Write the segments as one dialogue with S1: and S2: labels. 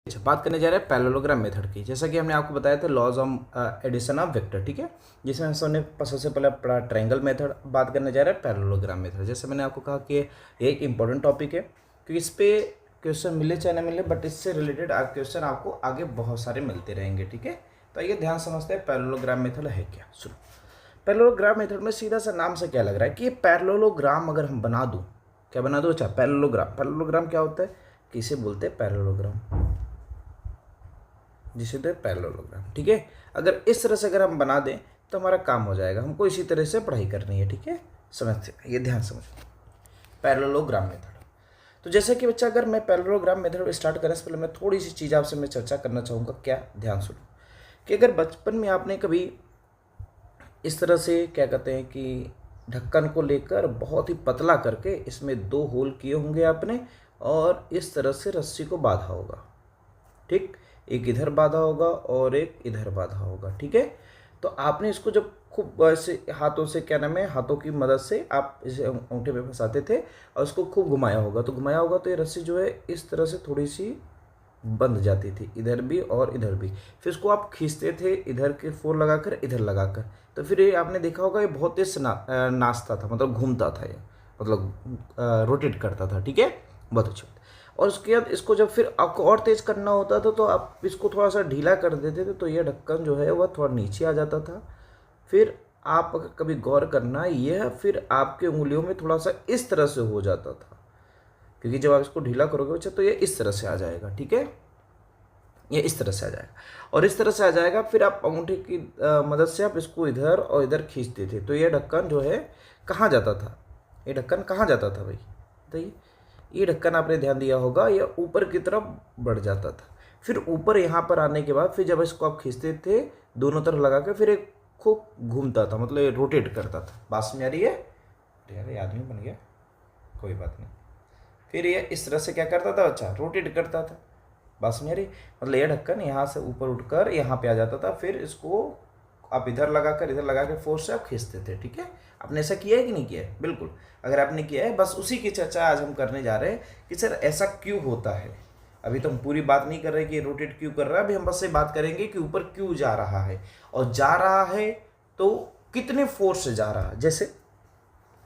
S1: अच्छा, बात करने जा रहे हैं पैरेललोग्राम मेथड की। जैसा कि हमने आपको बताया था laws of addition of vector, ठीक है, जिसमें हमने सबसे पहले पढ़ा ट्रायंगल मेथड। बात करने जा रहे हैं पैरेललोग्राम मेथड। जैसे मैंने आपको कहा कि ये एक इंपॉर्टेंट टॉपिक है क्योंकि इस पे क्वेश्चन मिले चाहे ना मिले, बट इससे रिलेटेड क्वेश्चन आपको आगे बहुत सारे मिलते रहेंगे, ठीक है। तो ये ध्यान समझते हैं पैरेललोग्राम मेथड है क्या। सुनो, पैरेललोग्राम मेथड में सीधा सा नाम से क्या लग रहा है कि ये पैरेललोग्राम अगर हम बना दूँ, क्या बना दूँ? अच्छा, पैरेललोग्राम। पैरेललोग्राम क्या होता है? किसे बोलते हैं? पैरेललोग्राम, जिसे तो पैरेललोग्राम, ठीक है। अगर इस तरह से अगर हम बना दें तो हमारा काम हो जाएगा। हमको इसी तरह से पढ़ाई करनी है, ठीक है। समझते हैं, ये ध्यान समझो पैरेललोग्राम मेथड। तो जैसे कि बच्चा, अगर मैं पैरेललोग्राम मेथड स्टार्ट करने से पहले मैं थोड़ी सी चीज़ आपसे मैं चर्चा करना चाहूँगा। क्या? ध्यान सुनो कि अगर बचपन में आपने कभी इस तरह से क्या कहते हैं कि ढक्कन को लेकर बहुत ही पतला करके इसमें 2 होल किए होंगे आपने, और इस तरह से रस्सी को बांधा होगा, ठीक। एक इधर बांधा होगा और एक इधर बांधा होगा, ठीक है। तो आपने इसको जब खूब ऐसे हाथों से, क्या नाम है, हाथों की मदद से आप इसे अंगूठे में फंसाते थे और इसको खूब घुमाया होगा, तो घुमाया होगा तो ये रस्सी जो है इस तरह से थोड़ी सी बंध जाती थी, इधर भी और इधर भी। फिर इसको आप खींचते थे इधर के फोर लगाकर इधर लगाकर, तो फिर ये आपने देखा होगा ये बहुत तेज नाचता था, मतलब घूमता था, ये मतलब रोटेट करता था, ठीक है। बहुत अच्छा। और उसके बाद इसको जब फिर आपको और तेज करना होता था तो आप इसको थोड़ा सा ढीला कर देते थे, तो यह ढक्कन जो है वह थोड़ा नीचे आ जाता था। फिर आप अगर कभी गौर करना, यह फिर आपके उंगलियों में थोड़ा सा इस तरह से हो जाता था, क्योंकि जब आप इसको ढीला करोगे बच्चा तो ये इस तरह से आ जाएगा, ठीक है। ये इस तरह से आ जाएगा और इस तरह से आ जाएगा। फिर आप अंगूठे की मदद से आप इसको इधर और इधर खींचते थे, तो ये ढक्कन जो है कहाँ जाता था? ये ढक्कन कहाँ जाता था भाई बताइए? ये ढक्कन आपने ध्यान दिया होगा, ये ऊपर की तरफ बढ़ जाता था। फिर ऊपर यहाँ पर आने के बाद फिर जब इसको आप खींचते थे दोनों तरफ लगा के, फिर एक खूब घूमता था, मतलब ये रोटेट करता था। बात में आ रही है? यार ये आदमी बन गया, कोई बात नहीं। फिर ये इस तरह से क्या करता था बच्चा? रोटेट करता था। बस मेरी मतलब ये ढक्कन यहाँ से ऊपर उठकर यहाँ पे आ जाता था, फिर इसको आप इधर लगा के फोर्स से आप खींचते थे, ठीक है। आपने ऐसा किया है कि नहीं किया है? बिल्कुल, अगर आपने किया है, बस उसी की चर्चा आज हम करने जा रहे हैं कि सर ऐसा क्यों होता है। अभी तो हम पूरी बात नहीं कर रहे कि रोटेट क्यों कर रहा है, अभी हम बस ये बात करेंगे कि ऊपर क्यों जा रहा है, और जा रहा है तो कितने फोर्स से जा रहा है। जैसे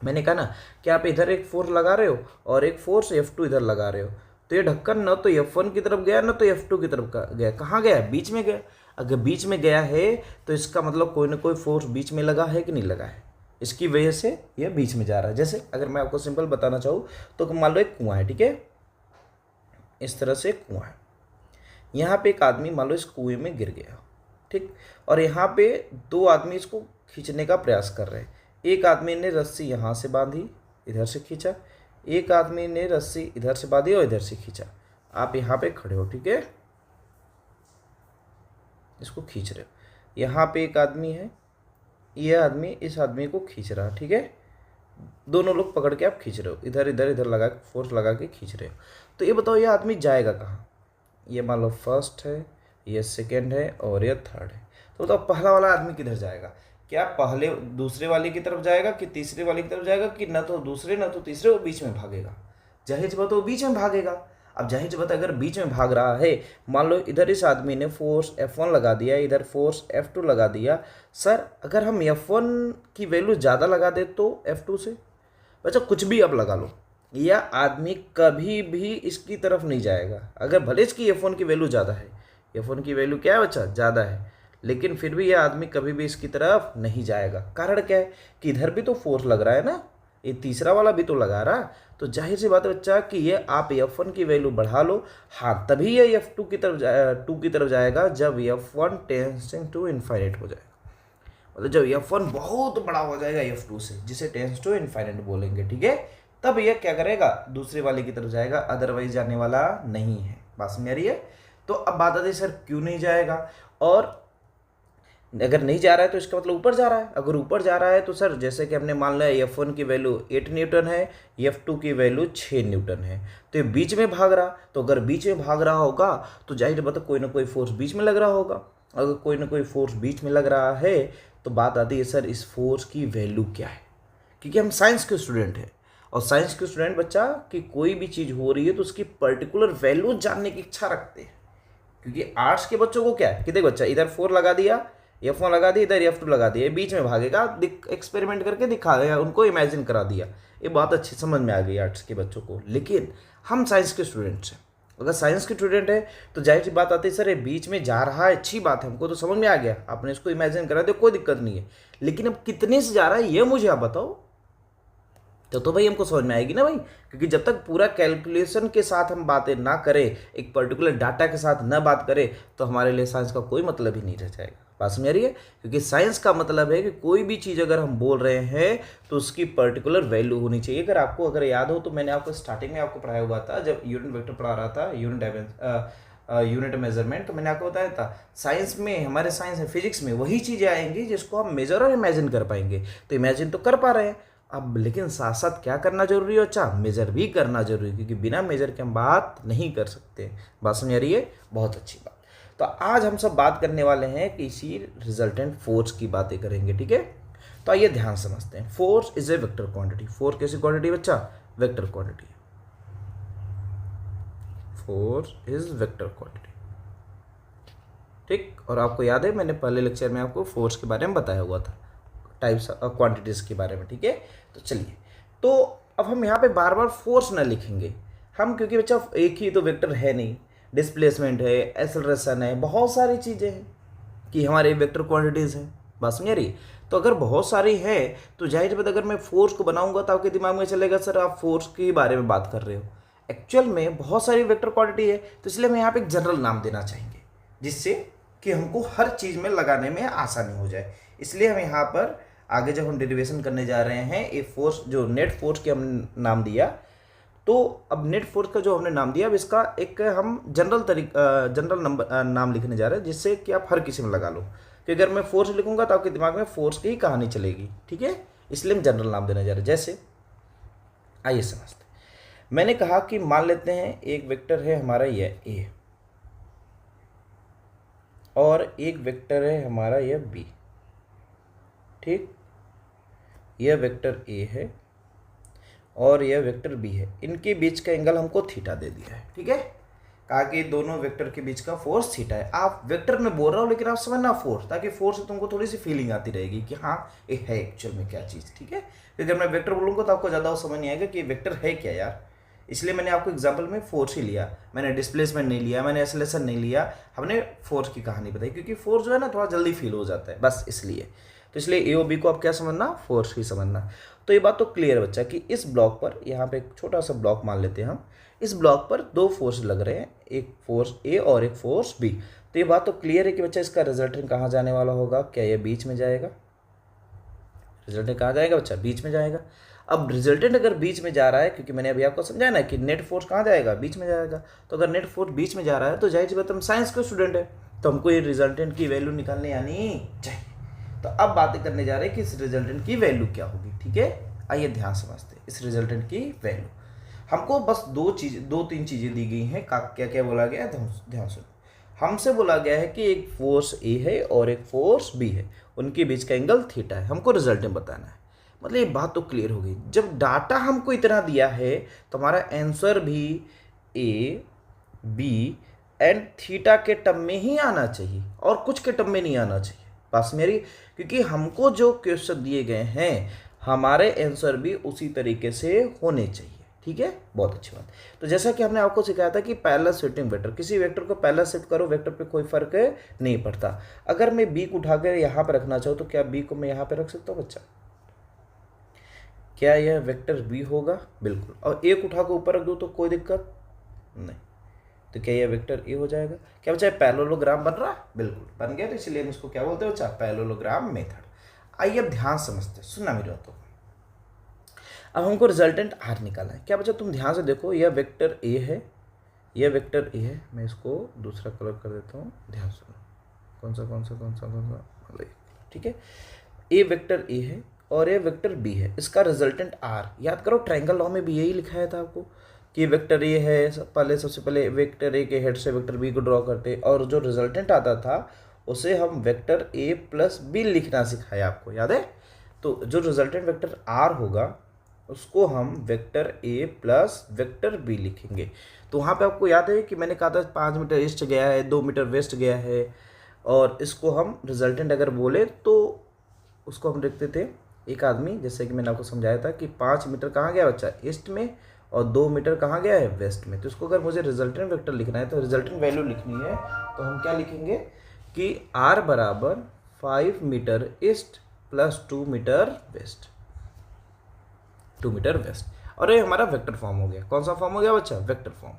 S1: मैंने कहा ना कि आप इधर एक फोर्स लगा रहे हो और एक फोर्स F2 इधर लगा रहे हो, तो ये ढक्कन न तो F1 की तरफ गया ना तो F2 की तरफ गया। कहाँ गया? बीच में गया। अगर बीच में गया है तो इसका मतलब कोई ना कोई फोर्स बीच में लगा है कि नहीं लगा है, इसकी वजह से यह बीच में जा रहा है। जैसे अगर मैं आपको सिंपल बताना चाहूँ तो मान लो एक कुआं है, ठीक है, इस तरह से कुआं है। यहाँ पे एक आदमी मान लो इस कुएं में गिर गया, ठीक, और यहाँ पे 2 आदमी इसको खींचने का प्रयास कर रहे हैं। एक आदमी ने रस्सी यहाँ से बांधी, इधर से खींचा, एक आदमी ने रस्सी इधर से बांधी और इधर से खींचा। आप यहाँ पे खड़े हो, ठीक है, इसको खींच रहे हो। यहाँ पे एक आदमी है, यह आदमी इस आदमी को खींच रहा है, ठीक है। दोनों लोग पकड़ के आप खींच रहे हो, इधर इधर इधर लगा के फोर्स लगा के खींच रहे हो। तो ये बताओ ये आदमी जाएगा कहाँ? ये मान लो फर्स्ट है, ये सेकेंड है और ये थर्ड है। तो बताओ पहला वाला आदमी किधर जाएगा? क्या पहले दूसरे वाले की तरफ जाएगा कि तीसरे वाले की तरफ जाएगा, कि न तो दूसरे न तो तीसरे, वो बीच में भागेगा? जाहिर सी बात है वो बीच में भागेगा। अब जाहिर सी बात है अगर बीच में भाग रहा है, मान लो इधर इस आदमी ने फोर्स F1 लगा दिया, इधर फोर्स F2 लगा दिया। सर अगर हम F1 की वैल्यू ज़्यादा लगा दे तो F2 से, बच्चा कुछ भी आप लगा लो, यह आदमी कभी भी इसकी तरफ नहीं जाएगा। अगर भले इसकी F1 की वैल्यू ज़्यादा है, F1 की वैल्यू क्या है बच्चा? ज़्यादा है, लेकिन फिर भी यह आदमी कभी भी इसकी तरफ नहीं जाएगा। कारण क्या है कि इधर भी तो फोर्स लग रहा है ना, ये तीसरा वाला भी तो लगा रहा। तो जाहिर सी बात है बच्चा कि ये आप F1 की वैल्यू बढ़ा लो, हाँ, तभी ये F2 की तरफ 2 की तरफ जाएगा जब F1 टेंसिंग टू इनफाइनाइट हो जाएगा। मतलब जब F1 बहुत बड़ा हो जाएगा F2 से, जिसे टेंस टू इनफाइनाइट बोलेंगे, ठीक है, तब यह क्या करेगा? दूसरे वाले की तरफ जाएगा, अदरवाइज जाने वाला नहीं है। बात समझ आ रही है? तो अब बात आती है सर क्यों नहीं जाएगा, और अगर नहीं जा रहा है तो इसका मतलब ऊपर जा रहा है। अगर ऊपर जा रहा है तो सर जैसे कि हमने मान लिया F1 की वैल्यू 8 न्यूटन है, F2 की वैल्यू 6 न्यूटन है, तो ये बीच में भाग रहा। तो अगर बीच में भाग रहा होगा तो जाहिर बात है कोई ना कोई फोर्स बीच में लग रहा होगा। अगर कोई ना कोई फोर्स बीच में लग रहा है तो बात आती है सर इस फोर्स की वैल्यू क्या है, क्योंकि हम साइंस के स्टूडेंट हैं और साइंस के स्टूडेंट बच्चा कि कोई भी चीज़ हो रही है तो उसकी पर्टिकुलर वैल्यू जानने की इच्छा रखते हैं। क्योंकि आर्ट्स के बच्चों को क्या है कि देख बच्चा इधर 4 लगा दिया, F1 लगा दिया, इधर F2 लगा दिया, बीच में भागेगा, एक्सपेरिमेंट करके दिखा गया, उनको इमेजिन करा दिया। ये बात अच्छी समझ में आ गई आर्ट्स के बच्चों को। लेकिन हम साइंस के स्टूडेंट्स हैं, अगर साइंस के स्टूडेंट है तो जाहिर सी बात आती है, सर ये बीच में जा रहा है, अच्छी बात है, हमको तो समझ में आ गया, आपने इसको इमेजिन करा दिया, कोई दिक्कत नहीं है। लेकिन अब कितने से जा रहा है ये मुझे आप बताओ, तो भाई हमको समझ में आएगी ना भाई। क्योंकि जब तक पूरा कैलकुलेशन के साथ हम बातें ना करें, एक पर्टिकुलर डाटा के साथ ना बात करें, तो हमारे लिए साइंस का कोई मतलब ही नहीं रह जाएगा। बात समझ आ रही है? क्योंकि साइंस का मतलब है कि कोई भी चीज़ अगर हम बोल रहे हैं तो उसकी पर्टिकुलर वैल्यू होनी चाहिए। अगर याद हो तो मैंने आपको स्टार्टिंग में आपको पढ़ाया हुआ था, जब यूनिट वेक्टर पढ़ा रहा था, यूनिट मेजरमेंट, तो मैंने आपको बताया था साइंस में, हमारे साइंस में, फिजिक्स में वही चीज़ें आएंगी जिसको हम मेजर और इमेजिन कर पाएंगे। तो इमेजिन तो कर पा रहे हैं अब, लेकिन साथ साथ क्या करना जरूरी है? अच्छा, मेजर भी करना जरूरी है, क्योंकि बिना मेजर के हम बात नहीं कर सकते। बात समझ आ रही है? बहुत अच्छी बात। तो आज हम सब बात करने वाले हैं कि इसी रिजल्टेंट फोर्स की बातें करेंगे, ठीक है? तो आइए ध्यान समझते हैं। Force is a vector quantity. Force कैसी क्वांटिटी बच्चा? Vector quantity. Force is vector quantity, ठीक। और आपको याद है मैंने पहले लेक्चर में आपको फोर्स के बारे में बताया हुआ था, टाइप्स ऑफ क्वांटिटीज के बारे में, ठीक है? तो चलिए, तो अब हम यहाँ पे बार बार फोर्स ना लिखेंगे हम, क्योंकि बच्चा एक ही तो वेक्टर है नहीं, डिस्प्लेसमेंट है, एक्सेलरेशन है, बहुत सारी चीज़ें हैं कि हमारे वेक्टर क्वांटिटीज़ हैं। बात समझ रही? तो अगर बहुत सारी है तो जाहिर बात अगर मैं फोर्स को बनाऊंगा तो आपके दिमाग में चलेगा सर आप फोर्स के बारे में बात कर रहे हो। एक्चुअल में बहुत सारी वेक्टर क्वांटिटी है, तो इसलिए हम यहाँ पे एक जनरल नाम देना चाहेंगे जिससे कि हमको हर चीज़ में लगाने में आसानी हो जाए। इसलिए हम यहाँ पर आगे जब हम डेरिवेशन करने जा रहे हैं, ये फोर्स जो नेट फोर्स के हमने नाम दिया, तो अब नेट फोर्स का जो हमने नाम दिया, अब इसका एक हम जनरल नंबर नाम लिखने जा रहे हैं जिससे कि आप हर किसी में लगा लो। कि अगर मैं फोर्स लिखूंगा तो आपके दिमाग में फोर्स की ही कहानी चलेगी, ठीक है? इसलिए हम जनरल नाम देने जा रहे हैं। जैसे आइए समझते हैं। मैंने कहा कि मान लेते हैं एक वेक्टर है हमारा यह ए, और एक वेक्टर है हमारा यह बी, ठीक। यह वेक्टर ए है और यह वेक्टर बी है, इनके बीच का एंगल हमको थीटा दे दिया है, ठीक है? कहा कि दोनों वेक्टर के बीच का फोर्स थीटा है। आप वेक्टर में बोल रहा हूँ लेकिन आप समझना फोर्स, ताकि फोर्स से तुमको थोड़ी सी फीलिंग आती रहेगी कि हाँ ये है एक्चुअल में क्या चीज़, ठीक है? क्योंकि अगर मैं वेक्टर बोलूँगा तो आपको ज़्यादा समझ नहीं आएगा कि वेक्टर है क्या यार। इसलिए मैंने आपको एग्जाम्पल में फोर्स ही लिया, मैंने डिस्प्लेसमेंट नहीं लिया, मैंने एक्सेलरेशन नहीं लिया, हमने फोर्स की कहानी बताई, क्योंकि फोर्स जो है ना थोड़ा जल्दी फील हो जाता है, बस इसलिए। तो इसलिए ए और बी को आप क्या समझना? फोर्स ही समझना। तो ये बात तो क्लियर है बच्चा कि इस ब्लॉक पर, यहाँ पे एक छोटा सा ब्लॉक मान लेते हैं हम, इस ब्लॉक पर दो फोर्स लग रहे हैं, एक फोर्स ए और एक फोर्स बी। तो ये बात तो क्लियर है कि बच्चा इसका रिजल्टेंट कहाँ जाने वाला होगा? क्या ये बीच में जाएगा? रिजल्टेंट कहाँ जाएगा बच्चा? बीच में जाएगा। अब रिजल्टेंट अगर बीच में जा रहा है, क्योंकि मैंने अभी आपको समझाया ना कि नेट फोर्स कहाँ जाएगा? बीच में जाएगा। तो अगर नेट फोर्स बीच में जा रहा है तो जाहिर सी बात हम साइंस के स्टूडेंट है, तो हमको ये रिजल्टेंट की वैल्यू निकालने आनी चाहिए। तो अब बातें करने जा रहे हैं कि इस रिजल्टेंट की वैल्यू क्या होगी, ठीक है? आइए ध्यान समझते हैं इस रिजल्टेंट की वैल्यू। हमको बस दो तीन चीज़ें दी गई हैं। क्या क्या बोला गया है? ध्यान सुनो। हमसे बोला गया है कि एक फोर्स ए है और एक फोर्स बी है, उनके बीच का एंगल थीटा है, हमको रिजल्टेंट बताना है। मतलब ये बात तो क्लियर हो गई। जब डाटा हमको इतना दिया है तो हमारा आंसर भी ए बी एंड थीटा के टर्म में ही आना चाहिए और कुछ के टर्म में नहीं आना चाहिए। बस मेरी, क्योंकि हमको जो क्वेश्चन दिए गए हैं हमारे आंसर भी उसी तरीके से होने चाहिए, ठीक है? बहुत अच्छी बात। तो जैसा कि हमने आपको सिखाया था कि पैरेलल शिफ्टिंग वेक्टर, किसी वेक्टर को पैरेलल शिफ्ट करो, वेक्टर पे कोई फर्क नहीं पड़ता। अगर मैं बी को उठाकर यहाँ पर रखना चाहूँ तो क्या बी को मैं यहाँ पर रख सकता हूँ बच्चा? क्या यह वेक्टर बी होगा? बिल्कुल। और ए को उठा कर ऊपर रख दूँ तो कोई दिक्कत नहीं। तो क्या यह वेक्टर ए हो जाएगा? क्या बच्चा पैरेललोग्राम बन रहा है? बिल्कुल बन गया। तो इसलिए हम इसको क्या बोलते हैं बच्चा? Parallelogram method. आइए अब ध्यान समझते, सुनना मेरी बातों। अब हमको रिजल्टेंट आर निकालना है। क्या बच्चा तुम ध्यान से देखो, यह वेक्टर ए है, यह वेक्टर ए है। मैं इसको दूसरा कलर कर देता हूँ, ध्यान सुनो। कौन सा, ठीक है? ए वेक्टर ए है और ये वेक्टर बी है, इसका रिजल्टेंट आर। याद करो ट्रायंगल लॉ में भी यही लिखाया था आपको कि वेक्टर ए है, सबसे पहले वेक्टर ए के हेड से वेक्टर बी को ड्रॉ करते और जो रिजल्टेंट आता था उसे हम वेक्टर ए प्लस बी लिखना सिखाया आपको, याद है? तो जो रिजल्टेंट वेक्टर आर होगा उसको हम वेक्टर ए प्लस वेक्टर बी लिखेंगे। तो वहाँ पे आपको याद है कि मैंने कहा था 5 मीटर ईस्ट गया है, 2 मीटर वेस्ट गया है, और इसको हम रिजल्टेंट अगर बोले तो उसको हम देखते थे एक आदमी, जैसे कि मैंने आपको समझाया था कि 5 मीटर कहाँ गया बच्चा, ईस्ट में, और 2 मीटर कहाँ गया है, वेस्ट में। तो इसको अगर मुझे रिजल्टेंट वेक्टर लिखना है तो रिजल्टेंट वैल्यू लिखनी है, तो हम क्या लिखेंगे कि r बराबर 5 metre east plus 2 metre west, 2 metre west. और ये हमारा वेक्टर फॉर्म हो गया। कौन सा फॉर्म हो गया बच्चा, वेक्टर फॉर्म।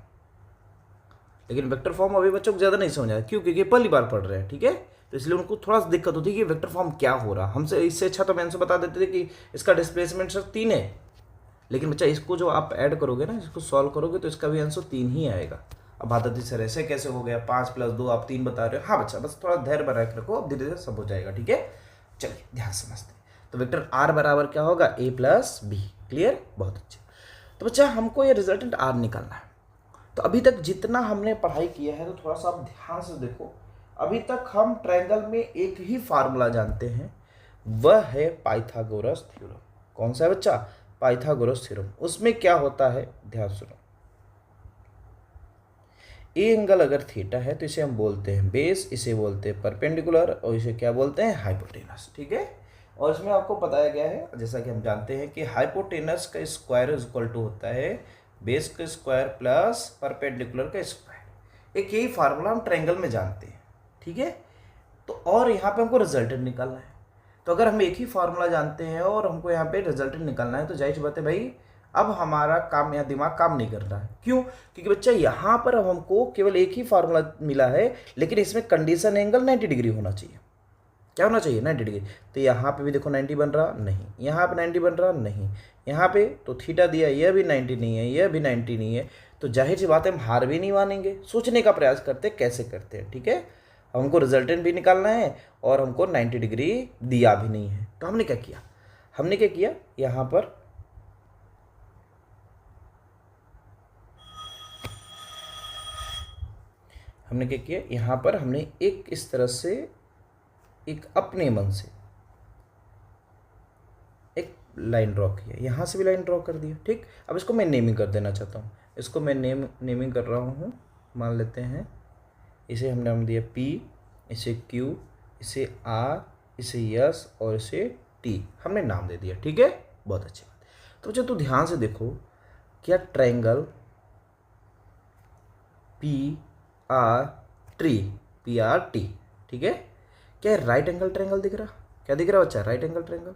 S1: लेकिन वेक्टर फॉर्म अभी बच्चों को ज़्यादा नहीं समझ आया, क्यों, क्योंकि पहली बार पढ़ रहे हैं, ठीक है। तो इसलिए उनको थोड़ा सा दिक्कत होती है कि वेक्टर फॉर्म क्या हो रहा। हमसे इससे अच्छा तो मैं इनसे बता देते थे कि इसका डिस्प्लेसमेंट सर 3 है, लेकिन बच्चा इसको जो आप ऐड करोगे ना, इसको सॉल्व करोगे तो इसका भी आंसर 3 ही आएगा। अब बात आती सर ऐसे कैसे हो गया, 5 + 2 आप 3 बता रहे हो। हाँ बच्चा, बस थोड़ा धैर्य बना के रखो, अब धीरे धीरे सब हो जाएगा, ठीक है। चलिए ध्यान समझते हैं। तो वेक्टर r बराबर क्या होगा, a प्लस बी। क्लियर, बहुत अच्छा। तो बच्चा हमको ये रिजल्टेंट r निकालना है। तो अभी तक जितना हमने पढ़ाई किया है, तो थोड़ा सा आप ध्यान से देखो। अभी तक हम ट्रायंगल में एक ही फार्मूला जानते हैं, वह है पाइथागोरस थ्योरम। कौन सा है बच्चा, पाइथागोरस थ्योरम। उसमें क्या होता है, ध्यान सुनो। ए एंगल अगर थीटा है तो इसे हम बोलते हैं बेस, इसे बोलते हैं परपेंडिकुलर, और इसे क्या बोलते हैं, हाइपोटेनस, ठीक है। और इसमें आपको बताया गया है, जैसा कि हम जानते हैं कि हाइपोटेनस का स्क्वायर इज इक्वल टू होता है बेस का स्क्वायर प्लस परपेंडिकुलर का स्क्वायर। एक यही फार्मूला हम ट्रायंगल में जानते हैं, ठीक है। तो और यहाँ पे हमको रिजल्टेंट निकालना है। तो अगर हम एक ही फार्मूला जानते हैं और हमको यहाँ पे रिजल्टेंट निकालना है, तो जाहिर सी बात है भाई, अब हमारा काम, यहाँ दिमाग काम नहीं कर रहा है। क्यों, क्योंकि बच्चा यहाँ पर हमको केवल एक ही फार्मूला मिला है, लेकिन इसमें कंडीशन एंगल 90 डिग्री होना चाहिए। क्या होना चाहिए, 90 डिग्री। तो यहाँ पे भी देखो 90 बन रहा नहीं, यहाँ पे 90 बन रहा नहीं, यहाँ पे तो थीटा दिया, यह भी 90 नहीं है, यह भी 90 नहीं है। तो जाहिर सी बात है हम हार भी नहीं मानेंगे, सोचने का प्रयास करते कैसे करते हैं, ठीक है। हमको रिजल्टेंट भी निकालना है और हमको 90 डिग्री दिया भी नहीं है। तो हमने क्या किया, यहाँ पर हमने क्या किया, यहाँ पर हमने एक इस तरह से एक अपने मन से एक लाइन ड्रॉ किया, यहाँ से भी लाइन ड्रॉ कर दिया, ठीक। अब इसको मैं नेमिंग कर देना चाहता हूँ। इसको मैं नेमिंग कर रहा हूँ। मान लेते हैं इसे हमने नाम दिया P, इसे Q, इसे R, इसे S और इसे T हमने नाम दे दिया, ठीक है। बहुत अच्छी बात। तो बच्चों, तो ध्यान से देखो, क्या ट्रायंगल PRT, ठीक है, क्या राइट एंगल ट्रायंगल दिख रहा, क्या दिख रहा बच्चा, right angle triangle,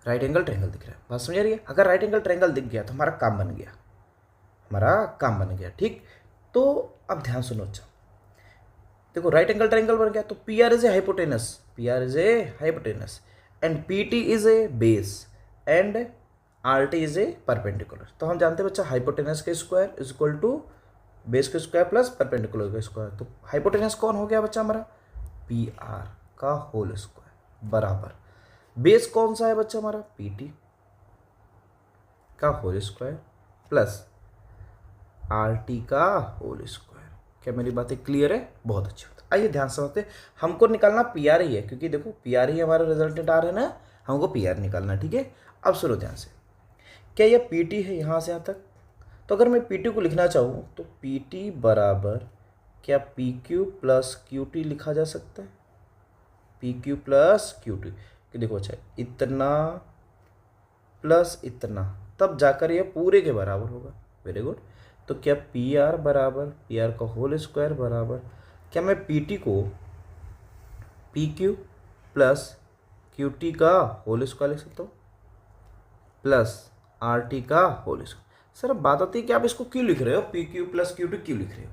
S1: right angle triangle दिख रहा है। बात समझ आ रही है। अगर राइट एंगल ट्रायंगल दिख गया तो हमारा काम बन गया, ठीक। तो अब ध्यान सुनो अच्छा, देखो राइट एंगल ट्रायंगल बन गया, तो PR is a hypotenuse and PT is a base and RT is a perpendicular. तो हम जानते हैं बच्चा, हाइपोटेनस का square is equal to base का स्क्वायर प्लस परपेंडिकुलर का स्क्वायर। तो हाइपोटेनस कौन हो गया बच्चा हमारा, PR का होल स्क्वायर बराबर बेस कौन सा है बच्चा हमारा, PT का होल स्क्वायर प्लस RT का होल स्क्वायर। क्या मेरी बातें क्लियर है, बहुत अच्छी बात। आइए ध्यान समझते हैं। हमको निकालना PR ही है, क्योंकि देखो PR ही हमारा रिजल्टेंट आ रहा है ना, हमको PR निकालना, ठीक है। अब सुनो ध्यान से, क्या यह PT है यहाँ से यहाँ तक। तो अगर मैं PT को लिखना चाहूँ तो PT बराबर क्या PQ प्लस QT लिखा जा सकता है, PQ प्लस QT। कि देखो अच्छा, इतना प्लस इतना, तब जाकर यह पूरे के बराबर होगा। Very good. तो क्या PR बराबर PR का होल स्क्वायर बराबर, क्या मैं PT को PQ प्लस QT का होल स्क्वायर लिख सकता हूँ प्लस RT का होल स्क्वायर। सर अब बात आती है कि आप इसको क्यों लिख रहे हो, PQ प्लस QT क्यों लिख रहे हो।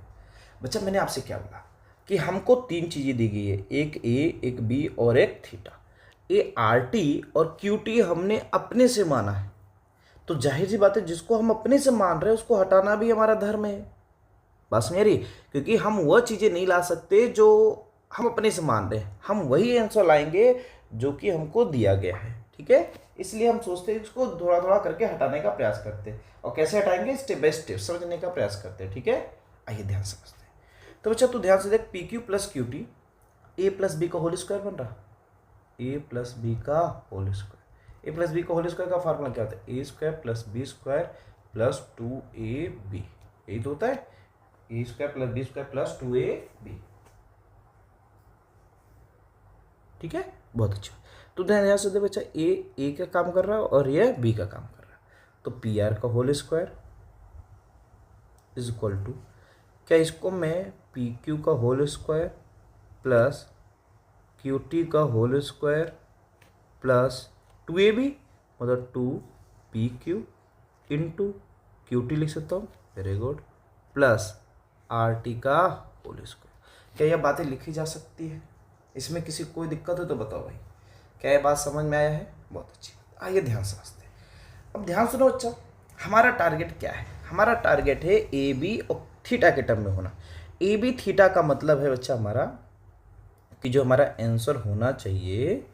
S1: बच्चा मैंने आपसे क्या बोला कि हमको 3 चीज़ें दी गई है, एक A, एक B और एक थीटा। ये RT और QT हमने अपने से माना है, तो जाहिर सी बात है जिसको हम अपने से मान रहे हैं उसको हटाना भी हमारा धर्म है। बस मेरी, क्योंकि हम वह चीज़ें नहीं ला सकते जो हम अपने से मान रहे हैं, हम वही आंसर लाएंगे जो कि हमको दिया गया है, ठीक है। इसलिए हम सोचते हैं इसको थोड़ा थोड़ा करके हटाने का प्रयास करते हैं, और कैसे हटाएंगे, स्टेप बाय स्टेप समझने का प्रयास करते हैं, ठीक है। आइए ध्यान समझते हैं। तो बच्चा तू ध्यान से देख, PQ plus QT a plus b का होल स्क्वायर बन रहा, ए प्लस बी का whole square. A plus b का होल स्क्वायर का फार्मूला क्या होता है, a square plus b square plus 2ab, यही तो होता है, a square plus b square plus 2ab। ठीक है, बहुत अच्छा। तो ध्यान से देखो बच्चा, ए का काम कर रहा है और ये बी का काम कर रहा है। तो पी आर का whole square is equal to, क्या इसको मैं पी क्यू का whole square plus Q T का होल स्क्वायर प्लस 2ab, मतलब 2pq इंटू क्यू टी लिख सकता हूँ, very good, plus R T का होल स्क्वायर। क्या यह बातें लिखी जा सकती है? इसमें किसी को कोई दिक्कत हो तो बताओ भाई, क्या ये बात समझ में आया है? बहुत अच्छी बात। आइए ध्यान समझते हैं। अब ध्यान सुनो बच्चा, हमारा टारगेट क्या है? हमारा टारगेट है ए बी और थीटा के टर्म में होना। ए बी थीटा का मतलब है बच्चा हमारा कि जो हमारा आंसर होना चाहिए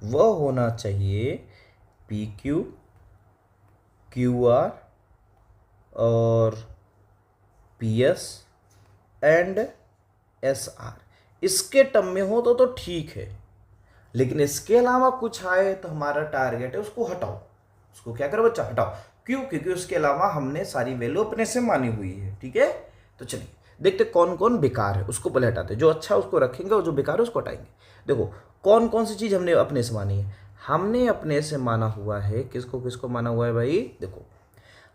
S1: वह होना चाहिए पी क्यू, क्यू आर और P S and S R, इसके टर्म में हो तो ठीक है, लेकिन इसके अलावा कुछ आए तो हमारा टारगेट है उसको हटाओ। उसको क्या करो बच्चा? हटाओ। क्यों? क्योंकि उसके अलावा हमने सारी वैल्यू अपने से मानी हुई है। ठीक है, तो चलिए देखते कौन कौन बेकार है उसको पहले हटाते, जो अच्छा है उसको रखेंगे और जो बेकार है उसको हटाएंगे। देखो कौन कौन सी चीज़ हमने अपने से मानी है। हमने अपने से माना हुआ है, किसको किसको माना हुआ है भाई? देखो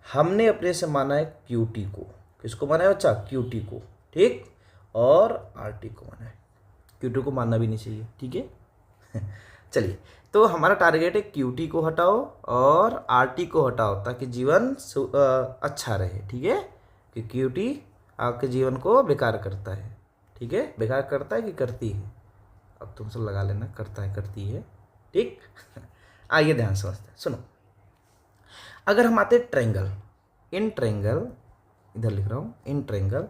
S1: हमने अपने से माना है क्यू टी को, किसको माना है बच्चा? क्यू टी को, ठीक, और आर टी को माना है। क्यू टी को मानना भी नहीं चाहिए, ठीक है। चलिए, तो हमारा टारगेट है क्यू टी को हटाओ और आर टी को हटाओ ताकि जीवन अच्छा रहे। ठीक है, कि क्यू टी आपके जीवन को बेकार करता है। ठीक है, बेकार करता है कि करती है? अब तुम सब लगा लेना, करता है करती है, ठीक। आइए ध्यान समझते हैं, सुनो। अगर हम आते ट्रायंगल, इन ट्रायंगल, इधर लिख रहा हूँ, in triangle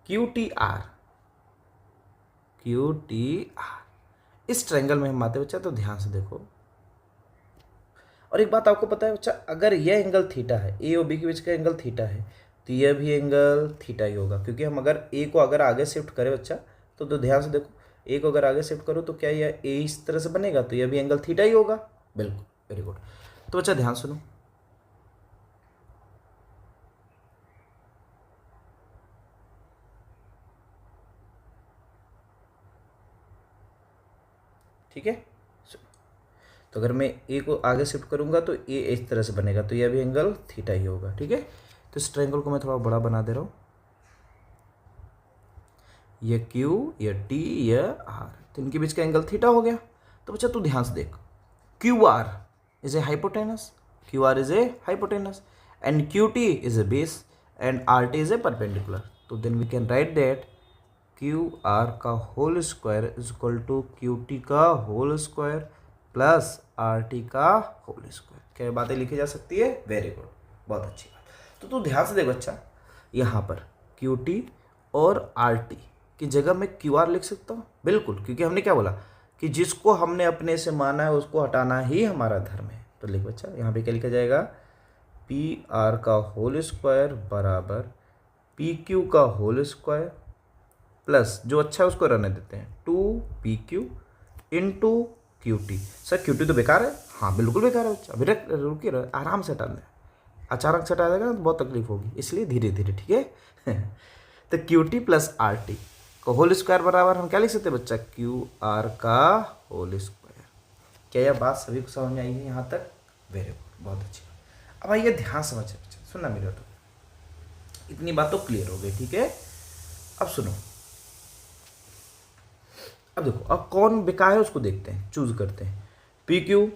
S1: Q T R, Q T R, इस ट्रायंगल में हम आते बच्चा, तो ध्यान से देखो। और एक बात आपको पता है बच्चा, अगर यह एंगल थीटा है, ए और बी के बीच का एंगल थीटा है, तो यह भी एंगल थीटा ही होगा, क्योंकि हम अगर ए को अगर आगे शिफ्ट करें बच्चा, तो ध्यान से देखो, ए को अगर आगे शिफ्ट करो तो क्या यह ए इस तरह से बनेगा, तो यह भी एंगल थीटा ही होगा। बिल्कुल, वेरी गुड। तो बच्चा ध्यान सुनो, ठीक है। तो अगर मैं ए को आगे शिफ्ट करूंगा तो ए इस तरह से बनेगा, तो यह भी एंगल थीटा ही होगा। ठीक है, तो इस ट्रायंगल को मैं थोड़ा बड़ा बना दे रहा हूँ। यह क्यू, यह टी, यह आर, तो इनके बीच का एंगल थीटा हो गया। तो बच्चा तू ध्यान से देख, Q R is a hypotenuse, Q R is a hypotenuse and Q T is a base and R T is a perpendicular. तो then we can write that Q R का whole square is equal to Q T का whole square plus R T का whole square. क्या बातें लिखी जा सकती है? वेरी गुड, बहुत अच्छी बात। तो तू ध्यान से देख बच्चा, यहाँ पर क्यू टी और आर टी की जगह मैं क्यू आर लिख सकता हूँ। बिल्कुल, क्योंकि हमने क्या बोला कि जिसको हमने अपने से माना है उसको हटाना ही हमारा धर्म है। तो लिख बच्चा, यहाँ पे क्या लिखा जाएगा? पी आर का होल स्क्वायर बराबर पी क्यू का होल स्क्वायर प्लस, जो अच्छा है उसको रहने देते हैं, 2pq into Q T. Sir Q T तो बेकार है? हाँ बिल्कुल बेकार है बच्चा, अभी रुकिए रहो, आराम से हटा दें, अचानक से हटा देगा तो बहुत तकलीफ होगी, इसलिए धीरे धीरे, ठीक है। तो Q T plus R T का होल स्क्वायर बराबर हम क्या लिख सकते हैं बच्चा? क्यू आर का होल स्क्वायर। क्या यह बात सभी को समझ में आई है यहाँ तक? वेरी गुड, बहुत अच्छी बात। अब आइए ध्यान समझे बच्चा, सुनना मेरे तो, इतनी बात तो क्लियर हो गई, ठीक है। अब सुनो, अब देखो, अब कौन बेकार है उसको देखते हैं, चूज करते हैं। पी क्यू,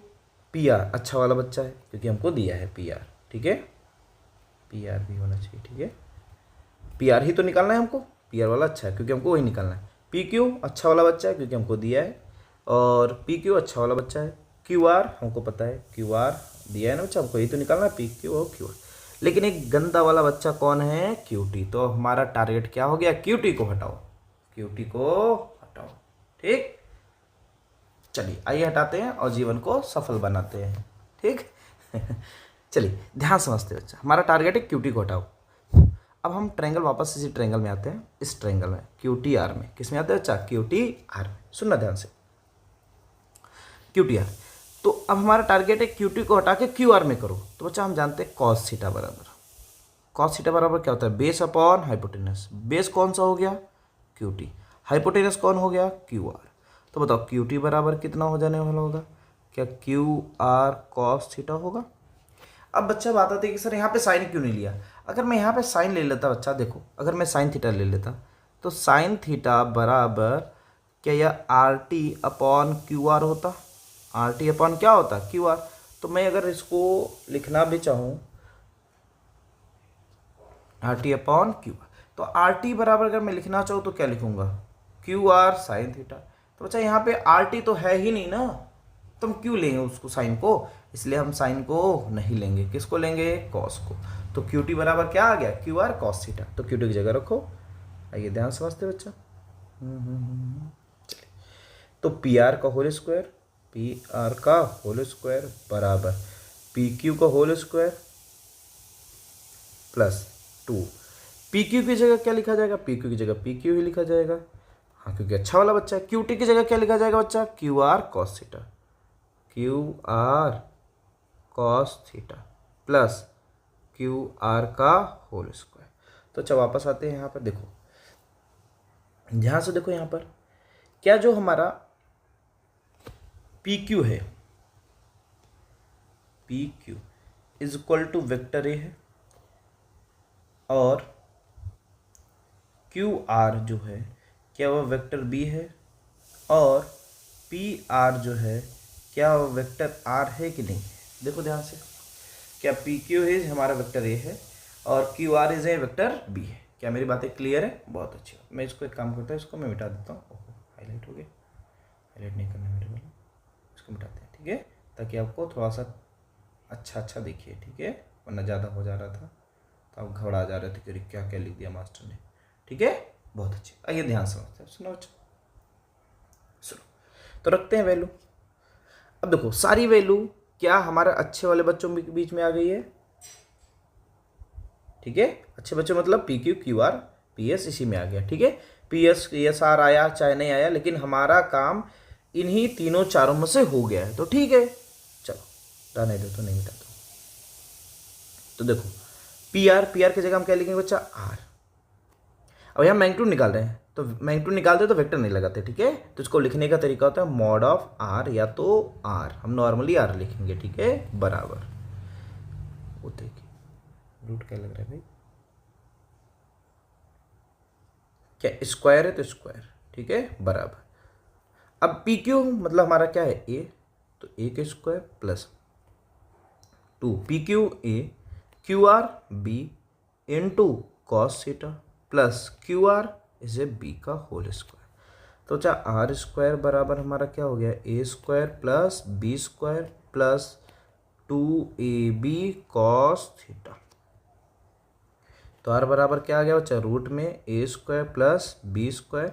S1: पी आर अच्छा वाला बच्चा है क्योंकि हमको दिया है पी आर, ठीक है, पी आर भी होना चाहिए, ठीक है। पी आर ही तो निकालना है हमको, पी आर वाला अच्छा है क्योंकि हमको वही निकालना है। पी क्यू अच्छा वाला बच्चा है क्योंकि हमको दिया है, और पी क्यू अच्छा वाला बच्चा है। क्यू आर हमको पता है, क्यू आर दिया है ना बच्चा, हमको यही तो निकालना है, पी क्यू और क्यू आर। लेकिन एक गंदा वाला बच्चा कौन है? Q T. तो हमारा टारगेट क्या हो गया? क्यू टी को हटाओ, क्यू टी को हटाओ, ठीक। चलिए आइए हटाते हैं और जीवन को सफल बनाते हैं, ठीक। चलिए ध्यान समझते बच्चा, हमारा टारगेट है क्यू टी को हटाओ। अब हम ट्रायंगल वापस इसी ट्रायंगल में आते हैं, इस ट्रायंगल में क्यू टी आर में। किस में आते हैं बच्चा? क्यू टी आर में। सुनना ध्यान से, क्यू टी आर। तो अब हमारा टारगेट है क्यू टी को हटा के क्यू आर में करो। तो बच्चा हम जानते हैं कॉस थीटा बराबर, कॉस थीटा बराबर क्या होता है? Base upon hypotenuse. बेस कौन सा हो गया? Q T. हाइपोटेनस कौन हो गया? Q are. तो बताओ क्यू टी बराबर कितना हो जाने वाला होगा? क्या क्यू आर कॉस थीटा होगा? अब बच्चा बात आती है कि सर यहाँ पे साइन क्यों नहीं लिया? अगर मैं यहाँ पे साइन ले लेता बच्चा, देखो अगर मैं साइन थीटा ले लेता तो साइन थीटा बराबर क्या यह R T upon Q R होता? आर टी अपॉन क्या होता? Q R. तो मैं अगर इसको लिखना भी चाहूँ R T upon Q R, तो आर टी बराबर अगर मैं लिखना चाहूँ तो क्या लिखूंगा? Q R sine theta. तो बच्चा यहाँ पे आर टी तो है ही नहीं ना, तो हम क्यों लेंगे उसको साइन को? इसलिए हम साइन को नहीं लेंगे। किसको लेंगे? कॉस को। तो क्यू टी बराबर क्या आ गया? Q R cos theta. तो क्यू टी की जगह रखो। आइए ध्यान समझते बच्चा। चलिए, तो पी आर का होल स्क्वायर, पी आर का होल स्क्वायर बराबर पी क्यू का whole square plus 2। P Q की जगह क्या लिखा जाएगा? पी क्यू की जगह पी क्यू ही लिखा जाएगा। हाँ, क्योंकि अच्छा वाला बच्चा है। क्यू टी की जगह क्या लिखा जाएगा बच्चा? Q R cos theta, Q R cos theta plus Q R का होल स्क्वायर। तो अच्छा वापस आते हैं यहाँ पर। देखो ध्यान से देखो यहाँ पर, क्या जो हमारा पी क्यू है, P Q is equal to vector A है, और क्यू आर जो है क्या वह वेक्टर बी है, और पी आर जो है क्या वह वेक्टर आर है कि नहीं? देखो ध्यान से, क्या पी क्यू इज हमारा वेक्टर ए है और Q R is a vector B है। क्या मेरी बातें क्लियर है? बहुत अच्छी। मैं इसको एक काम करता हूँ, इसको मैं मिटा देता हूँ। ओहो, हाईलाइट हो गया। हाईलाइट नहीं करना मेरे वाला, इसको मिटाते हैं, ठीक है, ताकि आपको थोड़ा सा अच्छा दिखिए, ठीक है, वरना ज़्यादा हो जा रहा था तो आप घबरा जा रहे थे कि क्या क्या लिख दिया मास्टर ने। ठीक है, बहुत अच्छे। आइए ध्यान समझते हैं। सुनो बच्चों, सुनो। तो रखते हैं वैल्यू। अब देखो सारी वैल्यू क्या हमारे अच्छे वाले बच्चों के बीच में आ गई है? ठीक है, अच्छे बच्चे मतलब P Q Q R P S इसी में आ गया। ठीक है, पी एस आर आया चाहे नहीं आया, लेकिन हमारा काम इन्हीं तीनों चारों में से हो गया है। तो ठीक है, चलो रहने दो, तो नहीं मिटा दो। तो देखो पी आर की जगह हम क्या लिखेंगे बच्चा? आर। अब यहाँ मैग्नीट्यूड निकाल रहे हैं, तो मैग्नीट्यूड निकालते तो वेक्टर नहीं लगाते। ठीक है, तो इसको लिखने का तरीका होता है मॉड ऑफ आर, या तो आर, हम नॉर्मली आर लिखेंगे। ठीक है, बराबर, वो देखिए रूट क्या लग रहा है भाई, क्या स्क्वायर है तो स्क्वायर। ठीक है, बराबर। अब पी क्यू मतलब हमारा क्या है? ए, तो ए के square plus 2 P Q a Q R b into cos theta plus Q R is a b का होल स्क्वायर। तो अच्छा आर स्क्वायर बराबर हमारा क्या हो गया? A square plus b square plus 2ab cos theta. तो आर बराबर क्या आ गया बच्चा? रूट में a square plus b square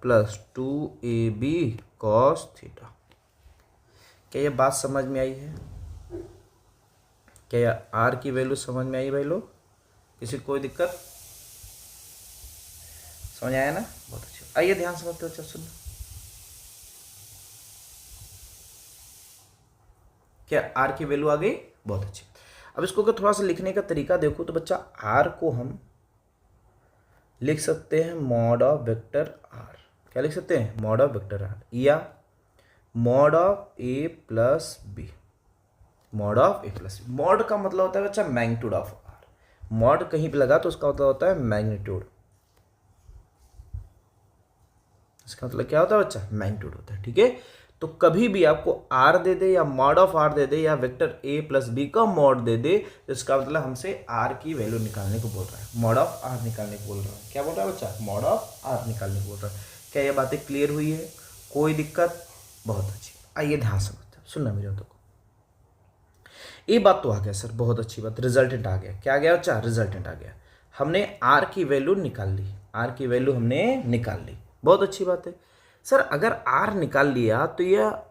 S1: plus 2ab cos theta. क्या ये बात समझ में आई है? क्या ये आर की वैल्यू समझ में आई भाई लोग? किसी कोई दिक्कत? समझ आया ना? बहुत अच्छा। आइए ध्यान से समझते हो। अच्छा सुनो, क्या आर की वैल्यू आ गई? बहुत अच्छी। अब इसको अगर थोड़ा सा लिखने का तरीका देखो तो बच्चा आर को हम लिख सकते हैं मॉड ऑफ वेक्टर आर। क्या लिख सकते हैं? मॉड ऑफ वेक्टर आर, या mod of A plus B. Mod of A plus B, mod का मतलब होता है बच्चा मैग्नीट्यूड ऑफ आर। मॉड कहीं पे लगा तो उसका मतलब होता है मैग्नीट्यूड। इसका मतलब क्या होता है बच्चा? मैग्नीट्यूड होता है। ठीक है, तो कभी भी आपको आर दे दे या मॉड ऑफ आर दे दे या वेक्टर ए प्लस बी का मॉड दे दे, तो इसका मतलब हमसे आर की वैल्यू निकालने को बोल रहा है, मॉड ऑफ आर निकालने को बोल रहा है। क्या बोल रहा है बच्चा? मॉड ऑफ आर निकालने को बोल रहा है। क्या ये बातें क्लियर हुई है? कोई दिक्कत? बहुत अच्छी। आइए ध्यान समझते हैं, सुनना मेरे को। ये बात तो आ गया सर, बहुत अच्छी बात, रिजल्टेंट आ गया। क्या आ गया बच्चा? रिजल्टेंट आ गया। हमने आर की वैल्यू निकाल ली, आर की वैल्यू हमने निकाल ली, बहुत अच्छी बात है। सर अगर आर निकाल लिया तो यह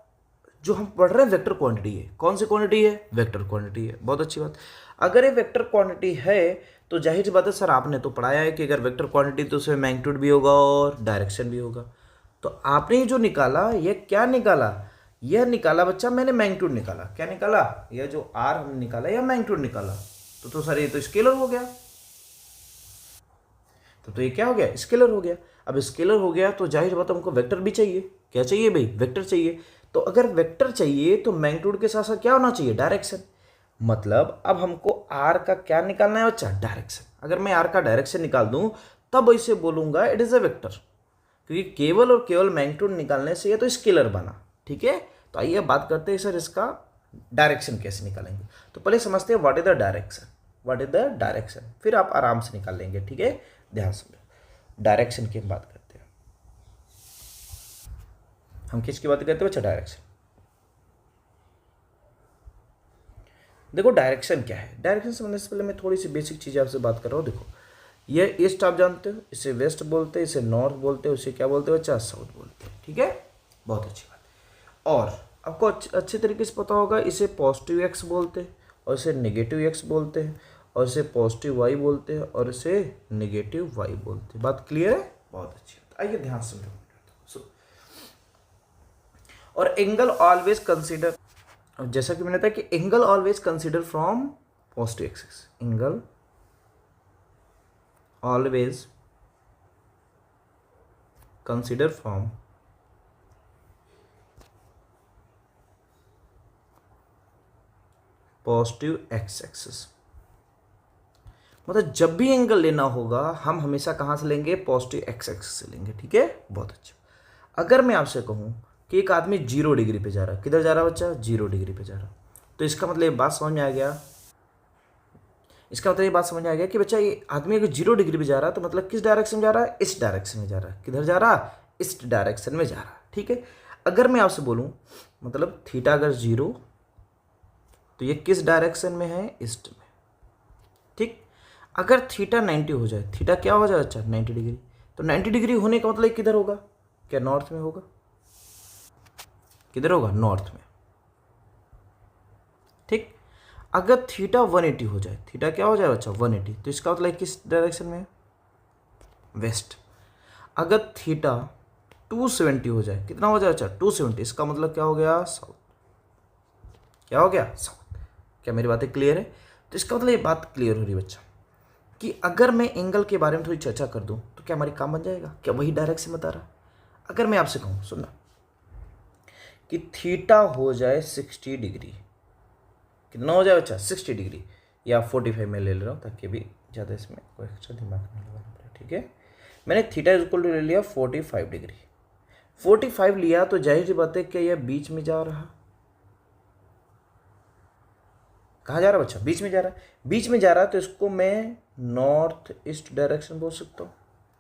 S1: जो हम पढ़ रहे हैं वेक्टर क्वांटिटी है। कौन सी क्वांटिटी है? वेक्टर क्वांटिटी है। बहुत अच्छी बात। अगर ये वेक्टर क्वांटिटी है तो जाहिर सी बात है, सर आपने तो पढ़ाया है कि अगर वेक्टर क्वांटिटी तो उसमें मैग्नीट्यूड भी होगा और डायरेक्शन भी होगा। तो आपने जो निकाला ये क्या निकाला? यह निकाला बच्चा मैंने मैग्नीट्यूड निकाला। क्या निकाला? यह जो आर हमने निकाला यह मैग्नीट्यूड निकाला। तो सर ये तो स्केलर हो गया। तो ये क्या हो गया? स्केलर हो गया। अब स्केलर हो गया तो जाहिर बात हमको वेक्टर भी चाहिए। क्या चाहिए भाई? वेक्टर चाहिए। तो अगर वेक्टर चाहिए तो मैग्नीट्यूड के साथ साथ क्या होना चाहिए? डायरेक्शन। मतलब अब हमको आर का क्या निकालना है बच्चा? डायरेक्शन। अगर मैं आर का डायरेक्शन निकाल दूं तब इसे बोलूंगा इट इज अ वेक्टर, क्योंकि केवल और केवल मैग्नीट्यूड निकालने से ये तो स्केलर बना। ठीक है, तो आइए बात करते हैं सर इसका डायरेक्शन कैसे निकालेंगे। तो पहले समझते हैं what is the direction. What is the direction, फिर आप आराम से निकाल लेंगे। ठीक है, ध्यान समझो। डायरेक्शन की हम बात करते हैं। हम किसकी बात करते हैं बच्चा? डायरेक्शन। देखो डायरेक्शन क्या है। डायरेक्शन समझने से पहले मैं थोड़ी सी बेसिक चीज़ आपसे बात कर रहा हूँ। देखो ये ईस्ट आप जानते हो, इसे वेस्ट बोलते हैं, इसे नॉर्थ बोलते हैं, उसे क्या बोलते हैं बच्चा? साउथ बोलते हैं। ठीक है, बहुत अच्छी बात। और आपको अच्छे तरीके से पता होगा इसे पॉजिटिव एक्स बोलते हैं और इसे नेगेटिव एक्स बोलते हैं और इसे पॉजिटिव वाई बोलते हैं और इसे नेगेटिव वाई बोलते हैं। बात क्लियर है? बहुत अच्छी बात। आइए ध्यान से समझो। और एंगल ऑलवेज कंसीडर, जैसा कि मैंने कहा कि angle always consider from positive axis. Angle always consider from positive x axis. मतलब जब भी एंगल लेना होगा हम हमेशा कहां से लेंगे? पॉजिटिव एक्स एक्सिस से लेंगे। ठीक है, बहुत अच्छा। अगर मैं आपसे कहूं कि एक आदमी 0 डिग्री पे जा रहा है, किधर जा रहा है बच्चा? 0 डिग्री पे जा रहा है, तो इसका मतलब ये बात समझ में आ गया। इसका मतलब ये बात समझ में आ गया कि बच्चा ये आदमी अगर 0 डिग्री पे जा रहा है तो मतलब किस डायरेक्शन में जा रहा है? इस डायरेक्शन में जा रहा है। किधर जा रहा है? इस डायरेक्शन में जा रहा है। ठीक है, अगर मैं आपसे बोलूं मतलब थीटा अगर 0 तो ये किस डायरेक्शन में है? ईस्ट में। ठीक, अगर थीटा 90 हो जाए, थीटा क्या हो जाए बच्चा? 90 डिग्री। तो 90 डिग्री होने का मतलब किधर होगा? क्या नॉर्थ में होगा? किधर होगा? नॉर्थ में। ठीक, अगर थीटा 180 हो जाए, थीटा क्या हो जाए बच्चा? 180, तो इसका मतलब किस डायरेक्शन में है? वेस्ट। अगर थीटा 270 हो जाए, कितना हो जाए बच्चा? 270, इसका मतलब क्या हो गया? साउथ। क्या हो गया? साउथ। क्या मेरी बातें क्लियर है? तो इसका मतलब ये बात क्लियर हो रही है बच्चा कि अगर मैं एंगल के बारे में थोड़ी चर्चा कर दूं तो क्या हमारी काम बन जाएगा? क्या वही डायरेक्शन बता रहा? अगर मैं आपसे कहूं, सुनना, कि थीटा हो जाए 60 डिग्री, कितना हो जाए बच्चा? 60 डिग्री, या 45 में ले रहा हूँ ताकि भी ज़्यादा इसमें कोई एक्स्ट्रा दिमाग नहीं लगाना पड़े। ठीक है, मैंने थीटा इक्वल टू ले लिया 45 डिग्री। 45 लिया तो जाहिर सी बात है कि यह बीच में जा रहा। कहाँ जा रहा बच्चा? बीच में जा रहा है। बीच में जा रहा है तो इसको मैं नॉर्थ ईस्ट डायरेक्शन बोल सकता हूँ।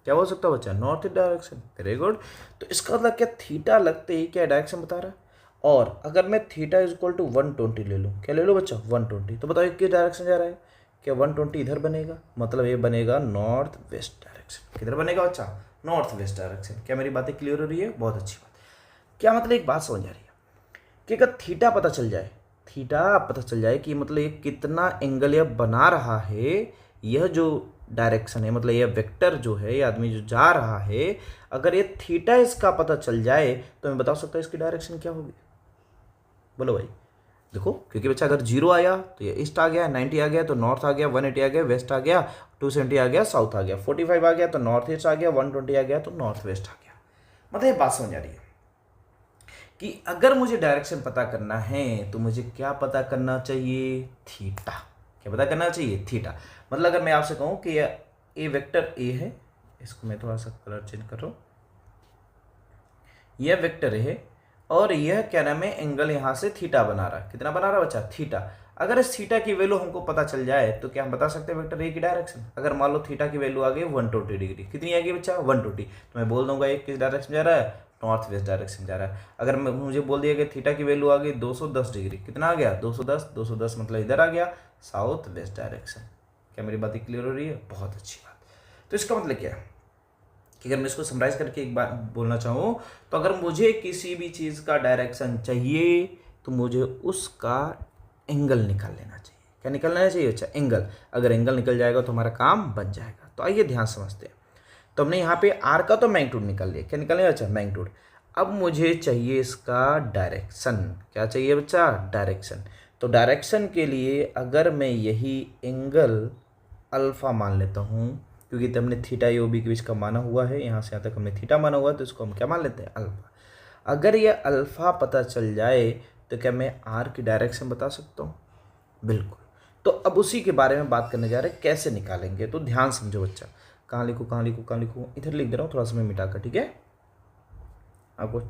S1: क्या बोल सकता हूँ बच्चा? North east direction. Very good. तो इसका मतलब क्या थीटा लगते ही क्या डायरेक्शन बता रहा है? और अगर मैं थीटा इज इक्वल टू 120 ले लूँ, क्या ले लो बच्चा? 120, तो बताओ किस डायरेक्शन जा रहा है? क्या 120 इधर बनेगा? मतलब ये बनेगा नॉर्थ वेस्ट डायरेक्शन। किधर बनेगा बच्चा? North west direction. क्या मेरी बातें क्लियर हो रही है? बहुत अच्छी बात। क्या मतलब एक बात समझ आ रही है कि अगर थीटा पता चल जाए, थीटा पता चल जाए कि मतलब ये कितना एंगल यह बना रहा है, यह जो डायरेक्शन है मतलब यह वेक्टर जो है, ये आदमी जो जा रहा है, अगर ये थीटा इसका पता चल जाए तो मैं बता सकता हूँ इसकी डायरेक्शन क्या होगी। बोलो भाई। देखो, क्योंकि बच्चा अगर 0 आया तो ये ईस्ट आ गया, 90 आ गया तो नॉर्थ आ गया, 180 आ गया वेस्ट आ गया, 270 आ गया साउथ आ गया, 45 आ गया तो नॉर्थ ईस्ट आ गया, 120 आ गया तो नॉर्थ वेस्ट आ गया। मतलब ये बात समझ आ रही है कि अगर मुझे डायरेक्शन पता करना है तो मुझे क्या पता करना चाहिए? थीटा। क्या पता करना चाहिए? थीटा। मतलब अगर मैं आपसे कहूं कि ए वेक्टर ए है, इसको मैं थोड़ा सा कलर चेंज कर रहा हूं, यह वेक्टर है और यह क्या नाम है? एंगल यहां से थीटा बना रहा है। कितना बना रहा है बच्चा? थीटा। अगर इस थीटा की वैल्यू हमको पता चल जाए तो क्या हम बता सकते हैं वेक्टर ए की डायरेक्शन? अगर मान लो थीटा की वैल्यू आ गई 120 डिग्री, कितनी आएगी बच्चा? 120, तो मैं बोल दूंगा एक किस डायरेक्शन जा रहा है? नॉर्थ वेस्ट डायरेक्शन जा रहा है। अगर मुझे बोल दिया कि थीटा की वैल्यू आ गई 210 डिग्री, कितना आ गया? 210, 210 मतलब इधर आ गया साउथ वेस्ट डायरेक्शन। क्या मेरी बात क्लियर हो रही है? बहुत अच्छी बात। तो इसका मतलब क्या है कि अगर मैं इसको समराइज करके एक बार बोलना चाहूँ तो अगर मुझे किसी भी चीज़ का डायरेक्शन चाहिए तो मुझे उसका एंगल निकाल लेना चाहिए। क्या निकाल लेना चाहिए? अच्छा, एंगल। अगर एंगल निकल जाएगा तो हमारा काम बन जाएगा। तो आइए ध्यान समझते हैं। तो हमने यहाँ पे आर का तो मैग्नीट्यूड निकाल लिया। क्या निकाल लिया? अच्छा, मैग्नीट्यूड। अब मुझे चाहिए इसका डायरेक्शन। क्या चाहिए बच्चा? डायरेक्शन। तो डायरेक्शन के लिए अगर मैं यही एंगल अल्फा मान लेता हूँ, क्योंकि तब हमने थीटा ए बी के बीच का माना हुआ है, यहाँ से यहाँ तक हमने थीटा माना हुआ है, तो इसको हम क्या मान लेते हैं? अल्फा। अगर ये अल्फा पता चल जाए तो क्या मैं आर की डायरेक्शन बता सकता हूँ? बिल्कुल। तो अब उसी के बारे में बात करने जा रहे हैं, कैसे निकालेंगे। तो ध्यान समझो बच्चा। कहाँ लिखूँ कहाँ लिखूँ कहाँ लिखूँ? इधर लिख दे रहा हूँ थोड़ा समय मिटाकर, ठीक है? आपको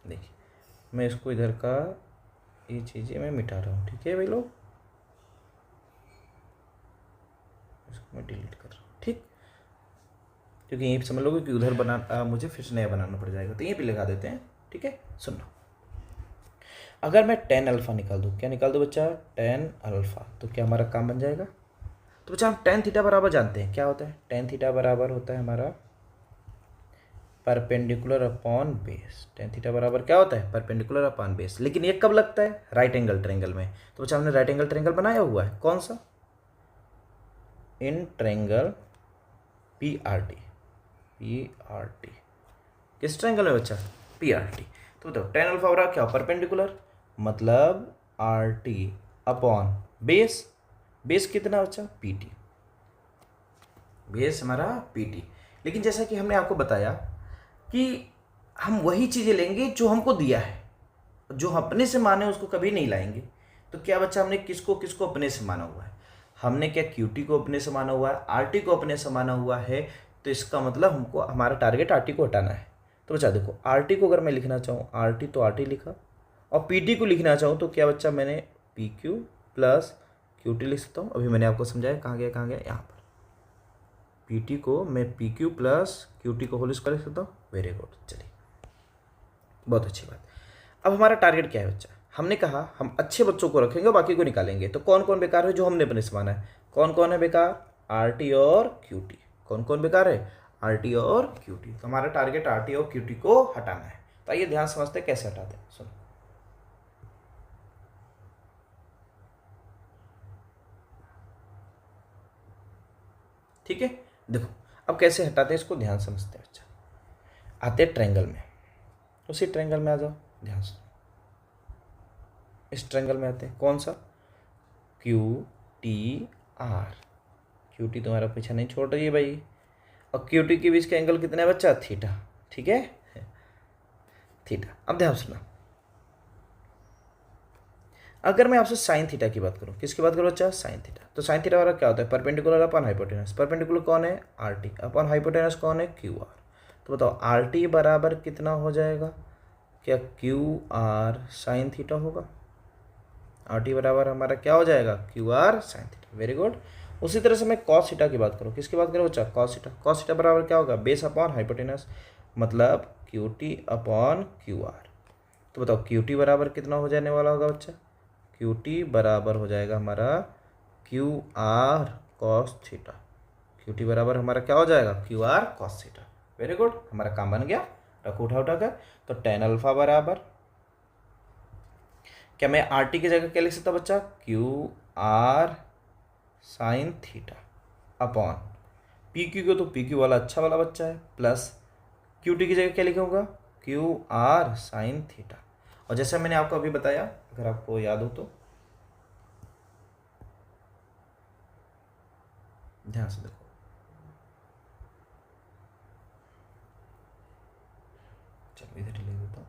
S1: देखिए, मैं इसको इधर का ये चीज़ें मैं मिटा रहा हूँ, ठीक है भाई लोग? इसको मैं डिलीट कर रहा हूँ, ठीक? क्योंकि यहीं समझ लोगे कि उधर बना मुझे फिर से नया बनाना पड़ जाएगा, तो यहीं पे लगा देते हैं, ठीक है? सुनो, अगर मैं टेन अल्फा निकाल दूँ, क्या निकाल दूँ बच्चा? टेन अल्फा, तो क्या हमारा काम बन जाएगा? तो बच्चा हम टेन थीटा बराबर जानते हैं, क्या होता है? टेन थीटा बराबर होता है हमारा perpendicular upon base. Tan theta बराबर क्या होता है? Perpendicular upon base. लेकिन ये कब लगता है? राइट एंगल ट्रेंगल में। तो बच्चा हमने राइट एंगल ट्रेंगल बनाया हुआ है, कौन सा? In triangle P R T. P R T किस ट्रेंगल में बच्चा? P R T. तो बताओ टेन अल्फा बराबर क्या? परपेंडिकुलर, मतलब R T upon base. Base कितना बच्चा? P T. बेस हमारा पी टी। लेकिन जैसा कि हमने आपको बताया कि हम वही चीज़ें लेंगे जो हमको दिया है, जो अपने से माने उसको कभी नहीं लाएंगे। तो क्या बच्चा हमने किसको किसको अपने से माना हुआ है? हमने क्या क्यूटी को अपने से माना हुआ है, आरटी को अपने से माना हुआ है। तो इसका मतलब हमको हमारा टारगेट आरटी को हटाना है। तो बच्चा देखो, आरटी को अगर मैं लिखना चाहूँ आरटी तो आरटी लिखा, और पीटी को लिखना चाहूँ तो क्या बच्चा मैंने पी क्यू प्लस क्यूटी लिख सकता हूँ। अभी मैंने आपको समझाया, कहाँ गया कहाँ गया, यहाँ पर। पीटी को मैं पी क्यू प्लस क्यूटी को होल स्क्वायर लिख सकता हूँ। वेरी गुड, चलिए बहुत अच्छी बात। अब हमारा टारगेट क्या है बच्चा? हमने कहा हम अच्छे बच्चों को रखेंगे और बाकी को निकालेंगे। तो कौन कौन बेकार है जो हमने अपने से माना है? कौन कौन है बेकार? आर टी और क्यू टी। कौन कौन बेकार है? आर टी और क्यू टी। तो हमारा टारगेट आर टी और क्यू टी को हटाना है। तो आइए ध्यान समझते हैं कैसे हटाते हैं। सुनो, ठीक है? देखो अब कैसे हटाते हैं इसको, ध्यान समझते हैं बच्चा। आते ट्रायंगल में, उसी ट्रायंगल में आ जाओ, ध्यान से। इस ट्रायंगल में आते हैं, कौन सा? Q T R. Q T तुम्हारा पीछा नहीं छोड़ रही है भाई। और क्यू टी के बीच का एंगल कितना है बच्चा? थीटा, ठीक है? थीटा। अब ध्यान सुना, अगर मैं आपसे साइन थीटा की बात करूं, किसकी बात करूं बच्चा? Sine theta. तो साइन थीटा वाला क्या होता है? Perpendicular upon hypotenuse. परपेंडिकुलर कौन है? आर टी अपॉन हाइपोटेनस कौन है? Q are. तो बताओ आर टी बराबर कितना हो जाएगा? क्या क्यू आर साइन थीटा होगा? आर टी बराबर हमारा क्या हो जाएगा? Q R sine theta. Very good. उसी तरह से मैं कॉस थीटा की बात करूँ, किसकी बात करूँ बच्चा? Cos theta. कॉस थीटा बराबर क्या होगा? बेस अपॉन हाइपोटेनस, मतलब Q T upon Q R. तो बताओ क्यू टी बराबर कितना हो जाने वाला होगा बच्चा? क्यू टी बराबर हो जाएगा हमारा Q R cos theta. Q T बराबर हमारा क्या हो जाएगा? Q R cos theta. Very good, हमारा काम बन गया। रखो उठा उठाकर। तो टेन अल्फा बराबर, क्या मैं आर टी की जगह क्या लिख सकता बच्चा? Q R sine theta upon P Q को, तो पी क्यू वाला अच्छा वाला बच्चा है, प्लस क्यू टी की जगह क्या लिखूंगा? Q R sine theta. और जैसे मैंने आपको अभी बताया, अगर आपको याद हो तो ध्यान से देखो, चलो इधर ही लिख देता हूँ।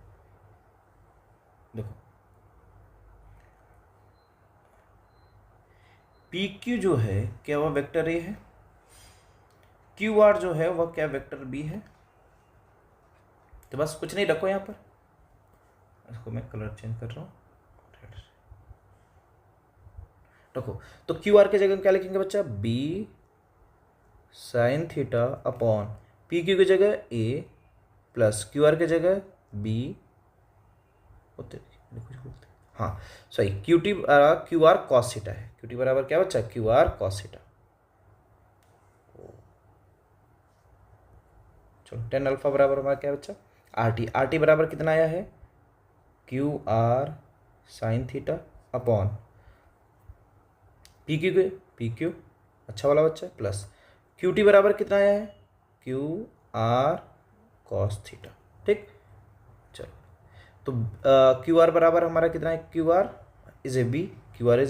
S1: देखो पी क्यू जो है क्या वह वेक्टर ए है? क्यू आर जो है वह क्या वेक्टर बी है? तो बस कुछ नहीं, रखो यहाँ पर, इसको मैं कलर चेंज कर रहा हूँ, रखो। तो क्यू आर की जगह क्या लिखेंगे बच्चा? B sine theta upon P Q की जगह ए प्लस क्यू आर की जगह बी होते, हाँ sorry, Q R cos theta है। क्यू टी बराबर क्या बच्चा? Q R cos theta. चलो tan अल्फा बराबर हमारा क्या बच्चा आर टी बराबर कितना आया है Q R sine theta upon P Q अच्छा वाला बच्चा प्लस क्यू टी बराबर कितना आया है क्यू आर कॉस थीटा। ठीक, चलो तो क्यू आर बराबर हमारा कितना है Q R is a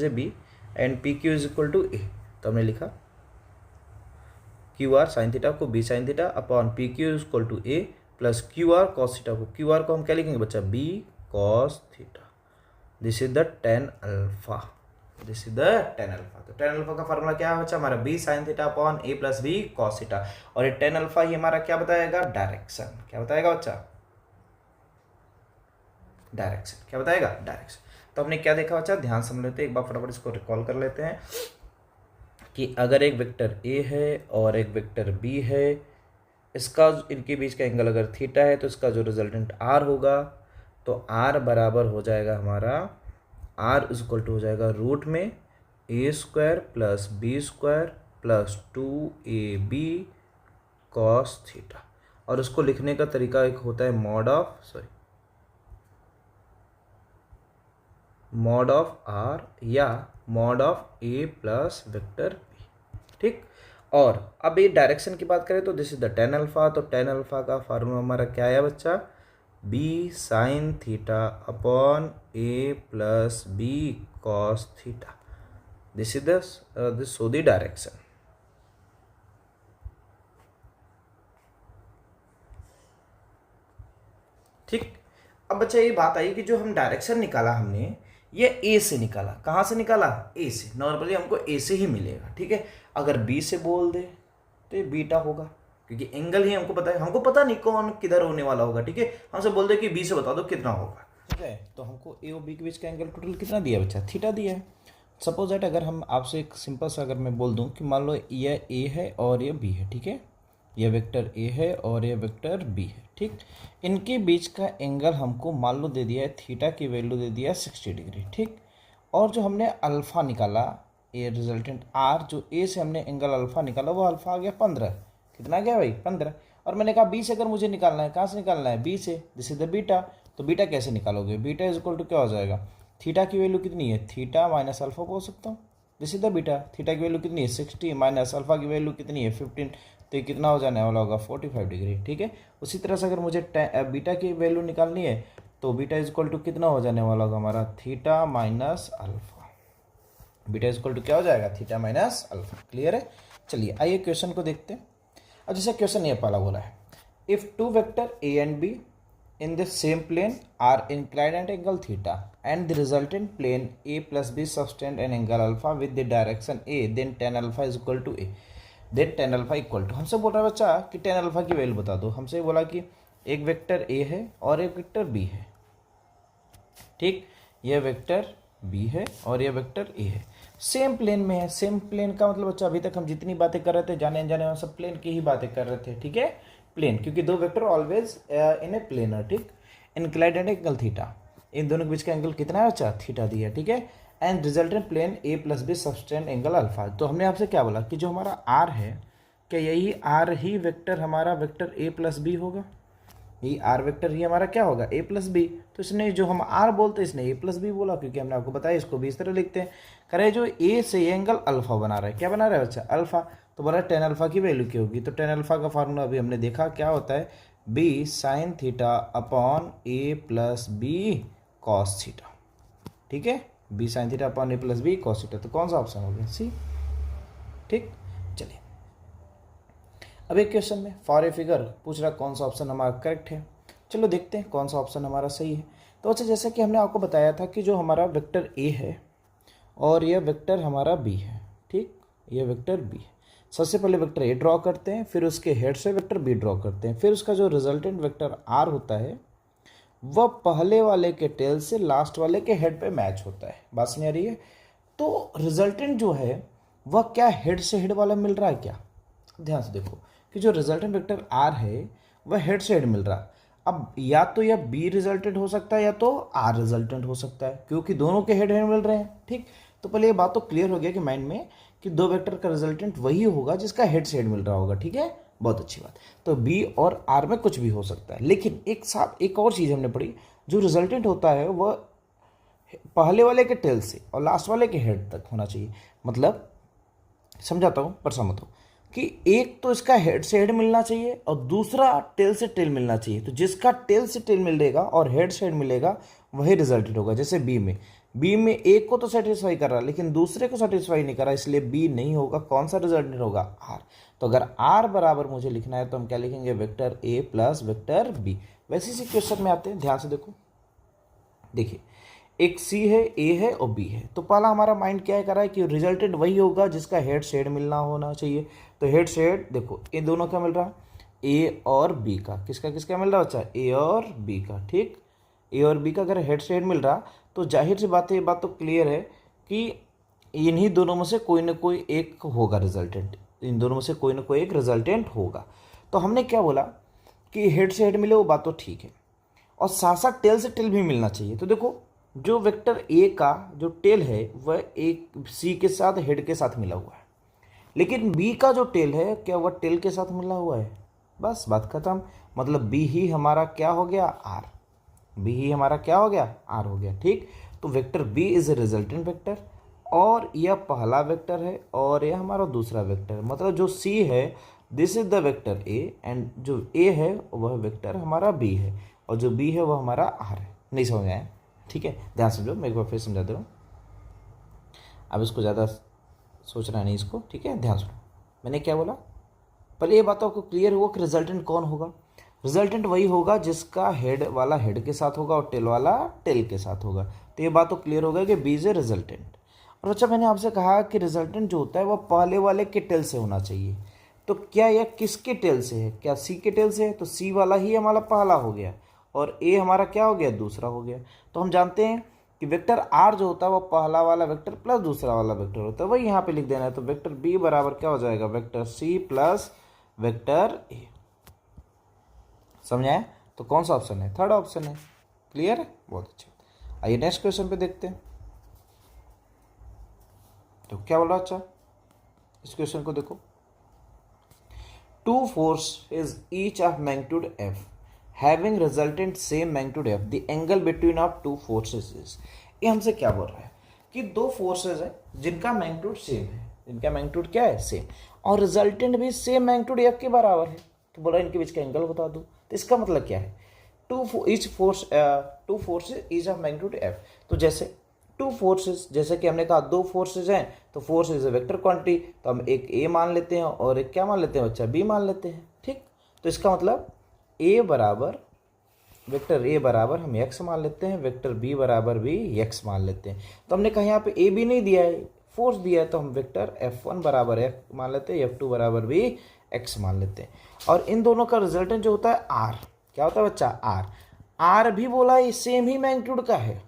S1: B and P Q is equal to a. तो हमने लिखा क्यू आर साइन थीटा को b sine theta upon P Q is equal to A plus Q R cos theta को Q R को हम क्या लिखेंगे बच्चा b cos theta. This is the tan alpha, this is the tan alpha. तो tan alpha का formula क्या है बच्चा हमारा बी साइन थीटा अपॉन ए प्लस बी कॉस थीटा। और ये tan अल्फा ही हमारा क्या बताएगा डायरेक्शन, क्या बताएगा बच्चा डायरेक्शन, क्या बताएगा डायरेक्शन। तो हमने क्या देखा बच्चा ध्यान समझ लेते हैं, एक बार फटाफट इसको रिकॉल कर लेते हैं कि अगर एक वेक्टर ए है और एक वेक्टर बी है, इसका इनके बीच का एंगल अगर थीटा है तो इसका जो रिजल्टेंट आर होगा तो आर बराबर हो जाएगा हमारा आर इज इक्वल टू हो जाएगा रूट में a square plus b square plus 2ab cos theta. और उसको लिखने का तरीका एक होता है मॉड ऑफ आर या mod of A plus vector b. ठीक, और अब ये डायरेक्शन की बात करें तो this is the tan alpha. तो tan अल्फा का फार्मूला हमारा क्या है बच्चा B sine theta upon A plus B cos theta. This is this so the direction. ठीक, अब बच्चा ये बात आई कि जो हम डायरेक्शन निकाला हमने ये ए से निकाला, कहाँ से निकाला ए से, नॉर्मली हमको ए से ही मिलेगा। ठीक है, अगर बी से बोल दे तो ये बीटा होगा क्योंकि एंगल ही हमको पता है, हमको पता नहीं कौन किधर होने वाला होगा। ठीक है, हमसे बोल दे कि बी से बता दो कितना होगा। ठीक है, तो हमको ए और बी के बीच का एंगल टोटल कितना दिया बच्चा थीटा दिया है। सपोज दैट अगर हम आपसे एक सिंपल सा अगर मैं बोल दूं कि मान लो ये ए है और ये बी है। ठीक है, ये वेक्टर ए है और ये वेक्टर बी है। ठीक, इनके बीच का एंगल हमको मान लो दे दिया है थीटा की वैल्यू दे दिया है 60 डिग्री। ठीक, और जो हमने अल्फ़ा निकाला ये रिजल्टेंट आर, जो ए से हमने एंगल अल्फ़ा निकाला वो अल्फ़ा आ गया 15। कितना गया भाई 15। और मैंने कहा बी से अगर मुझे निकालना है, कहाँ से निकालना है बी से, दिस इज द बीटा। तो बीटा कैसे निकालोगे, बीटा इज इक्वल टू क्या हो जाएगा थीटा की वैल्यू कितनी है थीटा माइनस अल्फ़ा बोल सकता हूँ। This is the beta, theta की वैल्यू कितनी है 60 माइनस अल्फ़ा की वैल्यू कितनी है 15, तो ये कितना हो जाने वाला होगा 45 डिग्री। ठीक है, उसी तरह से अगर मुझे बीटा की वैल्यू निकालनी है तो बीटा इज इक्वल टू कितना हो जाने वाला होगा हमारा theta minus alpha. Beta is equal to क्या हो जाएगा थीटा माइनस अल्फ़ा। क्लियर है, चलिए आइए क्वेश्चन को देखते हैं। अब जैसे क्वेश्चन ये पहला बोला है if two vector A and B in the same plane are inclined at angle theta and the resultant plane a plus b subtend an angle alpha with the direction a, then tan alpha is equal to a, then tan alpha equal to। हमसे बोल रहा है बच्चा कि tan alpha की value बता दो। हमसे बोला कि एक वेक्टर a है और एक वेक्टर b है। ठीक, यह वेक्टर b है और यह वेक्टर a है, सेम प्लेन में है। सेम प्लेन का मतलब बच्चा अभी तक हम जितनी बातें कर रहे थे जाने अनजाने में सब प्लेन की ही बातें कर रहे थे। ठीक है, प्लेन, क्योंकि दो vector always in A planar. ठीक, इंक्लाइंड एट एंगल थीटा, इन दोनों के बीच का एंगल कितना है बच्चा थीटा दिया। ठीक है, and resultant plane A plus B subtend angle alpha. तो हमने आपसे क्या बोला कि जो हमारा आर है क्या यही आर ही वेक्टर हमारा वेक्टर ए प्लस बी होगा, यही आर वेक्टर ही हमारा क्या होगा ए प्लस बी। तो इसने जो हम आर बोलते हैं इसने ए प्लस बी बोला, क्योंकि हमने आपको बताया इसको भी इस तरह लिखते हैं। करे जो ए से ये एंगल अल्फा बना रहा है, क्या बना रहा है बच्चा अल्फा, तो बोला tan अल्फा की वैल्यू क्या होगी। तो tan अल्फा का फार्मूला अभी हमने देखा क्या होता है बी साइन थीटा अपॉन ए प्लस बी कॉस थीटा। ठीक है, बी साइन थीटा अपॉन ए प्लस बी कॉस थीटा। तो कौन सा ऑप्शन हो गया सी। ठीक, चलिए अब एक क्वेश्चन में फॉर ए फिगर पूछ रहा कौन सा ऑप्शन हमारा करेक्ट है। चलो देखते हैं कौन सा ऑप्शन हमारा सही है। तो अच्छा जैसा कि हमने आपको बताया था कि जो हमारा वेक्टर ए है और यह वेक्टर हमारा बी है। ठीक, यह वेक्टर बी है। सबसे पहले वेक्टर ए ड्रॉ करते हैं, फिर उसके हेड से वेक्टर बी ड्रॉ करते हैं, फिर उसका जो रिजल्टेंट वेक्टर आर होता है वह पहले वाले के टेल से लास्ट वाले के हेड पे मैच होता है। बात समझ आ रही है। तो रिजल्टेंट जो है वह क्या हेड से हेड वाला मिल रहा है क्या, ध्यान से देखो कि जो रिजल्टेंट वेक्टर आर है वह हेड से हेड मिल रहा है। अब या तो यह बी रिजल्टेंट हो सकता है या तो आर रिजल्टेंट हो सकता है, क्योंकि दोनों के हेड हेड मिल रहे हैं। ठीक, तो पहले ये बात तो क्लियर हो गया कि माइंड में कि दो वेक्टर का रिजल्टेंट वही होगा जिसका हेड से हेड मिल रहा होगा। ठीक है, बहुत अच्छी बात। तो बी और आर में कुछ भी हो सकता है, लेकिन एक और चीज़ हमने पढ़ी, जो रिजल्टेंट होता है वह पहले वाले के टेल से और लास्ट वाले के हेड तक होना चाहिए। मतलब समझाता हूँ, पर समझ हो कि एक तो इसका हेड से हेड मिलना चाहिए और दूसरा टेल से टेल मिलना चाहिए। तो जिसका टेल से टेल मिलेगा और हेड से हेड मिलेगा वही रिजल्टेंट होगा। जैसे बी में एक को तो सेटिस्फाई कर रहा है लेकिन दूसरे को सेटिस्फाई नहीं कर रहा, इसलिए बी नहीं होगा। कौन सा रिजल्टेंट होगा? आर। तो अगर आर बराबर मुझे लिखना है तो हम क्या लिखेंगे? वेक्टर ए प्लस वेक्टर बी। वैसे इसी क्वेश्चन में आते हैं, ध्यान से देखो। देखिए, एक सी है, ए है और बी है। तो पहला हमारा माइंड क्या कर रहा है कि रिजल्टेंट वही होगा जिसका हेड से हेड मिलना होना चाहिए। तो हेड से हेड देखो, इन दोनों का मिल रहा है, ए और बी का। किसका किसका मिल रहा है बच्चा? ए और बी का। ठीक, ए और बी का अगर हेड से हेड मिल रहा तो जाहिर सी बात है, ये बात तो क्लियर है कि इन्हीं दोनों में से कोई ना कोई एक होगा रिजल्टेंट। इन दोनों में से कोई ना कोई एक रिजल्टेंट होगा। तो हमने क्या बोला कि हेड से हेड मिले, वो बात तो ठीक है, और साथ साथ टेल से टेल भी मिलना चाहिए। तो देखो, जो वेक्टर ए का जो टेल है वह एक सी के साथ हेड के साथ मिला हुआ है, लेकिन बी का जो टेल है क्या वह टेल के साथ मिला हुआ है? बस बात खत्म। मतलब बी ही हमारा क्या हो गया? आर। बी ही हमारा क्या हो गया? आर हो गया। ठीक, तो vector B is a resultant vector, और यह पहला वेक्टर है और यह हमारा दूसरा वेक्टर। मतलब जो सी है this is the vector A, and जो ए है वह वेक्टर हमारा बी है, और जो बी है वह हमारा आर है। नहीं समझ आया? ठीक है, ध्यान समझो, मैं एक बार फिर समझा दे रहा हूँ। अब इसको ज़्यादा सोचना नहीं इसको, ठीक है, ध्यान सुनो। मैंने क्या बोला? पहले ये बात आपको क्लियर हुआ कि रिजल्टेंट कौन होगा? रिजल्टेंट वही होगा जिसका हेड वाला हेड के साथ होगा और टेल वाला टेल के साथ होगा। तो ये बात तो क्लियर हो गया कि बी इज ए रिजल्टेंट। और अच्छा, मैंने आपसे कहा कि रिजल्टेंट जो होता है वह पहले वाले के टेल से होना चाहिए। तो क्या यह किसके टेल से है? क्या सी के टेल से है? तो सी वाला ही हमारा पहला हो गया और ए हमारा क्या हो गया? दूसरा हो गया। तो हम जानते हैं कि वेक्टर आर जो होता है वो पहला वाला वेक्टर प्लस दूसरा वाला वेक्टर होता है, वही यहाँ पे लिख देना है। तो वेक्टर बी बराबर क्या हो जाएगा? Vector C plus vector A. समझाए? तो कौन सा ऑप्शन है? थर्ड ऑप्शन है। क्लियर है? बहुत अच्छा। आइए नेक्स्ट क्वेश्चन पे देखते हैं। तो क्या बोल रहा अच्छा, इस क्वेश्चन को देखो। Two forces each of magnitude F having resultant same magnitude F, the angle between of two forces is. ये हमसे क्या बोल रहा है कि दो फोर्सेस है जिनका मैग्नीट्यूड सेम है। इनका मैग्नीट्यूड क्या है? सेम, और रिजल्टेंट भी सेम मैग्नीट्यूड एफ के बराबर है। तो बोला इनके बीच का एंगल बता दो। तो इसका मतलब क्या है? Two forces each of magnitude F. तो जैसे टू फोर्सेस, जैसे कि हमने कहा दो फोर्सेस हैं, तो force is a vector quantity, तो हम एक ए मान लेते हैं और एक क्या मान लेते हैं बच्चा? बी मान लेते हैं। ठीक, तो इसका मतलब ए बराबर वेक्टर ए बराबर हम एक्स मान लेते हैं, वेक्टर बी बराबर भी एक्स मान लेते हैं। तो हमने कहा यहाँ पे ए बी नहीं दिया है, फोर्स दिया है, तो हम वेक्टर F1 बराबर एक्स मान लेते हैं, F2 बराबर भी एक्स मान लेते हैं। और इन दोनों का रिजल्टेंट जो होता है आर, क्या होता है बच्चा? आर। आर भी बोला है सेम ही मैग्नीट्यूड का है।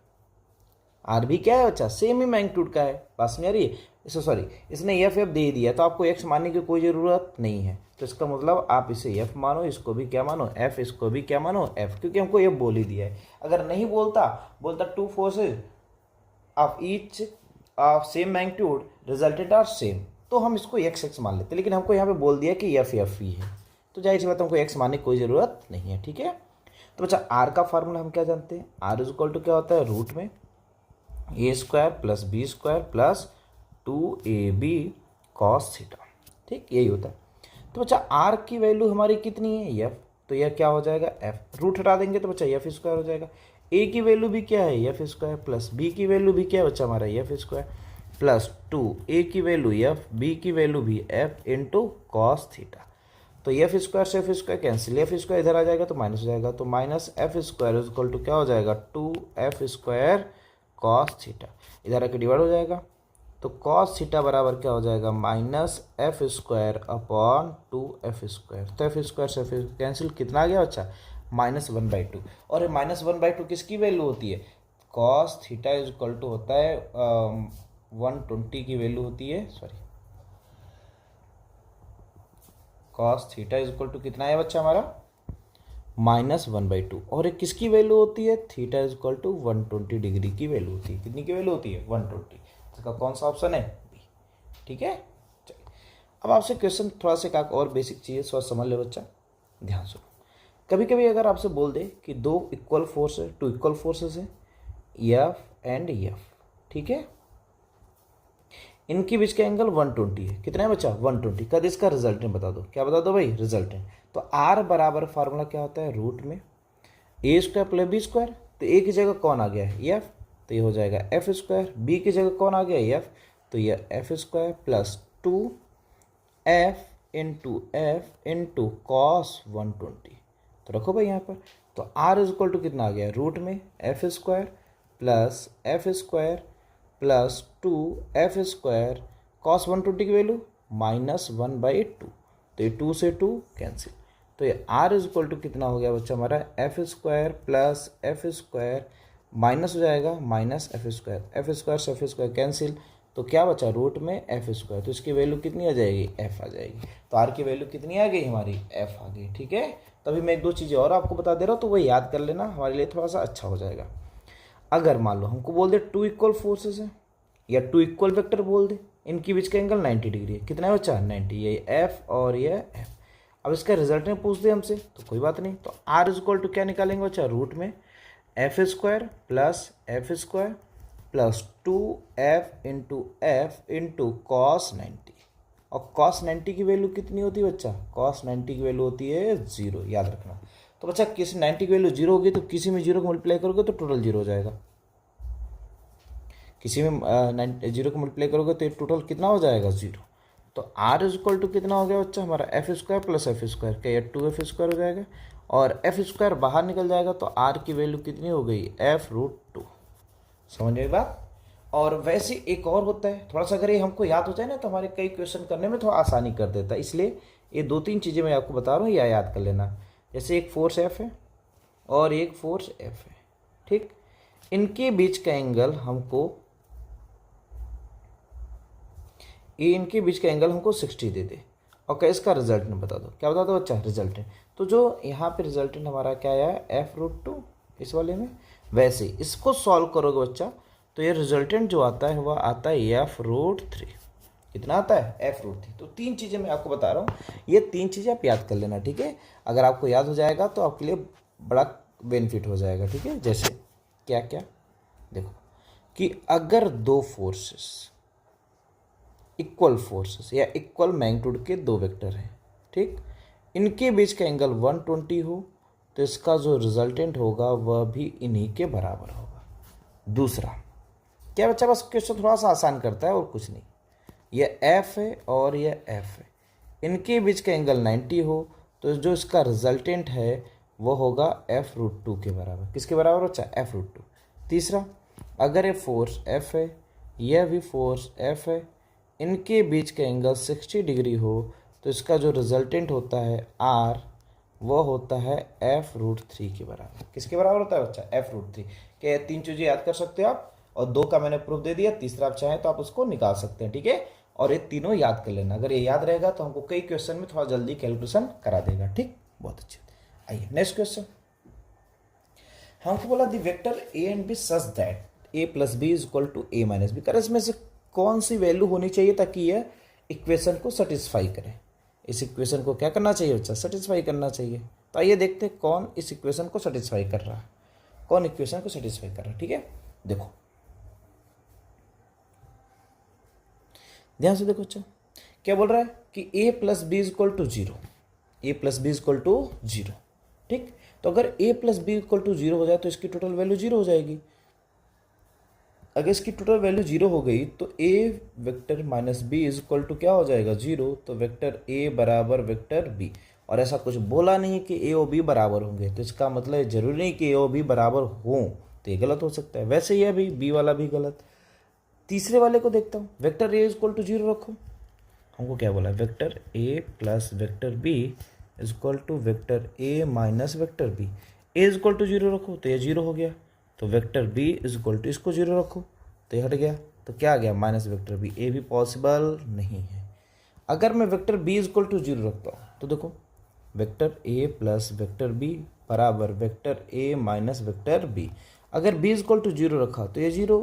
S1: आर भी क्या है बच्चा? सेम ही मैग्नीट्यूड का है। बात समझ आ रही है? इसको सॉरी, इसने एफ दे दिया तो आपको एक्स मानने की कोई ज़रूरत नहीं है। तो इसका मतलब आप इसे एफ मानो, इसको भी क्या मानो? एफ, इसको भी क्या मानो? एफ, क्योंकि हमको एफ बोल ही दिया है। अगर नहीं बोलता two forces of each of same magnitude resultant R same, तो हम इसको एक्स एक्स मान लेते, लेकिन हमको यहाँ पे बोल दिया कि एफ एफ ही है, तो जाहिर सी बात हमको एक्स मानने की कोई ज़रूरत नहीं है। ठीक है, तो बच्चा आर का फार्मूला हम क्या जानते हैं? आर इज इक्वल टू क्या होता है? रूट में a square plus b square plus 2ab cos theta. ठीक, यही होता है। तो बच्चा आर की वैल्यू हमारी कितनी है? एफ, तो यह क्या हो जाएगा? एफ। रूट हटा देंगे तो बच्चा एफ स्क्वायर हो जाएगा। ए की वैल्यू भी क्या है? एफ स्क्वायर, प्लस बी की वैल्यू भी क्या है बच्चा हमारा? एफ स्क्वायर, प्लस 2 ए की वैल्यू एफ, बी की वैल्यू भी एफ इंटू कॉस थीटा। तो एफ स्क्वायर से F square cancel, F square इधर आ जाएगा तो माइनस हो जाएगा, तो minus F square is equal to क्या हो जाएगा? 2f स्क्वायर कॉस थीटा, इधर आके डिवाइड हो जाएगा, तो कॉस थीटा बराबर क्या हो जाएगा? Minus F square upon 2f square. तो एफ स्क्वायर से एफ कैंसिल, कितना आ गया बच्चा? -1/2। और ये -1/2 किसकी वैल्यू होती है? Cos theta is equal to होता है 120 की वैल्यू होती है, sorry, cos theta is equal to कितना है बच्चा हमारा? -1/2। और एक किसकी वैल्यू होती है? Theta is equal to 120 degree की वैल्यू होती है। कितनी की वैल्यू होती है? 120। इसका कौन सा ऑप्शन है? बी। ठीक है, चलिए अब आपसे क्वेश्चन थोड़ा सा एक और बेसिक चीज़ थोड़ा समझ ले बच्चा, ध्यान सुनो। कभी कभी अगर आपसे बोल दे कि दो इक्वल फोर्स है, टू इक्वल फोर्सेस है, एफ एंड एफ, ठीक है, इनके बीच का एंगल 120 है। कितना है बच्चा? 120। कद इसका रिजल्टेंट बता दो। क्या बता दो भाई? रिजल्टेंट। तो आर बराबर फार्मूला क्या होता है? रूट में a square plus b square. तो ए की जगह कौन आ गया है? एफ, तो ये हो जाएगा एफ स्क्वायर। बी की जगह कौन आ गया? एफ, तो ये F square plus 2 F cos 120। तो रखो भाई यहाँ पर। तो आर इज इक्वल टू कितना आ गया? रूट में F square plus 2 F square cos 120 की वैल्यू -1/2। तो ये 2 से 2 कैंसिल। तो ये आर इज इक्वल टू कितना हो गया बच्चा हमारा? F square plus F square minus हो जाएगा minus F square, F square से एफ स्क्वायर कैंसिल। तो क्या बचा? रूट में एफ स्क्वायर। तो इसकी वैल्यू कितनी आ जाएगी? एफ आ जाएगी। तो आर की वैल्यू कितनी आ गई हमारी? एफ आ गई। ठीक है, तभी मैं एक दो चीज़ें और आपको बता दे रहा हूँ, तो वो याद कर लेना, हमारे लिए थोड़ा सा अच्छा हो जाएगा। अगर मान लो हमको बोल दे टू इक्वल फोर्सेस है या टू इक्वल वेक्टर बोल दे, इनके बीच का एंगल 90 डिग्री है। कितना है बच्चा? 90। ये एफ और ये एफ। अब इसका रिजल्ट में पूछ दे हमसे तो कोई बात नहीं। तो आर इज इक्वल टू क्या निकालेंगे बच्चा? रूट में F square plus 2 F cos 90। और कॉस 90 की वैल्यू कितनी होती है बच्चा? कॉस 90 की वैल्यू होती है 0, याद रखना। तो बच्चा किसी 90 की वैल्यू 0 होगी तो किसी में 0 को मल्टीप्लाई करोगे तो टोटल 0 हो जाएगा। किसी में 0 को मल्टीप्लाई करोगे तो टोटल कितना हो जाएगा? 0। तो आर इज इक्वल टू कितना हो गया बच्चा हमारा? F square plus F square, क्या ये 2 एफ स्क्वायर हो जाएगा, और एफ स्क्वायर बाहर निकल जाएगा तो आर की वैल्यू कितनी हो गई? f√2। समझ गए बात? और वैसे एक और होता है, थोड़ा सा अगर ये हमको याद हो जाए ना तो हमारे कई क्वेश्चन करने में थोड़ा आसानी कर देता है। इसलिए ये 2-3 चीज़ें मैं आपको बता रहा हूँ, या याद कर लेना। जैसे एक फोर्स एफ है और एक फोर्स एफ है, ठीक, इनके बीच का एंगल हमको इनके बीच का एंगल हमको 60 दे दे, और क्या इसका रिजल्टेंट बता दो। क्या बता दो बच्चा? रिजल्टेंट। तो जो यहाँ पे रिजल्टेंट हमारा क्या आया है? f√2 इस वाले में। वैसे इसको सॉल्व करोगे बच्चा तो ये रिजल्टेंट जो आता है वह आता है f√3। कितना आता है? f√3। तो 3 चीज़ें मैं आपको बता रहा हूँ, ये 3 चीज़ें आप याद कर लेना, ठीक है। अगर आपको याद हो जाएगा तो आपके लिए बड़ा बेनिफिट हो जाएगा, ठीक है। जैसे क्या क्या देखो कि अगर दो फोर्सेस इक्वल फोर्सेस या इक्वल मैग्नीट्यूड के दो वेक्टर हैं, ठीक, इनके बीच का एंगल 120 हो तो इसका जो रिजल्टेंट होगा वह भी इन्हीं के बराबर होगा। दूसरा क्या बच्चा? बस क्वेश्चन थोड़ा सा आसान करता है और कुछ नहीं। यह एफ है और यह एफ है, इनके बीच का एंगल 90 हो तो जो इसका रिजल्टेंट है वो होगा f√2 के बराबर। किसके बराबर बच्चा? f√2। तीसरा, अगर ये फोर्स एफ है, यह भी फोर्स एफ है, इनके बीच का एंगल 60 डिग्री हो तो इसका जो रिजल्टेंट होता है आर वो होता है f√3 के बराबर। किसके बराबर होता है बच्चा? f√3। क्या 3 चीज़ें याद कर सकते हो आप, और 2 का मैंने प्रूफ दे दिया, तीसरा आप चाहें तो आप उसको निकाल सकते हैं, ठीक है। और ये तीनों याद कर लेना, अगर ये याद रहेगा तो हमको कई क्वेश्चन में थोड़ा जल्दी कैलकुलेशन करा देगा, ठीक। बहुत अच्छे। आइए नेक्स्ट क्वेश्चन। हमको बोला the vector A and B such that a + b = a - b। कर इसमें से कौन सी वैल्यू होनी चाहिए ताकि यह इक्वेशन को सेटिस्फाई करे। इस इक्वेशन को क्या करना चाहिए बच्चा? सेटिस्फाई करना चाहिए। तो आइए देखते हैं कौन इस इक्वेशन को सेटिस्फाई कर रहा है, कौन इक्वेशन को सेटिस्फाई कर रहा है, ठीक है। देखो ध्यान से देखो बच्चा, क्या बोल रहा है कि a + b = 0, a + b = 0, ठीक। तो अगर a + b = 0 हो जाए तो इसकी टोटल वैल्यू 0 हो जाएगी। अगर इसकी टोटल वैल्यू 0 हो गई तो a वेक्टर माइनस b = क्या हो जाएगा? 0। तो वेक्टर a बराबर वेक्टर b। और ऐसा कुछ बोला नहीं कि a और b बराबर होंगे, तो इसका मतलब जरूरी नहीं कि a और b बराबर हों, तो ये गलत हो सकता है। वैसे ही अभी b वाला भी गलत। तीसरे वाले को देखता हूँ, वेक्टर a = 0 रखो। हमको क्या बोला? Vector a + vector b = vector a minus vector b। a = 0 रखो तो ये 0 हो गया। तो वेक्टर b = इसको 0 रखो तो ये हट गया, तो क्या आ गया? Minus vector b। ए भी पॉसिबल नहीं है। अगर मैं वेक्टर b = 0 रखता हूँ तो देखो वेक्टर a + वेक्टर b बराबर vector a minus vector b। अगर b = 0 रखा तो ये 0,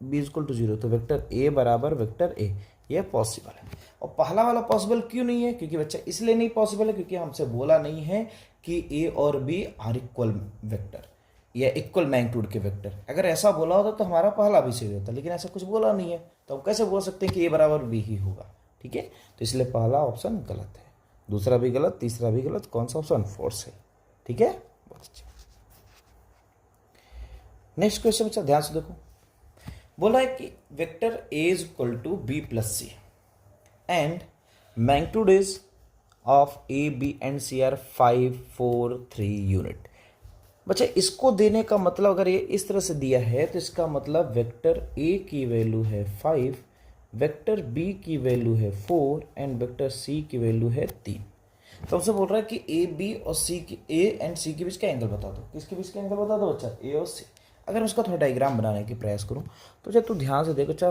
S1: b = 0, तो वेक्टर a बराबर वेक्टर a, यह पॉसिबल है। और पहला वाला पॉसिबल क्यों नहीं है? क्योंकि बच्चा इसलिए नहीं पॉसिबल है क्योंकि हमसे बोला नहीं है कि ए और बी आर इक्वल वेक्टर या इक्वल मैग्नीट्यूड के वेक्टर। अगर ऐसा बोला होता तो हमारा पहला भी सही होता, लेकिन ऐसा कुछ बोला नहीं है, तो हम कैसे बोल सकते हैं कि ए बराबर बी ही होगा? ठीक है, तो इसलिए पहला ऑप्शन गलत है, दूसरा भी गलत, तीसरा भी गलत, कौन सा ऑप्शन? फोर्थ है। ठीक है, बहुत अच्छा। नेक्स्ट क्वेश्चन बच्चा ध्यान से देखो, बोला है कि vector A is equal to B plus C and magnitude is of A B and C are 5 4 3 unit. बच्चा इसको देने का मतलब, अगर ये इस तरह से दिया है तो इसका मतलब वेक्टर ए की वैल्यू है 5, वेक्टर बी की वैल्यू है 4 एंड वेक्टर सी की वैल्यू है 3। तो हमसे बोल रहा है कि ए बी और सी की, ए एंड सी के बीच का एंगल बता दो। किसके बीच का एंगल बता दो बच्चा? ए और सी। अगर मैं उसका थोड़ा डायग्राम बनाने की प्रयास करूँ तो बच्चा तू ध्यान से देखो बच्चा,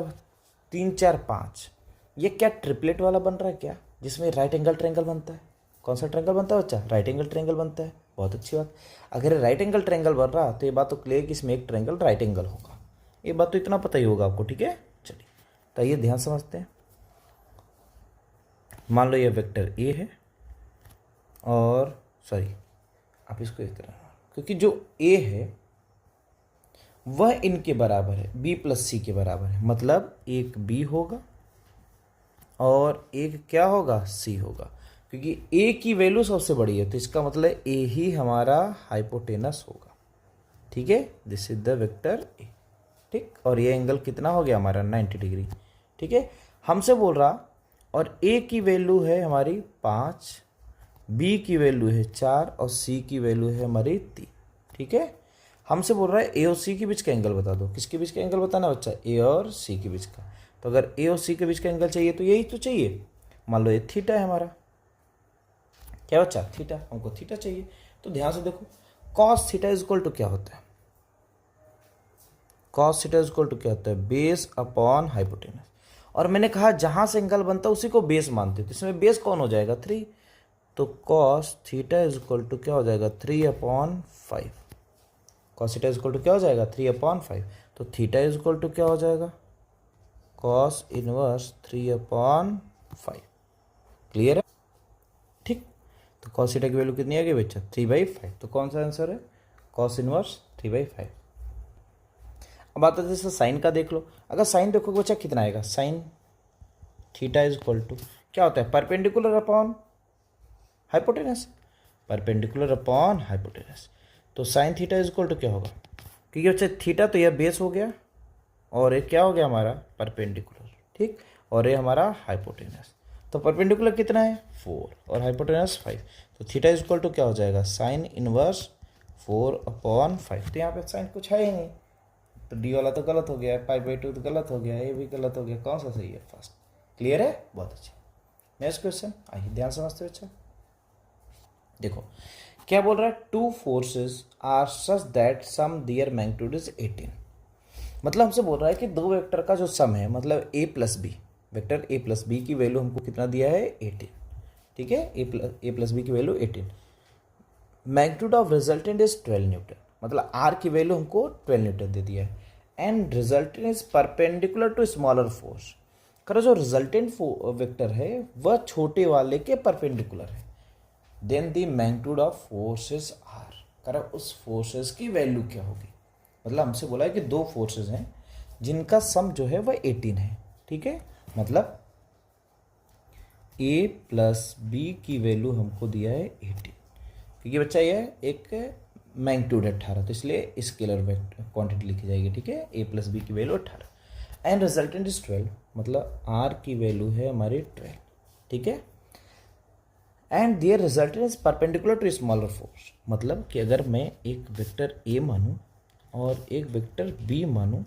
S1: 3 4 5, ये क्या ट्रिपलेट वाला बन रहा है क्या, जिसमें राइट एंगल ट्रायंगल बनता है? कौन सा ट्रायंगल बनता है बच्चा? राइट एंगल ट्रायंगल बनता है। बहुत अच्छी बात। अगर राइट एंगल ट्रायंगल बन रहा तो ये बात तो क्लियर कि इसमें एक ट्रायंगल राइट एंगल होगा, ये बात तो इतना पता ही होगा आपको। ठीक है, चलिए तो ये ध्यान समझते हैं। मान लो ये वेक्टर ए है और सॉरी आप इसको इस तरह, क्योंकि जो ए है वह इनके बराबर है, बी प्लस सी के बराबर है, मतलब एक बी होगा और एक क्या होगा? सी होगा, क्योंकि ए की वैल्यू सबसे बड़ी है, तो इसका मतलब ए ही हमारा हाइपोटेनस होगा। ठीक है, दिस इज द वेक्टर ए। ठीक, और ये एंगल कितना हो गया हमारा? 90 डिग्री। ठीक है, हमसे बोल रहा, और ए की वैल्यू है हमारी 5, बी की वैल्यू है 4 और सी की वैल्यू है हमारी 3। ठीक है, हमसे बोल रहा है ए और सी के बीच का एंगल बता दो। किसके बीच का एंगल बताना बच्चा? ए और सी के बीच का। तो अगर ए और सी के बीच का एंगल चाहिए तो यही तो चाहिए। मान लो ये थीटा है हमारा, क्या बच्चा? थीटा, हमको थीटा चाहिए। तो ध्यान से देखो, cos theta is equal to क्या होता है? Cos theta is equal to क्या होता है? Base upon hypotenuse. और मैंने कहा जहां से एंगल बनता है उसी को बेस मानते हैं, तो इसमें बेस कौन हो जाएगा? 3। तो cos theta is equal to क्या हो जाएगा? 3/5। Cos theta is equal to क्या हो जाएगा? 3/5। तो थीटा इज इक्वल टू क्या हो जाएगा? Cos inverse 3/5। क्लियर है? ठीक, तो कॉस थीटा की वैल्यू कितनी आ गई बच्चा? 3/5। तो कौन सा आंसर है? Cos inverse 3/5। अब आता है साइन का, देख लो। अगर साइन देखो बच्चा कितना आएगा? Sine theta is equal to क्या होता है? Perpendicular upon hypotenuse, perpendicular upon hypotenuse. तो sine theta is equal to क्या होगा? क्योंकि बच्चा थीटा तो यह बेस हो गया और ये क्या हो गया हमारा? परपेंडिकुलर। ठीक, और ये हमारा हाइपोटेनस। तो परपेंडिकुलर कितना है? 4 और हाइपोटेनस 5। तो थीटा इज इक्वल टू क्या हो जाएगा? Sine inverse 4/5। तो यहाँ पे साइन कुछ है ही नहीं, तो डी वाला तो गलत हो गया, π/2 तो गलत हो गया, ये भी गलत हो गया। कौन सा सही है? फर्स्ट। क्लियर है? बहुत अच्छा। नेक्स्ट क्वेश्चन, आइए ध्यान समझते बच्चा। देखो क्या बोल रहा है? 2 forces are such that sum their magnitude is 18। मतलब हमसे बोल रहा है कि दो वेक्टर का जो सम है, मतलब a plus b, vector A plus b की वैल्यू हमको कितना दिया है? 18। ठीक है, ए प्लस बी की value 18। Magnitude of resultant is 12 newton, मतलब आर की वैल्यू हमको 12 न्यूटन दे दिया है। And resultant is perpendicular to smaller force. करो जो रिजल्टेंट वेक्टर है वह छोटे वाले के परपेंडिकुलर है। Then the magnitude of forces are, करो उस फोर्सेस की वैल्यू क्या होगी? मतलब हमसे बोला है कि दो फोर्सेस हैं जिनका सम जो है वह 18 है। ठीक है, मतलब ए प्लस बी की वैल्यू हमको दिया है 18, क्योंकि बच्चा यह एक मैग्नीट्यूड है 18, तो इसलिए स्केलर वेक्टर क्वांटिटी लिखी जाएगी। ठीक है, ए प्लस बी की वैल्यू 18 एंड रिजल्टेंट इज 12, मतलब आर की वैल्यू है हमारी 12। ठीक है, and their resultant is perpendicular to smaller force, मतलब कि अगर मैं एक वेक्टर ए मानूं और एक वेक्टर बी मानूं,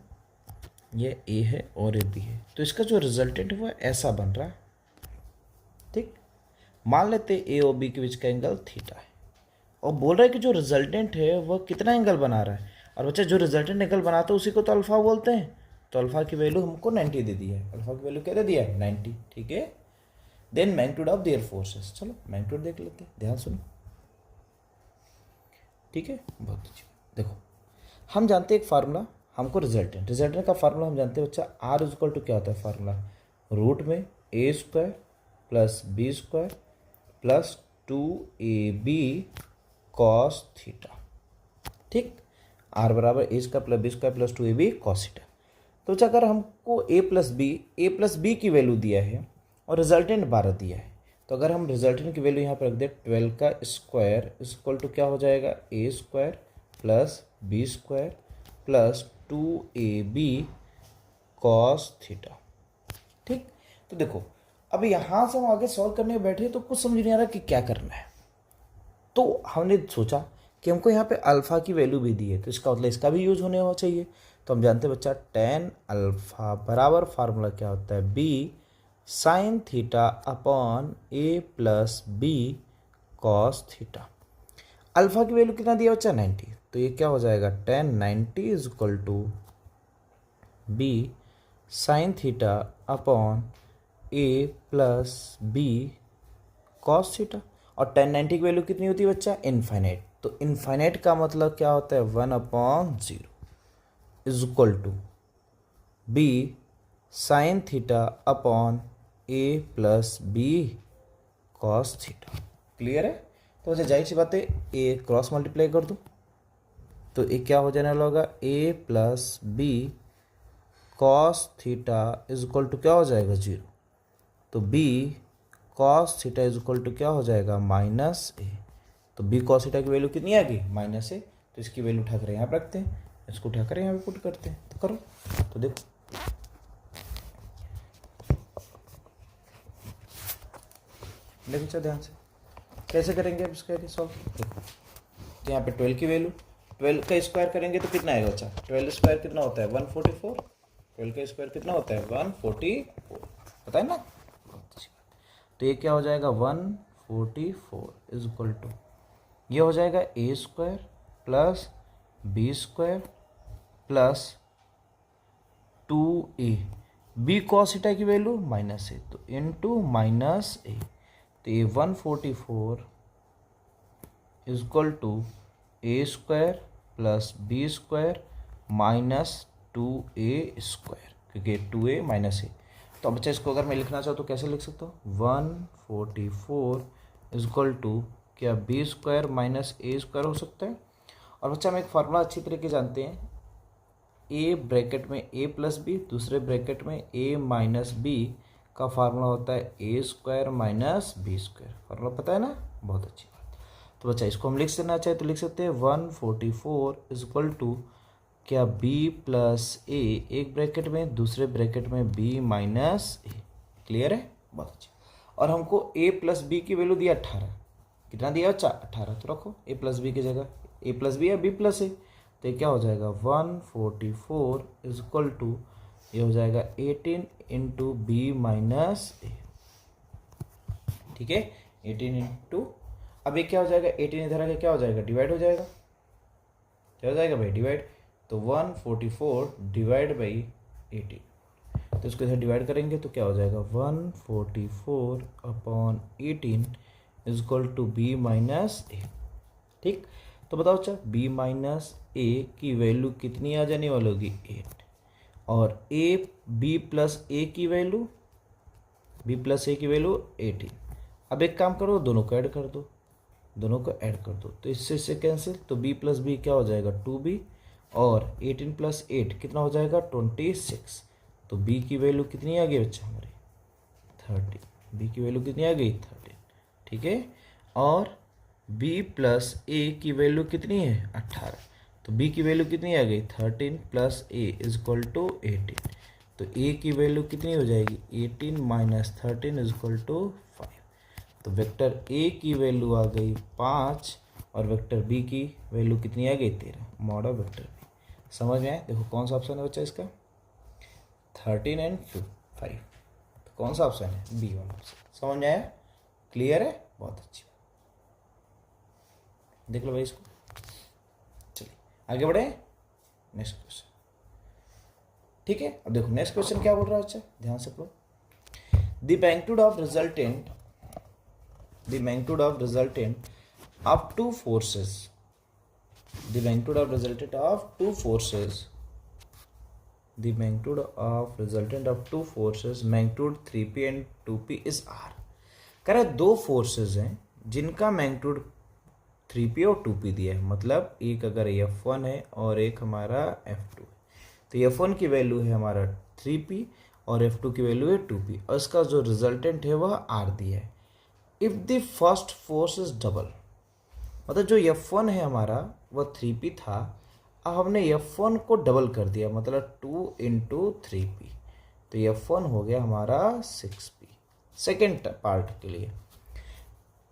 S1: ये ए है और ये बी है, तो इसका जो रिजल्टेंट है वह ऐसा बन रहा है। ठीक, मान लेते ए और बी के बीच का एंगल थीटा है, और बोल रहा है कि जो रिजल्टेंट है वह कितना एंगल बना रहा है। और बच्चा जो रिजल्टेंट एंगल बनाता है उसी को तो अल्फा बोलते हैं, तो अल्फा की वैल्यू हमको 90 दे दी है। अल्फा की वैल्यू क्या दे दिया है? 90। ठीक है, then magnitude of their forces, चलो मैग्नीट्यूड देख लेते हैं, ध्यान सुनो। ठीक है, बहुत अच्छी। देखो हम जानते हैं एक फार्मूला, हमको रिजल्टेंट का फार्मूला हम जानते हैं बच्चा, आर इज इक्वल टू क्या होता है फार्मूला? रूट में a square plus b square plus 2ab cos theta. ठीक, आर बराबर a square plus b square plus 2ab cos theta. तो अगर हमको ए प्लस बी की वैल्यू दिया है और रिजल्टेंट 12 दिया है, तो अगर हम रिजल्टेंट की वैल्यू यहाँ पर रख दें 12 का स्क्वायर इक्वल टू क्या हो जाएगा, a square plus b square plus 2ab cos theta. ठीक, तो देखो अब यहाँ से हम आगे सॉल्व करने बैठे तो कुछ समझ नहीं आ रहा कि क्या करना है। तो हमने सोचा कि हमको यहाँ पे अल्फ़ा की वैल्यू भी दी है, तो इसका मतलब इसका भी यूज होने हो चाहिए। तो हम जानते हैं बच्चा tan अल्फ़ा बराबर फार्मूला क्या होता है, b sine theta upon a plus B cos theta. Alpha की वैल्यू कितना दिया बच्चा, 90, तो ये क्या हो जाएगा tan 90 is equal to b sine theta upon a plus B cos theta. और tan 90 की वैल्यू कितनी होती है बच्चा, इनफाइनाइट। तो इनफाइनाइट का मतलब क्या होता है, 1/0 is equal to B sine theta upon A plus B cos theta. Clear है। तो वैसे जाहिर सी बात है ए क्रॉस मल्टीप्लाई कर दूँ तो ये क्या हो जाने वाला होगा, a plus B cos theta is equal to क्या हो जाएगा, 0। तो b cos theta is equal to क्या हो जाएगा, माइनस ए। तो बी कॉस थीटा की वैल्यू कितनी आ गई, माइनस ए। तो इसकी वैल्यू उठाकर यहाँ पर रखते हैं, इसको उठाकर यहाँ पे पुट करते हैं। तो करो, तो देखो देखो ध्यान से कैसे करेंगे अब इसका सॉल्व। तो यहाँ पे 12 की वैल्यू, 12 का स्क्वायर करेंगे तो कितना आएगा बच्चा, 12 स्क्वायर कितना होता है, 144। 12 का स्क्वायर कितना होता है, 144, पता है ना। तो ये क्या हो जाएगा, 144 इज इक्वल टू ये हो जाएगा a square plus b square plus 2a। B cos theta की वैल्यू माइनस ए, तो इंटू माइनस ए। तो ये 144 is equal to a square plus b square minus 2a square, क्योंकि 2a माइनस ए। तो बच्चा इसको अगर मैं लिखना चाहूँ तो कैसे लिख सकता हूँ, 144 इज इक्वल टू क्या बी स्क्वायर माइनस ए स्क्वायर हो सकता है। और बच्चा हम एक फार्मूला अच्छी तरीके जानते हैं, ए ब्रैकेट में ए प्लस बी, दूसरे ब्रैकेट में ए माइनस बी का फार्मूला होता है a square minus b square. Formula पता है ना, बहुत अच्छी बात। तो बच्चा इसको हम लिख देना चाहे तो लिख सकते हैं 144 इज इक्वल टू क्या बी प्लस ए, एक ब्रैकेट में दूसरे ब्रैकेट में बी माइनस ए। क्लियर है, बहुत अच्छा। और हमको ए प्लस बी की वैल्यू दिया 18, कितना दिया बच्चा, 18। तो रखो ए प्लस बी की जगह ए प्लस बी या बी प्लस ए। तो क्या हो जाएगा, 144 इज इक्वल टू ये हो जाएगा 18 इंटू बी माइनस ए। ठीक है, 18 इंटू, अब ये क्या हो जाएगा, 18 इधर आके क्या हो जाएगा, डिवाइड हो जाएगा। क्या हो जाएगा भाई, डिवाइड। तो 144 डिवाइड बाई 18, तो इसको इधर डिवाइड करेंगे तो क्या हो जाएगा, 144 upon 18 is equal to b minus a. ठीक, तो बताओ अच्छा b माइनस ए की वैल्यू कितनी आ जाने वाली होगी, 8। और a b प्लस ए की वैल्यू, b प्लस ए की वैल्यू 18। अब एक काम करो, दोनों को ऐड कर दो, दोनों को ऐड कर दो तो इससे कैंसिल। तो b प्लस बी क्या हो जाएगा, 2b, और 18 प्लस 8 कितना हो जाएगा, 26। तो b की वैल्यू कितनी आ गई बच्चा हमारी, 30। b की वैल्यू कितनी आ गई, 13। ठीक है, और b प्लस ए की वैल्यू कितनी है, 18। तो b की वैल्यू कितनी आ गई, 13 plus A is equal to 18। तो a की वैल्यू कितनी हो जाएगी, 18 माइनस 13 इज इक्वल टू 5। तो वेक्टर a की वैल्यू आ गई 5 और वेक्टर b की वैल्यू कितनी आ गई, 13। मॉड ऑफ वेक्टर b समझ में आए। देखो कौन सा ऑप्शन है बच्चा इसका, 13 एंड 5। तो कौन सा ऑप्शन है, बी वाला ऑप्शन। समझ में आया, क्लियर है, बहुत अच्छी। देख लो भाई इसको, चलिए आगे बढ़े नेक्स्ट क्वेश्चन। ठीक है, अब देखो नेक्स्ट क्वेश्चन क्या बोल रहा है बच्चा, ध्यान से पढ़ो। The magnitude of resultant of two forces, the magnitude of resultant of two forces, magnitude 3p and 2p is r। कह रहा है दो फोर्सेस हैं जिनका मैग्नीट्यूड 3p और 2p दिया है, मतलब एक अगर F1 है और एक हमारा F2 है, तो F1 की वैल्यू है हमारा 3p और F2 की वैल्यू है 2p, और इसका जो रिजल्टेंट है वह r दिया है। If the first force is double, मतलब जो F1 है हमारा वह 3p था, अब हमने F1 को डबल कर दिया, मतलब 2 इंटू 3p, तो F1 हो गया हमारा 6p। सेकेंड पार्ट के लिए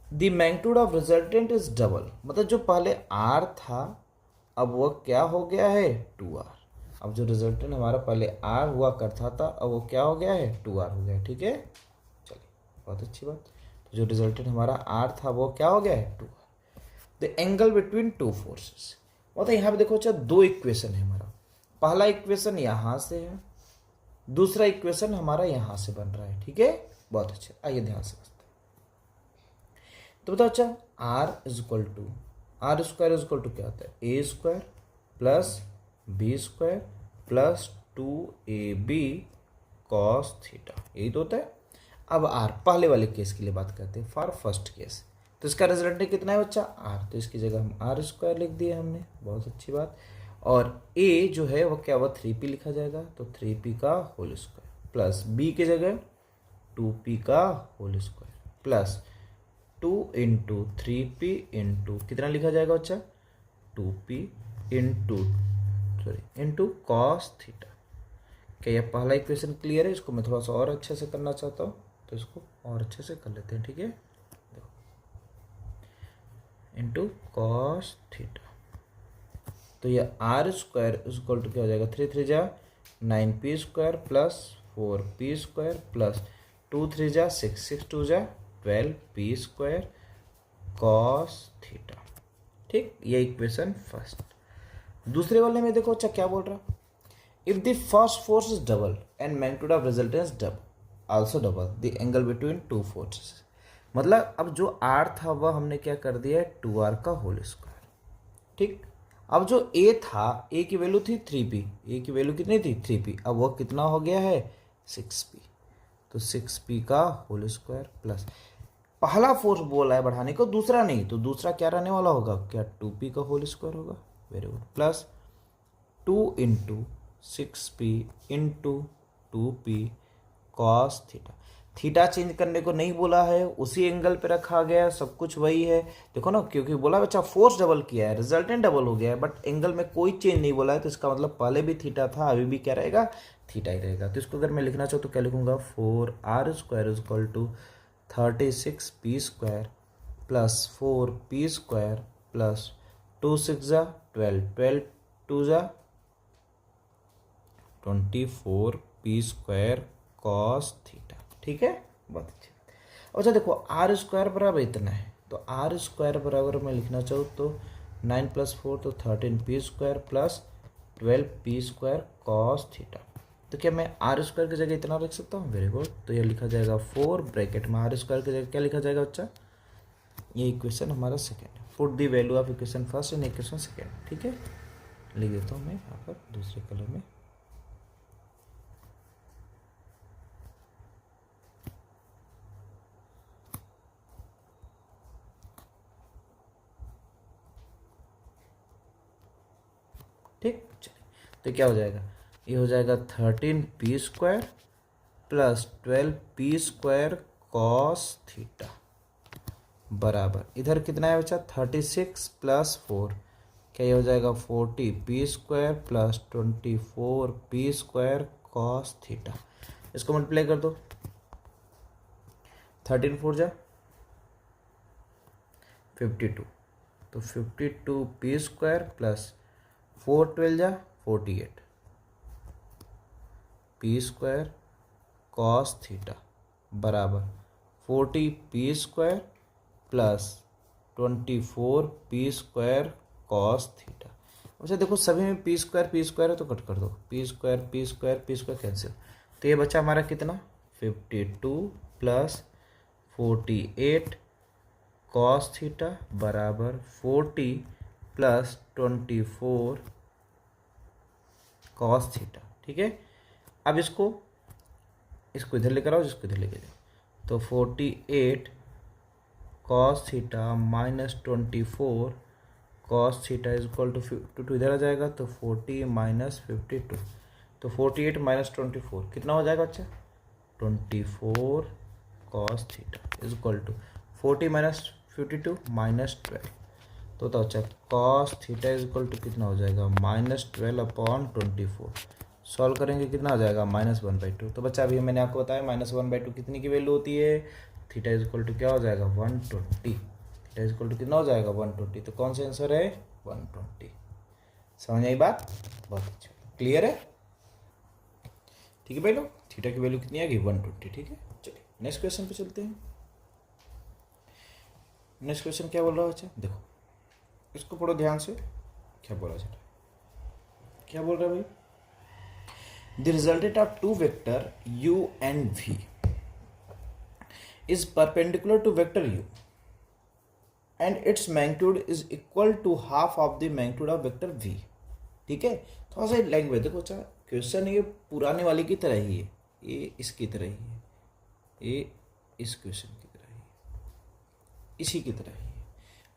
S1: the magnitude of resultant is double, मतलब जो पहले r था अब वह क्या हो गया है 2r। अब जो रिजल्टेंट हमारा पहले r हुआ करता था अब वो क्या हो गया है 2r हो गया। ठीक है, चलिए बहुत अच्छी बात। तो जो रिजल्टेंट हमारा r था वो क्या हो गया है 2r। The angle between two forces, मतलब यहाँ पे देखो अच्छा दो इक्वेशन है हमारा, पहला इक्वेशन यहाँ से है, दूसरा इक्वेशन हमारा यहाँ से बन रहा है। ठीक है, बहुत अच्छा, आइए ध्यान से समझते हैं। तो बताओ अच्छा r इज इक्वल टू क्या होता है a square plus b square plus 2ab cos theta, यही तो होता है। अब r पहले वाले केस के लिए बात करते हैं, फॉर फर्स्ट केस, तो इसका रिजल्टेंट कितना है बच्चा r, तो इसकी जगह हम r स्क्वायर लिख दिए हमने, बहुत अच्छी बात। और a जो है वो क्या, वह 3p लिखा जाएगा, तो 3p का होल स्क्वायर प्लस b की जगह 2p का whole square plus 2 into 3p into कितना लिखा जाएगा बच्चा 2p इंटू कॉस थीटा। क्या यह पहला इक्वेशन क्लियर है? इसको मैं थोड़ा सा और अच्छे से करना चाहता हूँ, तो इसको और अच्छे से कर लेते हैं। ठीक है, इंटू कॉस थीटा, तो यह r स्क्वायर इक्वल टू क्या हो जाएगा 3 3 जा 9p square plus 4p square plus 2 3 जा 6 6 2 जा 12p स्क्वायर कॉस थीटा। ठीक, ये इक्वेशन फर्स्ट। दूसरे वाले में देखो अच्छा क्या बोल रहा, if the first force is double and magnitude of resultants double also double the angle between two forces, मतलब अब जो r था वह हमने क्या कर दिया है 2r का होल स्क्वायर। ठीक, अब जो a था, a की वैल्यू थी 3p, a की वैल्यू कितनी थी 3p, अब वह कितना हो गया है 6p, तो 6p का होल स्क्वायर प्लस पहला फोर्स बोला है बढ़ाने को, दूसरा नहीं, तो दूसरा क्या रहने वाला होगा, क्या 2p का होल स्क्वायर होगा, very good, plus 2 into 6p into 2p cos theta. Theta change करने को नहीं बोला है, उसी एंगल पे रखा गया, सब कुछ वही है। देखो ना, क्योंकि बोला बच्चा फोर्स डबल किया है, रिजल्टेंट डबल हो गया है, बट एंगल में कोई चेंज नहीं बोला है, तो इसका मतलब पहले भी थीटा था, अभी भी क्या रहेगा थीटा ही रहेगा। तो इसको अगर मैं लिखना चाहूँ तो क्या लिखूंगा 4r square is equal to 36p square plus 4p square plus 2 6 जा 12 12 2 जा 24p स्क्वायर कॉस थीटा। ठीक है, बहुत अच्छी। अच्छा देखो आर स्क्वायर बराबर इतना है, तो आर स्क्वायर बराबर मैं लिखना चाहूँ तो 9 + 4 तो 13p square plus 12p square cos theta. तो क्या मैं आर स्क्वायर की जगह इतना रख सकता हूँ, वेरी गुड, तो ये लिखा जाएगा 4 ब्रैकेट में आर स्क्वायर की जगह क्या लिखा जाएगा बच्चा, ये इक्वेशन हमारा सेकेंड है। Put the value of equation first in equation second. ठीक है, लिख देता हूँ मैं यहाँ पर दूसरे कलर में। ठीक, चलिए तो क्या हो जाएगा, ये हो जाएगा 13p square plus 12p square cos theta बराबर, इधर कितना है बच्चा 36 + 4, क्या ये हो जाएगा 40p square plus 24p square cos theta. इसको मल्टीप्लाई कर दो, 13 4 जा 52, तो 52p स्क्वायर प्लस 4 12 जा 48 p स्क्वायर कॉस थीटा बराबर 40p square plus 24p square cos theta. अच्छा देखो सभी में p स्क्वायर है तो कट कर दो, p स्क्वायर कैंसिल, तो ये बचा हमारा कितना 52 प्लस 48 कॉस थीटा बराबर 40 प्लस 24 कॉस थीटा। ठीक है, अब इसको इधर लेकर आओ, जिसको इधर लेके जाओ, तो 48 cos theta minus 24 cos theta is equal to 52, इधर आ जाएगा तो 40 माइनस 52, तो 48 माइनस 24 कितना हो जाएगा बच्चा? 24 cos theta is equal to 40 minus 52 minus 12, तो बच्चा cos theta is equal to कितना हो जाएगा? Minus 12 upon 24। सॉल्व करेंगे कितना आ जाएगा? -1/2। तो बच्चा अभी मैंने आपको बताया -1/2 कितनी की वैल्यू होती है? थीटा इज इक्वल टू क्या हो जाएगा? 120। थीटा इज इक्वल टू कितना हो जाएगा? 120। तो कौन सा आंसर है? 120। समझ आई बात? बहुत अच्छा, क्लियर है? ठीक है भाई लोग, थीटा की वैल्यू कितनी आएगी? 120। ठीक है, चलिए नेक्स्ट क्वेश्चन पे चलते हैं। नेक्स्ट क्वेश्चन क्या बोल रहा है बच्चा? देखो इसको पढ़ो ध्यान से, क्या बोला जा रहा है, क्या बोल रहा है भाई? The resultant of two vector u and v is perpendicular to vector u and its magnitude is equal to half of the magnitude of vector v। ठीक है, थोड़ा सा लैंग्वेज देखो अच्छा, क्वेश्चन ये पुराने वाले की तरह ही है, ये इसकी तरह ही है, ये इस क्वेश्चन की तरह ही है, इसी की तरह ही है,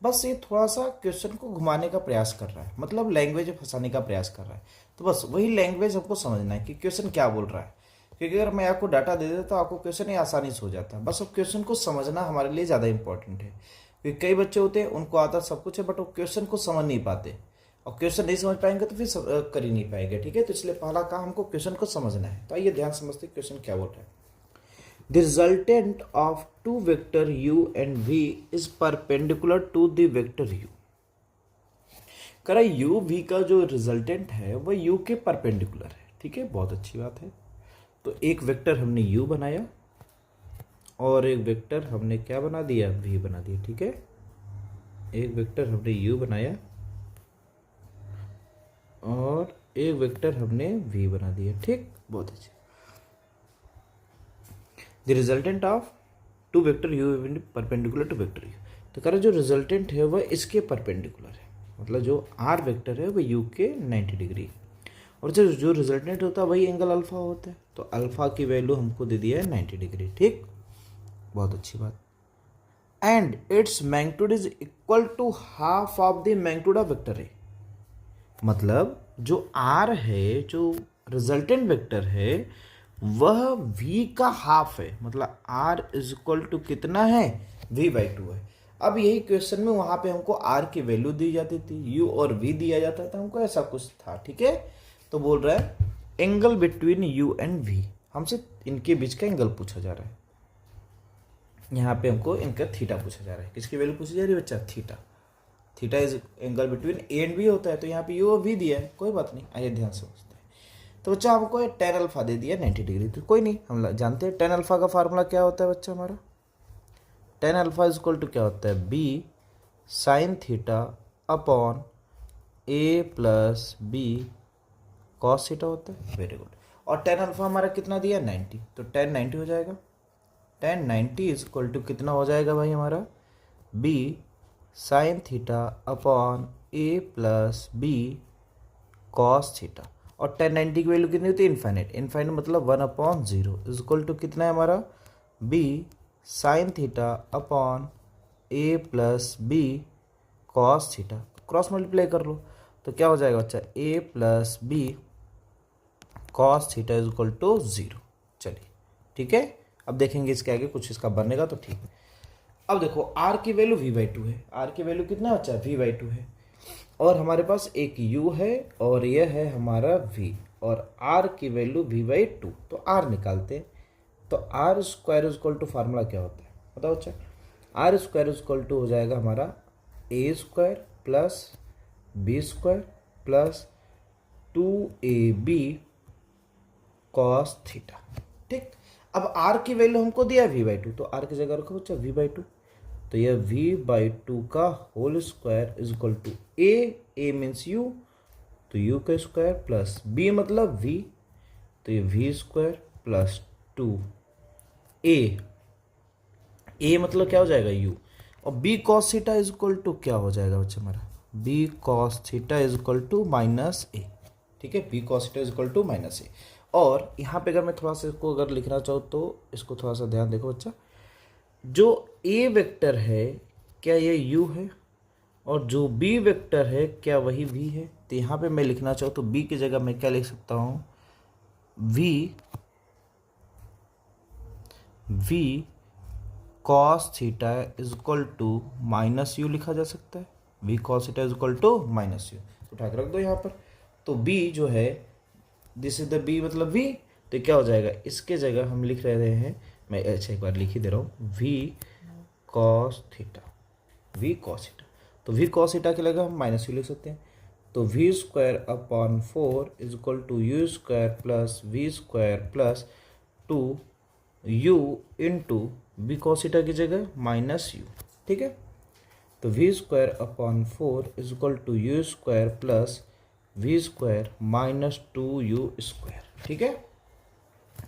S1: बस ये थोड़ा सा क्वेश्चन को घुमाने का प्रयास कर रहा है, मतलब लैंग्वेज फंसाने का प्रयास कर रहा है। तो बस वही लैंग्वेज हमको समझना है कि क्वेश्चन क्या बोल रहा है, क्योंकि अगर मैं आपको डाटा दे देता तो आपको क्वेश्चन ही आसानी से हो जाता है। बस अब क्वेश्चन को समझना हमारे लिए ज़्यादा इंपॉर्टेंट है, क्योंकि कई बच्चे होते हैं उनको आता सब कुछ है बट वो क्वेश्चन को समझ नहीं पाते, और क्वेश्चन नहीं समझ पाएंगे तो फिर कर ही नहीं पाएंगे। ठीक है, तो इसलिए पहला काम हमको क्वेश्चन को समझना है। तो आइए ध्यान समझते क्वेश्चन क्या बोल रहा है। The resultant of two vector u and v is perpendicular to the vector u। करा u v का जो रिजल्टेंट है वह u के परपेंडिकुलर है। ठीक है, बहुत अच्छी बात है। तो एक वेक्टर हमने u बनाया और एक वेक्टर हमने क्या बना दिया? v बना दिया। ठीक है, एक वेक्टर हमने u बनाया और एक वेक्टर हमने v बना दिया। ठीक, बहुत अच्छी। The resultant of two vector U perpendicular to vector U. तो कह रहा जो रिजल्टेंट है वह इसके परपेंडिकुलर है, मतलब जो आर वेक्टर है वह यू के 90 डिग्री, और जो रिजल्टेंट होता है वही एंगल अल्फा होता है। तो अल्फा की वैल्यू हमको दे दिया है 90 डिग्री। ठीक, बहुत अच्छी बात। And its magnitude is equal to half of the magnitude of vector A, मतलब जो आर है, जो रिजल्टेंट वेक्टर है वह v का हाफ है, मतलब r इज इक्वल टू कितना है? v/2 है। अब यही क्वेश्चन में वहां पे हमको r की वैल्यू दी जाती थी, u और v दिया जाता था हमको, ऐसा कुछ था। ठीक है, तो बोल रहा है angle between u and v, हमसे इनके बीच का एंगल पूछा जा रहा है। यहाँ पे हमको इनका थीटा पूछा जा रहा है। किसकी वैल्यू पूछी जा रही है बच्चा? Theta. Theta is angle between A and B होता है, तो यहाँ पे u और v दिया है, कोई बात नहीं, आइए ध्यान से। तो बच्चा हमको टेन अल्फा दे दिया 90 डिग्री, तो कोई नहीं, हम जानते हैं टेन अल्फा का फार्मूला क्या होता है बच्चा हमारा? Tan alpha is equal to क्या होता है? बी साइन थीटा अपॉन ए प्लस बी कॉस थीटा होता है। Very good. और टेन अल्फा हमारा कितना दिया? 90, तो टेन 90 हो जाएगा। टेन 90 इज इक्वल टू कितना हो जाएगा भाई हमारा? बी साइन थीटा अपॉन ए प्लस बी कॉस थीटा। और टेन 90 की वैल्यू कितनी होती है? इन्फाइनाइट। इन्फाइनाइट मतलब 1/0 इज इक्वल टू कितना है हमारा? बी साइन थीटा अपॉन ए plus B cos theta. Cross multiply कर लो तो क्या हो जाएगा बच्चा? A plus B cos theta is equal to 0। चलिए ठीक है, अब देखेंगे इसके आगे कुछ इसका बनेगा तो ठीक है। अब देखो आर की वैल्यू v/2 है। आर की वैल्यू कितना बच्चा? v/2 है, और हमारे पास एक u है और यह है हमारा v, और r की वैल्यू v/2, तो r निकालते हैं। तो r square is equal to formula क्या होता है बताओ बच्चा? r square is equal to हो जाएगा हमारा a square plus b square plus 2ab cos theta. ठीक, अब r की वैल्यू हमको दिया है v/2, तो r की जगह रखो बच्चा v/2, तो यह v/2 का whole square is equal to a means u, तो u का स्क्वायर प्लस b मतलब v, तो ये v स्क्वायर प्लस 2a मतलब क्या हो जाएगा? u, और b cos theta is equal to क्या हो जाएगा बच्चा हमारा? b cos theta is equal to -a। ठीक है, b cos theta is equal to -a। और यहाँ पे अगर मैं थोड़ा सा इसको अगर लिखना चाहूँ तो इसको थोड़ा सा ध्यान देखो बच्चा, जो a वेक्टर है क्या ये u है, और जो b वेक्टर है क्या वही v है। तो यहाँ पे मैं लिखना चाहूँ तो b की जगह मैं क्या लिख सकता हूँ, v cos theta is equal to minus U लिखा जा सकता है। v cos theta is equal to minus U, तो उठा के रख दो यहाँ पर। तो b जो है, दिस इज द b मतलब v, तो क्या हो जाएगा, इसके जगह हम लिख रहे हैं, मैं अच्छा एक बार लिख ही दे रहा हूँ, v cos theta, v cos theta. तो v cos थीटा के लगा हम माइनस यू लिख सकते हैं। तो v square upon 4 is equal to U square plus v square plus 2u into v cos theta की जगह माइनस यू, ठीक है। तो v square upon 4 is equal to U square plus v square minus 2u square, ठीक है।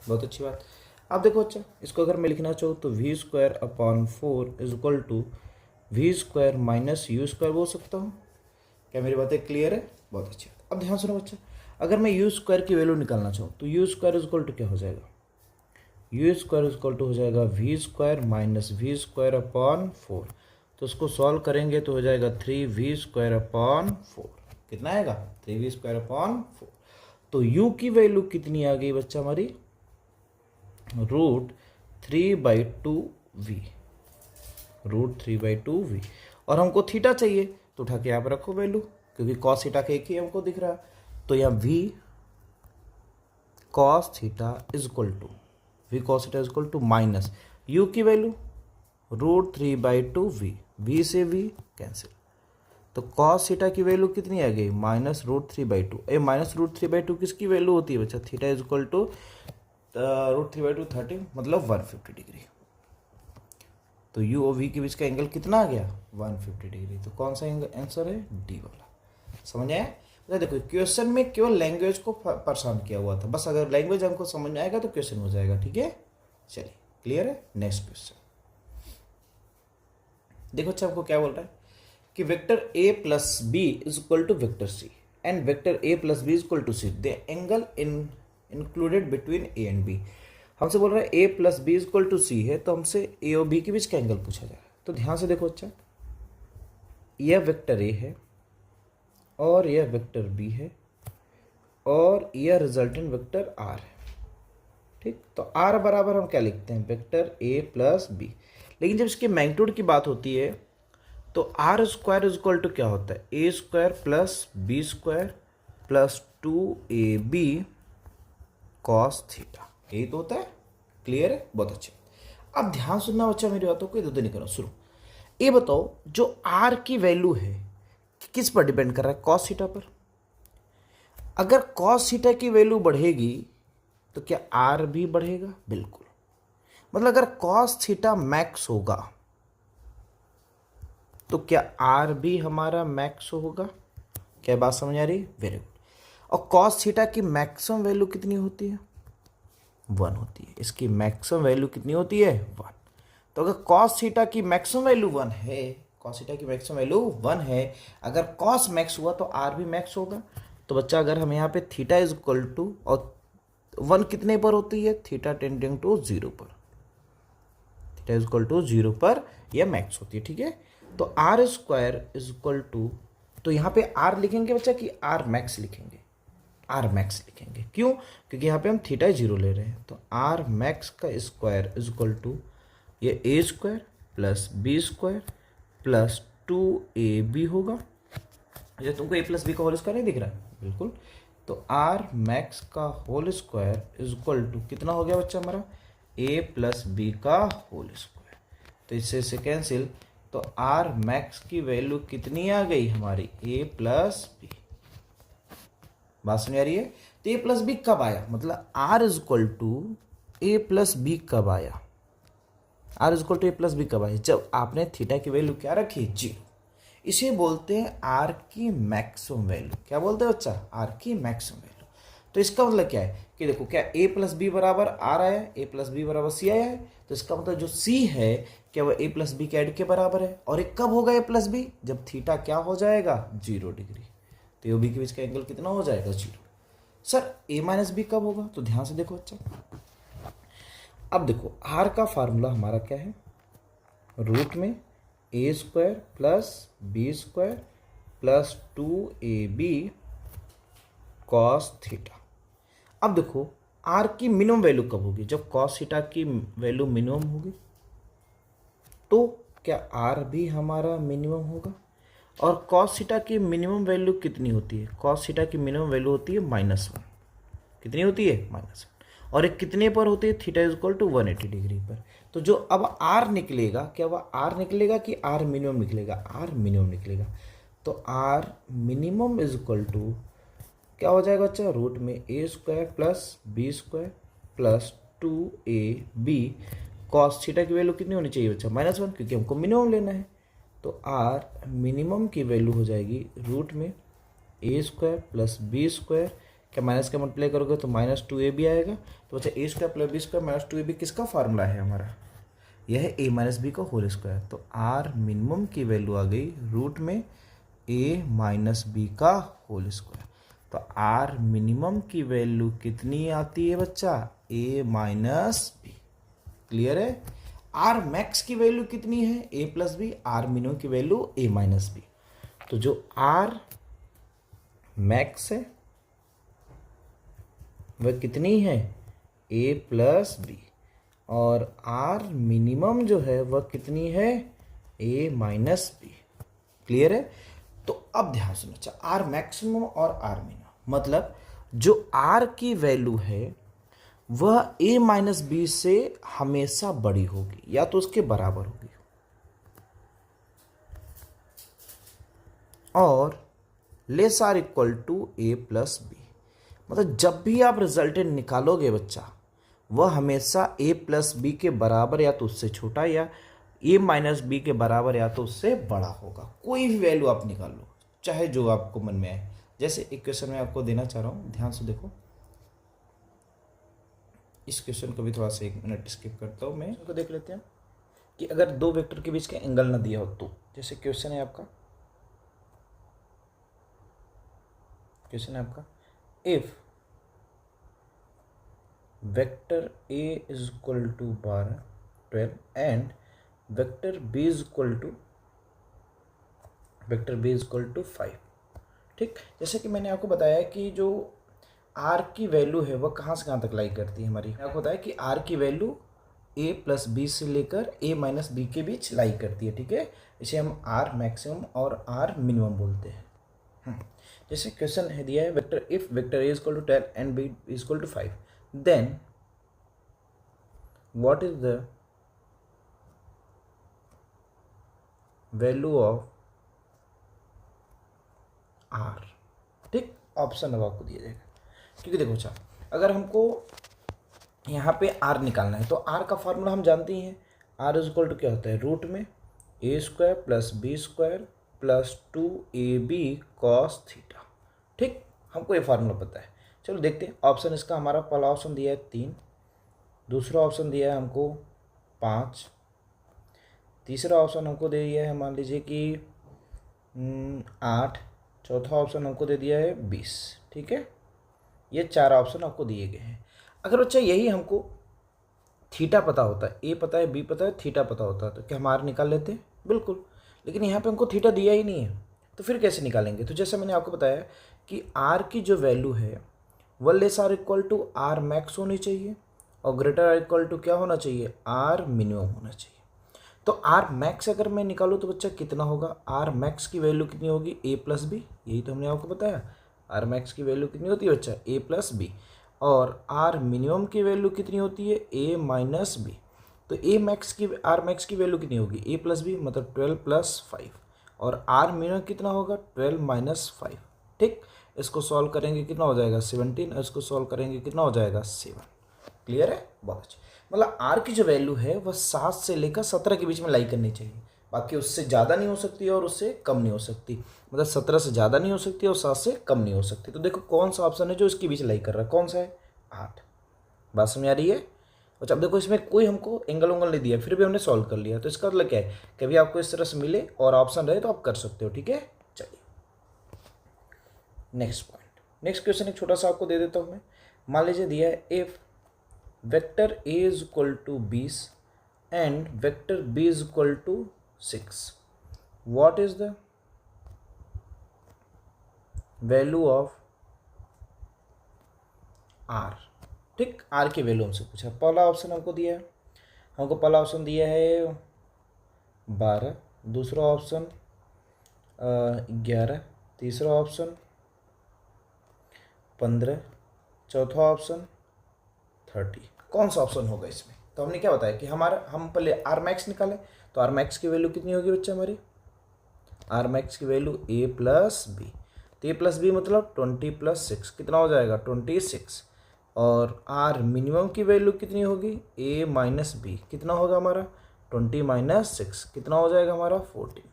S1: बहुत अच्छी बात। अब देखो अच्छा, इसको अगर मैं लिखना चाहूँ तो v square upon 4 is equal to v square minus U square बोल सकता हूँ। क्या मेरी बातें क्लियर है? बहुत अच्छी बात। अब ध्यान सुनो बच्चा, अगर मैं यू स्क्वायर की वैल्यू निकालना चाहूँ तो U square is equal to क्या हो जाएगा, U square is equal to हो जाएगा V square minus V square upon 4। तो उसको सॉल्व करेंगे तो हो जाएगा 3v स्क्वायर अपॉन 4। कितना आएगा? 3v square upon 4। तो u की वैल्यू कितनी आ गई बच्चा हमारी? √3/2v, √3/2v। और हमको थीटा चाहिए तो उठा के यहाँ पर रखो वैल्यू, क्योंकि कॉस थीटा का एक ही हमको दिख रहा है। तो यहाँ v cos theta is equal to, v cos theta is equal to minus u की वैल्यू √3/2v, v से v कैंसिल। तो cos थीटा की वैल्यू कितनी आ गई? माइनस √3/2। ए माइनस √3/2 किसकी वैल्यू होती है बच्चा? थीटा इज इक्वल टू √3/2 30, मतलब 150 डिग्री। तो u और v के बीच का एंगल कितना आ गया? 150 डिग्री। तो कौन सा आंसर है? डी वाला। समझ आया? तो देखो क्वेश्चन में केवल लैंग्वेज को परेशान किया हुआ था, बस अगर लैंग्वेज हमको समझ में आएगा तो क्वेश्चन हो जाएगा, ठीक है। चलिए क्लियर है। नेक्स्ट क्वेश्चन देखो अच्छा, आपको क्या बोल रहा है कि vector a plus b is equal to vector c and vector a plus b is equal to c, the angle included between a and b। हमसे बोल रहा है a plus b is equal to c है, तो हमसे a और b के बीच का एंगल पूछा जा रहा है। तो ध्यान से देखो अच्छा, यह वेक्टर a है और यह वेक्टर b है और यह रिजल्टेंट वेक्टर r है, ठीक। तो r बराबर हम क्या लिखते हैं? Vector a plus b. लेकिन जब इसके मैग्नीट्यूड की बात होती है तो are square is equal to क्या होता है? A square plus b square plus 2ab cos theta, यही तो होता है। क्लियर है? बहुत अच्छे। अब ध्यान सुनना बच्चा मेरी बातों को, इधर नहीं करो, सुनो। ये बताओ जो आर की वैल्यू है किस पर डिपेंड कर रहा है? कॉस थीटा पर। अगर कॉस थीटा की वैल्यू बढ़ेगी तो क्या आर भी बढ़ेगा? बिल्कुल। मतलब अगर कॉस थीटा मैक्स होगा तो क्या आर भी हमारा मैक्स होगा? क्या बात समझ आ रही? Very good. और कॉस थीटा की मैक्सिमम वैल्यू कितनी होती है? 1 होती है। इसकी मैक्सिमम वैल्यू कितनी होती है? 1। तो अगर कॉस थीटा की मैक्सिमम वैल्यू 1 है, कॉस थीटा की मैक्सिमम वैल्यू 1 है, अगर कॉस मैक्स हुआ तो आर भी मैक्स होगा। तो बच्चा अगर हम यहाँ पे थीटा इज इक्वल टू, और 1 कितने पर होती है? थीटा टेंडिंग टू 0 पर, थीटा इज इक्वल टू 0 पर यह मैक्स होती है, ठीक है। तो are square is equal to, तो यहाँ पे आर लिखेंगे बच्चा कि आर मैक्स लिखेंगे? आर मैक्स लिखेंगे। क्यों? क्योंकि यहाँ पे हम थीटा 0 ले रहे हैं। तो आर मैक्स का स्क्वायर इज इक्वल टू ये a square plus b square plus 2ab होगा। अच्छा तुमको a प्लस बी का होल स्क्वायर नहीं दिख रहा है? बिल्कुल। तो आर मैक्स का whole square is equal to कितना हो गया बच्चा हमारा? a प्लस बी का होल स्क्वायर। तो इससे कैंसिल। तो आर मैक्स की वैल्यू कितनी आ गई हमारी? a plus B. बात समझ आ रही है? तो a प्लस बी कब आया? मतलब r is equal to A plus B कब आया? r is equal to A plus B कब आया? जब आपने थीटा की वैल्यू क्या रखी? 0। इसे बोलते हैं आर की मैक्सिमम वैल्यू। क्या बोलते हैं बच्चा? आर की मैक्सिमम वैल्यू। तो इसका मतलब क्या है कि देखो, क्या a प्लस बी बराबर आर आया, a प्लस बी बराबर सी आया है, तो इसका मतलब जो c है क्या वह a प्लस बी के ऐड के बराबर है। और एक कब होगा a प्लस बी? जब थीटा क्या हो जाएगा? 0 डिग्री। तो a b के बीच का एंगल कितना हो जाएगा? 0। सर a माइनस बी कब होगा? तो ध्यान से देखो बच्चा, अब देखो r का फार्मूला हमारा क्या है? रूट में a square plus b square plus 2ab cos theta. अब देखो आर की मिनिमम वैल्यू कब होगी, जब कॉस थीटा की वैल्यू मिनिमम होगी। तो क्या आर भी हमारा मिनिमम होगा। और कॉस थीटा की मिनिमम वैल्यू कितनी होती है, कॉस थीटा की मिनिमम वैल्यू होती है -1। कितनी होती है, -1। और एक कितने पर होती है, theta is equal to 180 degree पर। तो जो अब आर निकलेगा, क्या वह आर निकलेगा कि आर मिनिमम निकलेगा, आर मिनिमम निकलेगा। तो r minimum is equal to क्या हो जाएगा बच्चा, रूट में a square plus b square plus 2ab cos theta की वैल्यू कितनी होनी चाहिए बच्चा, -1, क्योंकि हमको मिनिमम लेना है। तो आर मिनिमम की वैल्यू हो जाएगी रूट में a square plus b square, क्या माइनस का मल्टीप्लाई करोगे तो -2ab आएगा। तो बच्चा a square plus b square -2ab किसका फार्मूला है हमारा, यह है a माइनस बी का होल स्क्वायर। तो आर मिनिमम की वैल्यू आ गई रूट में a माइनस बी का होल स्क्वायर। तो आर मिनिमम की वैल्यू कितनी आती है बच्चा, a माइनस बी। क्लियर है। आर मैक्स की वैल्यू कितनी है, a plus B, R minimum की वैल्यू a माइनस बी। तो जो आर मैक्स है वह कितनी है, a प्लस बी, और आर मिनिमम जो है वह कितनी है, a माइनस बी। क्लियर है। तो अब ध्यान सुनो, अच्छा आर मैक्सिमम और आर मिनिमम, मतलब जो आर की वैल्यू है वह a माइनस बी से हमेशा बड़ी होगी या तो उसके बराबर होगी, और less or equal to a plus B. मतलब जब भी आप रिजल्टेंट निकालोगे बच्चा, वह हमेशा a प्लस बी के बराबर या तो उससे छोटा या a माइनस बी के बराबर या तो उससे बड़ा होगा। कोई भी वैल्यू आप निकाल लो, चाहे जो आपको मन में आए। जैसे एक क्वेश्चन मैं आपको देना चाह रहा हूँ, ध्यान से देखो। इस क्वेश्चन को भी थोड़ा सा 1 मिनट स्किप करता हूँ मैं, इसको देख लेते हैं कि अगर दो वेक्टर के बीच का एंगल ना दिया हो तो। जैसे क्वेश्चन है आपका, if vector a is equal to 12 and vector b is equal to 5। ठीक, जैसे कि मैंने आपको बताया कि जो r की वैल्यू है वह कहाँ से कहाँ तक लाई करती है हमारी। मैंने आपको बताया कि r की वैल्यू a प्लस बी से लेकर a माइनस बी के बीच लाई करती है। ठीक है, इसे हम r मैक्सिमम और r मिनिमम बोलते हैं। जैसे क्वेश्चन है दिया है, vector if vector a is equal to 10 and b is equal to 5, then what is the value of r। ठीक, ऑप्शन अब आपको दिया जाएगा, क्योंकि देखो अच्छा अगर हमको यहाँ पे r निकालना है तो r का फॉर्मूला हम जानते ही हैं। r इज इक्वल टू क्या होता है, रूट में a square plus b square plus 2ab cos theta. ठीक, हमको ये फार्मूला पता है। चलो देखते हैं ऑप्शन इसका। हमारा पहला ऑप्शन दिया है 3, दूसरा ऑप्शन दिया है हमको 5, तीसरा ऑप्शन हमको दे दिया है मान लीजिए कि 8, चौथा ऑप्शन हमको दे दिया है 20। ठीक है, ये 4 ऑप्शन आपको दिए गए हैं। अगर बच्चा यही हमको थीटा पता होता है, ए पता है, बी पता है, थीटा पता होता है, तो क्या हम आर निकाल लेते हैं, बिल्कुल। लेकिन यहाँ पे हमको थीटा दिया ही नहीं है, तो फिर कैसे निकालेंगे। तो जैसे मैंने आपको बताया कि आर की जो वैल्यू है वह less or equal to r max होनी चाहिए और ग्रेटर आर इक्वल टू क्या होना चाहिए, आर मिनिमम होना चाहिए। तो आर मैक्स अगर मैं निकालूँ तो बच्चा कितना होगा, आर मैक्स की वैल्यू कितनी होगी, ए प्लस बी। यही तो हमने आपको बताया, आर मैक्स की वैल्यू कितनी होती है बच्चा, ए प्लस बी। और आर मिनिमम की वैल्यू कितनी होती है, ए माइनस बी। तो आर मैक्स की वैल्यू कितनी होगी, ए प्लस बी, मतलब 12 प्लस 5। और आर मिनिमम कितना होगा, 12 माइनस 5। ठीक, इसको सॉल्व करेंगे कितना हो जाएगा 17, और इसको सॉल्व करेंगे कितना हो जाएगा 7। क्लियर है, बहुत अच्छा। मतलब आर की जो वैल्यू है वह 7 से लेकर 17 के बीच में लाई करनी चाहिए। बाकी उससे ज़्यादा नहीं हो सकती और उससे कम नहीं हो सकती। मतलब 17 से ज़्यादा नहीं हो सकती और 7 से कम नहीं हो सकती। तो देखो कौन सा ऑप्शन है जो इसके बीच लाई कर रहा है, कौन सा है, 8। बात समझ आ रही है। अच्छा अब देखो इसमें कोई हमको एंगल उंगल नहीं दिया, फिर भी हमने सॉल्व कर लिया। तो इसका मतलब क्या है, कभी आपको इस तरह से मिले और ऑप्शन रहे तो आप कर सकते हो। ठीक है, चलिए नेक्स्ट पॉइंट, नेक्स्ट क्वेश्चन एक छोटा सा आपको दे देता हूँ मैं। मान लीजिए दिया है if vector a is equal to 20 and vector b is equal to 6। What is the value of r. ठीक, आर की वैल्यू हमसे पूछा। पहला ऑप्शन हमको दिया है, हमको पहला ऑप्शन दिया है 12, दूसरा ऑप्शन 11, तीसरा ऑप्शन 15, चौथा ऑप्शन 30। कौन सा ऑप्शन होगा इसमें? तो हमने क्या बताया कि हम पहले आर मैक्स निकालें। तो आर मैक्स की वैल्यू कितनी होगी बच्चा हमारी? आर मैक्स की वैल्यू ए प्लस बी। तो ए प्लस बी मतलब 20 + 6 कितना हो जाएगा? 26। और आर मिनिमम की वैल्यू कितनी होगी? ए माइनस बी कितना होगा हमारा? 20 - 6 कितना हो जाएगा हमारा? 14।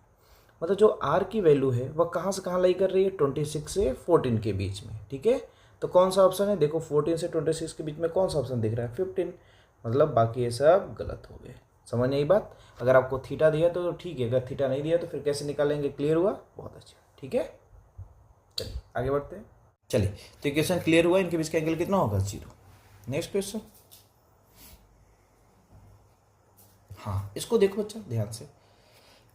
S1: मतलब जो आर की वैल्यू है वह कहाँ से कहाँ लाई कर रही है? 26 से 14 के बीच में। ठीक है, तो कौन सा ऑप्शन है? देखो 14 से 26 के बीच में कौन सा ऑप्शन दिख रहा है? 15। मतलब बाकी ये सब गलत हो गए। समझ नहीं बात? अगर आपको थीटा दिया तो ठीक है, अगर थीटा नहीं दिया तो फिर कैसे निकालेंगे? क्लियर हुआ? बहुत अच्छा, ठीक है। चलिए आगे बढ़ते हैं। चलिए, तो इक्वेशन क्लियर हुआ, इनके बीच का एंगल कितना होगा? 0। Next question. हाँ, इसको देखो बच्चा ध्यान से।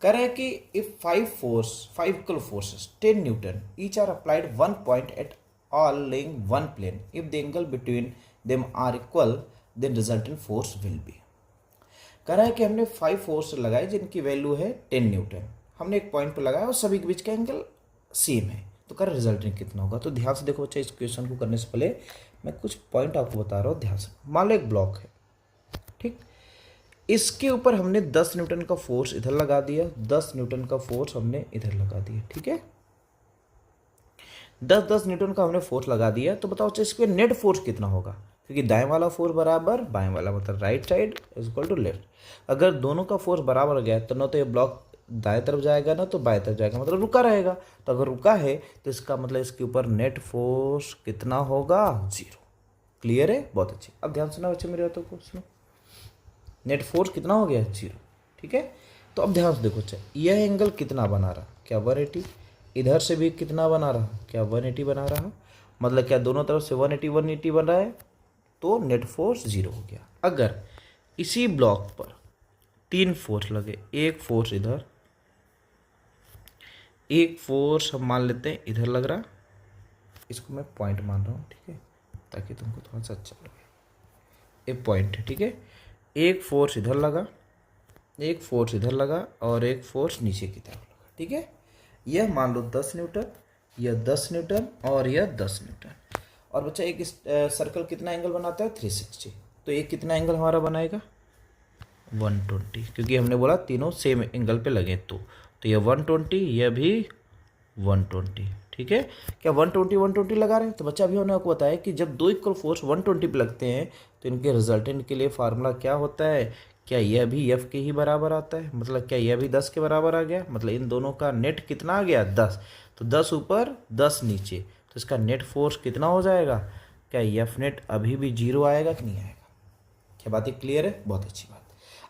S1: कह रहा है कि if 5 equal forces 10 newton each are applied 1 point at all lying 1 plane, if the angle between them are equal then resultant force will be. कह रहा है कि हमने 5 फोर्स लगाए जिनकी वैल्यू है 10 न्यूटन, हमने एक पॉइंट पर लगाया और सभी के बीच का एंगल सेम है, तो कर रिजल्टेंट कितना होगा? तो ध्यान से देखो बच्चा, इस क्वेश्चन को करने से पहले मैं कुछ पॉइंट आपको बता रहा हूँ, ध्यान से। मान लो एक ब्लॉक है, ठीक, इसके ऊपर हमने 10 न्यूटन का फोर्स इधर लगा दिया, 10 न्यूटन का फोर्स हमने इधर लगा दिया, ठीक है। 10 न्यूटन का हमने फोर्स लगा दिया, तो बताओ इसके नेट फोर्स कितना होगा? क्योंकि दाएं वाला फोर्स बराबर बाएं वाला, मतलब right side is equal to left. अगर दोनों का फोर्स बराबर हो गया तो ना तो ये ब्लॉक दाएं तरफ जाएगा ना तो बाएं तरफ जाएगा, मतलब रुका रहेगा। तो अगर रुका है तो इसका मतलब इसके ऊपर नेट फोर्स कितना होगा? 0। क्लियर है? बहुत अच्छी। अब ध्यान सुना बच्चे मेरे बातों को, सुनो। नेट फोर्स कितना हो गया? 0, ठीक है। तो अब ध्यान से देखो अच्छा, यह एंगल कितना बना रहा? क्या 180? इधर से भी कितना बना रहा? क्या 180 बना रहा? मतलब क्या दोनों तरफ से 180 बन रहा है, तो नेट फोर्स 0 हो गया। अगर इसी ब्लॉक पर 3 फोर्स लगे, एक फोर्स इधर, एक फोर्स हम मान लेते हैं इधर लग रहा, इसको मैं पॉइंट मान रहा हूँ, ठीक है, ताकि तुमको थोड़ा सा अच्छा लगे। एक पॉइंट है, ठीक है। एक फोर्स इधर लगा, एक फोर्स इधर लगा और एक फोर्स नीचे की तरफ लगा, ठीक है। यह मान लो 10 न्यूटन, यह 10 न्यूटन और यह 10 न्यूटन। और बच्चा एक सर्कल कितना एंगल बनाता है? 360। तो एक कितना एंगल हमारा बनाएगा? 120, क्योंकि हमने बोला तीनों सेम एंगल पे लगे। तो यह 120, यह भी 120, ठीक है। क्या 120 लगा रहे हैं? तो बच्चा अभी हमने आपको बताया कि जब दो इक्वल फोर्स 120 पे लगते हैं तो इनके रिजल्टेंट के लिए फार्मूला क्या होता है? क्या यह भी एफ के ही बराबर आता है? मतलब क्या यह भी 10 के बराबर आ गया? मतलब इन दोनों का नेट कितना आ गया? 10। तो 10 ऊपर 10 नीचे, तो इसका नेट फोर्स कितना हो जाएगा? क्या एफ नेट अभी भी 0 आएगा कि नहीं आएगा? क्या बात है? क्लियर है? बहुत अच्छी बात।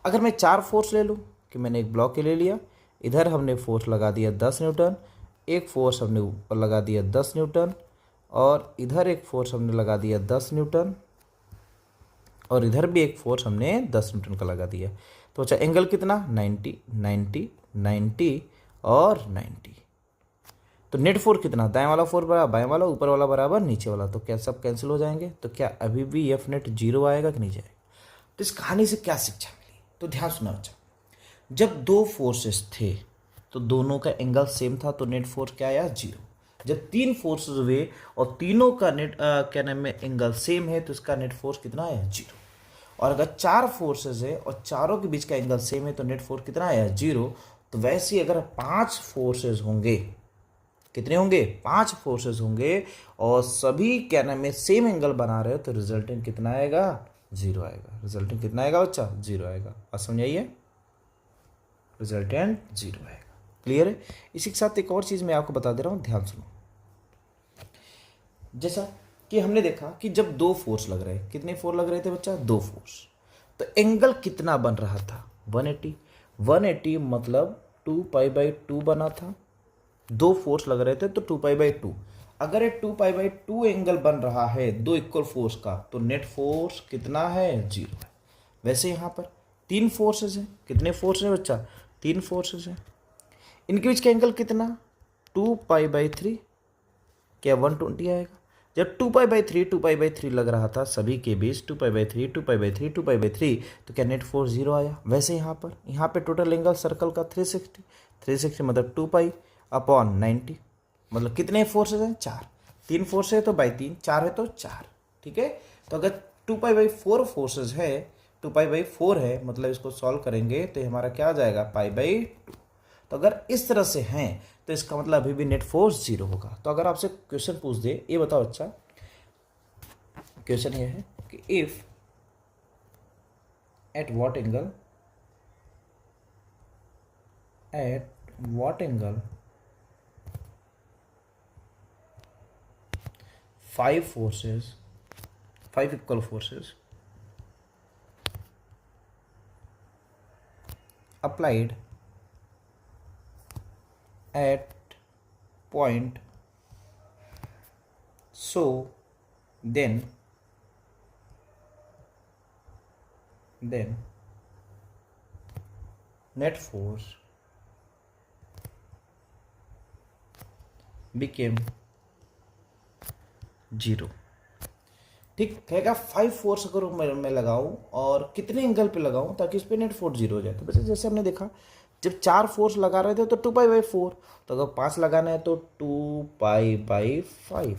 S1: अगर मैं 4 फोर्स ले लूँ, कि मैंने एक ब्लॉक के ले लिया, इधर हमने फोर्स लगा दिया 10 न्यूटन, एक फोर्स हमने ऊपर लगा दिया 10 न्यूटन, और इधर एक फोर्स हमने लगा दिया 10 न्यूटन, और इधर भी एक फोर्स हमने 10 न्यूटन का लगा दिया। तो अच्छा एंगल कितना? 90, 90, 90 और 90। तो नेट फोर्स कितना? दाएं वाला फोर्स बराबर बाएं वाला, ऊपर वाला बराबर नीचे वाला, तो क्या सब कैंसिल हो जाएंगे? तो क्या अभी भी एफ नेट 0 आएगा कि नहीं जाएगा? तो इस कहानी से क्या शिक्षा मिली? तो ध्यान सुना बच्चा, जब दो फोर्सेस थे तो दोनों का एंगल सेम था, तो नेट फोर्स क्या आया? 0। जब 3 फोर्सेस हुए और तीनों का नेट क्या नाम है एंगल सेम है, तो इसका नेट फोर्स कितना आया? 0। और अगर 4 फोर्सेस है और चारों के बीच का एंगल सेम है, तो नेट फोर्स कितना आया? 0। तो वैसे ही अगर 5 फोर्सेस होंगे, कितने होंगे? 5 फोर्सेस होंगे और सभी क्या नाम है सेम एंगल बना रहे हो, तो रिजल्टेंट कितना आएगा? 0 आएगा। रिजल्टेंट कितना आएगा बच्चा? 0 आएगा। बात समझाइए, रिजल्टेंट 0 आएगा। क्लियर है? इसी के साथ एक और चीज़ मैं आपको बता दे रहा हूँ, ध्यान सुनो। जैसा कि हमने देखा कि जब 2 फोर्स लग रहे, कितने फोर्स लग रहे थे बच्चा? 2 फोर्स। तो एंगल कितना बन रहा था? 180। 180 मतलब 2π/2 बना था। 2 फोर्स लग रहे थे तो 2π/2। अगर ये 2π/2 एंगल बन रहा है 2 इक्वल फोर्स का, तो नेट फोर्स कितना है? 0 है। वैसे यहाँ पर 3 फोर्सेस हैं। कितने फोर्स हैं बच्चा? 3 फोर्सेस हैं। इनके बीच का एंगल कितना, 2π/3, क्या 120 आएगा। जब 2π/3 लग रहा था सभी के बीच, 2π/3 तो क्या नेट फोर्स 0 आया। वैसे यहाँ पे टोटल एंगल सर्कल का 360 मतलब 2π/90, मतलब कितने फोर्सेज हैं, 4। 3 फोर्स है तो बाई 3, 4 है तो 4, ठीक है। तो अगर 2π/4 फोर्सेज है, 2π/4 है, मतलब इसको सॉल्व करेंगे तो हमारा क्या आ जाएगा, π/2। तो अगर इस तरह से हैं तो इसका मतलब अभी भी नेट फोर्स 0 होगा। तो अगर आपसे क्वेश्चन पूछ दे, ये बताओ अच्छा, क्वेश्चन ये है कि if at what angle 5 equal forces applied at point, so then net force became 0। ठीक कहेगा 5 फोर्स अगर मैं लगाऊं और कितने एंगल पे लगाऊं ताकि इस पे नेट फोर्स 0 हो जाए। तो वैसे जैसे हमने देखा जब 4 फोर्स लगा रहे थे तो 2π/4, तो अगर 5 लगाना है तो 2π/5।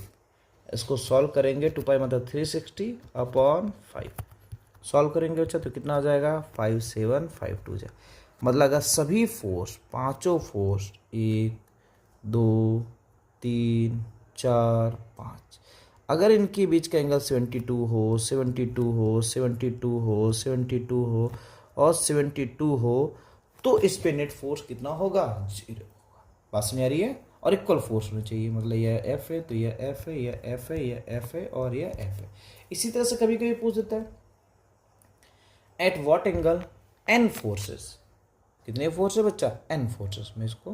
S1: इसको सॉल्व करेंगे, 2π मतलब 360/5 सॉल्व करेंगे अच्छा तो कितना आ जाएगा, 5752 जाए। मतलब अगर सभी फोर्स, पांचों फोर्स, 1 2 3 4 5, अगर इनके बीच का एंगल 72 हो, 72 हो, 72 हो, 72 हो और 72 हो तो इस पे नेट फोर्स कितना होगा, 0 होगा। बात समझ आ रही है। और इक्वल फोर्स होना चाहिए, मतलब यह एफ है तो यह एफ है, यह एफ है, यह एफ है और यह एफ है। इसी तरह से कभी कभी पूछ देता है at what angle n forces, कितने फोर्स है बच्चा, एन फोर्सेस। मैं इसको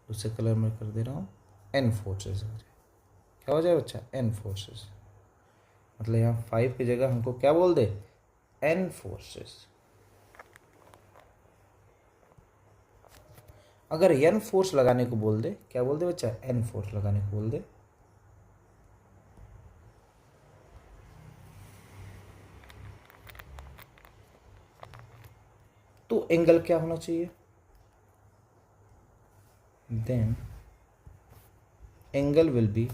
S1: दूसरे कलर में कर दे रहा हूँ, एन फोर्सेस हो जाए, क्या हो जाए बच्चा, एन फोर्सेस। मतलब यहाँ 5 की जगह हमको क्या बोल दे, एन फोर्सेस। अगर एन फोर्स लगाने को बोल दे, क्या बोल दे बच्चा, एन फोर्स लगाने को बोल दे। तो एंगल क्या होना चाहिए, देन एंगल विल बी,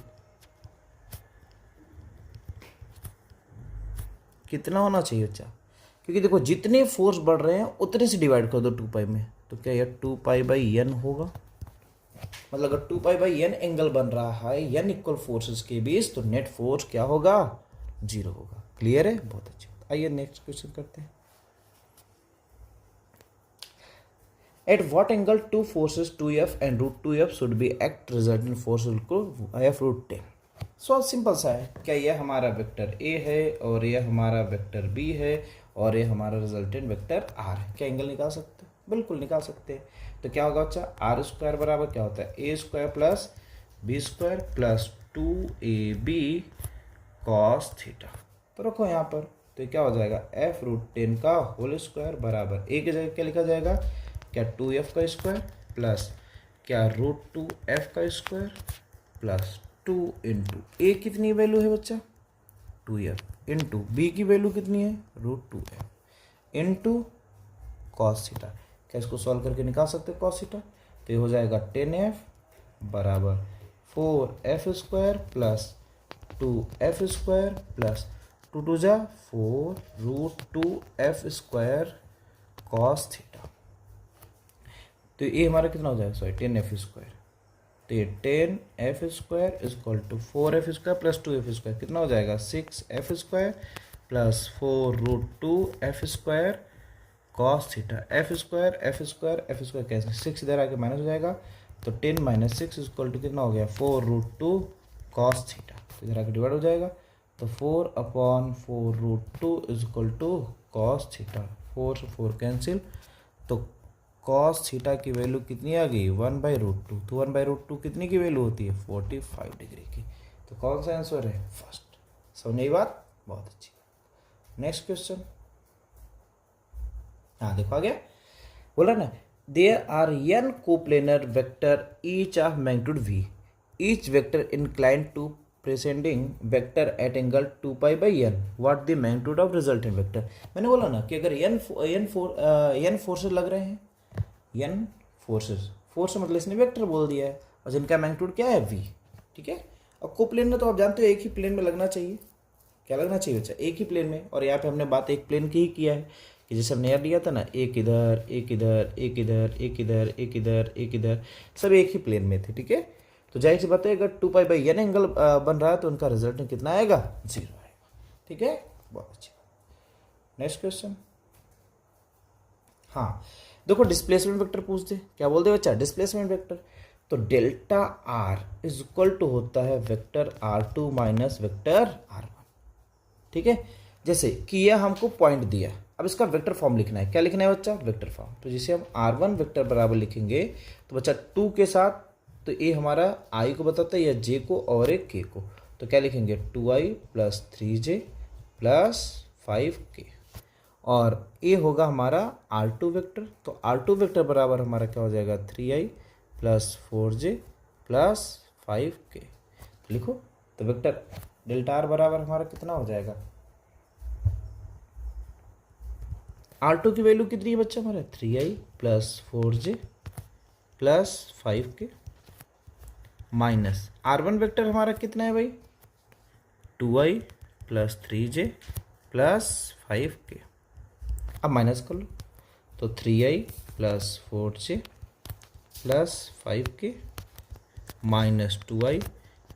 S1: कितना होना चाहिए बच्चा, क्योंकि देखो जितने फोर्स बढ़ रहे हैं उतने से डिवाइड कर दो 2π में, तो क्या यह 2π/n होगा। मतलब अगर 2π/n एंगल बन रहा है n इक्वल फोर्सेस के बीच तो नेट फोर्स क्या होगा, 0 होगा। क्लियर है, बहुत अच्छी बात। आइए नेक्स्ट क्वेश्चन करते हैं। Eight what angle 2 forces 2f and √2f should be act resultant force equal f√10। So simple सा है, क्या यह हमारा वेक्टर a है और यह हमारा वेक्टर b है और यह हमारा रिजल्टेंट वेक्टर r है। क्या एंगल निकाल सकते हैं, बिल्कुल निकाल सकते हैं। तो क्या होगा बच्चा, r² बराबर क्या होता है, a² plus b² plus 2ab cos theta. तो रखो यहाँ पर, तो क्या हो जाएगा, f√10 का होल स्क्वायर बराबर a की जगह क्या लिखा जाएगा, क्या 2f का स्क्वायर प्लस क्या √2f का स्क्वायर प्लस 2 इंटू ए कितनी वैल्यू है बच्चा, 2f इंटू बी की वैल्यू कितनी है, √2f इंटू कॉस थीटा। क्या इसको सॉल्व करके निकाल सकते हैं कॉस थीटा। तो ये हो जाएगा 10f बराबर 4f² प्लस 2f² प्लस 2 2 जा 4 √2f² कॉस थीटा। तो ये हमारा कितना हो जाएगा, सॉरी 10f²। तो ये 10f² is equal to 4f² plus 2f² कितना हो जाएगा, 6f² plus 4 √2f² cos theta. f² कैसे, 6 इधर आके माइनस हो जाएगा तो 10 - 6 इज इक्वल टू कितना हो गया, 4 √2 कॉस थीटा। तो इधर आके डिवाइड हो जाएगा तो 4/4 √2 is equal to cos theta. 4 से 4 कैंसिल, तो कॉस थीटा की वैल्यू कितनी आ गई, 1/√2। तो 1/√2 कितनी की वैल्यू होती है, 45 डिग्री की। तो कौन सा आंसर है, फर्स्ट। समझ आई बात, बहुत अच्छी। नेक्स्ट क्वेश्चन, हाँ देखो आ गया, बोला ना there are n coplanar vector each of magnitude v, each vector inclined to preceding vector at angle 2 pi by n, what the magnitude of resultant vector. मैंने बोला ना कि अगर n फोर्सेस लग रहे हैं, n फोर्सेस, फोर्स मतलब इसने वेक्टर बोल दिया है और जिनका मैग्नीट्यूड क्या है v, ठीक है। और कोप्लेन में तो आप जानते हो एक ही प्लेन में लगना चाहिए, क्या लगना चाहिए बच्चा, एक ही प्लेन में। और यहाँ पे हमने बात एक प्लेन की ही किया है कि जैसे हमने यार लिया था ना, एक इधर एक इधर एक इधर एक इधर एक इधर एक इधर, सब एक ही प्लेन में थे, ठीक है। तो जाहिर सी बात है अगर 2 पाई बाई n एंगल बन रहा है तो उनका रिजल्ट कितना आएगा, 0 आएगा, ठीक है। बहुत अच्छी। नेक्स्ट क्वेश्चन, हाँ देखो डिस्प्लेसमेंट वेक्टर पूछ दे, क्या बोल दे बच्चा, डिस्प्लेसमेंट वेक्टर। तो delta r is equal to होता है vector r2 minus vector r1, ठीक है। जैसे कि यह हमको पॉइंट दिया, अब इसका वेक्टर फॉर्म लिखना है, क्या लिखना है बच्चा, वेक्टर फॉर्म। तो जैसे हम r1 वेक्टर बराबर लिखेंगे तो बच्चा 2 के साथ, तो ये हमारा i को बताता है या j को और एक k को, तो क्या लिखेंगे 2i plus 3j plus 5k, और ये होगा हमारा r2 वेक्टर। तो r2 वेक्टर बराबर हमारा क्या हो जाएगा 3i plus 4j plus 5k, लिखो। तो वेक्टर डेल्टा आर बराबर हमारा कितना हो जाएगा, r2 की वैल्यू कितनी है बच्चा हमारा 3i plus 4j plus 5k, minus r1 vector हमारा कितना है भाई 2i plus 3j plus 5k। अब माइनस कर लो, तो 3i plus 4j plus 5k minus 2i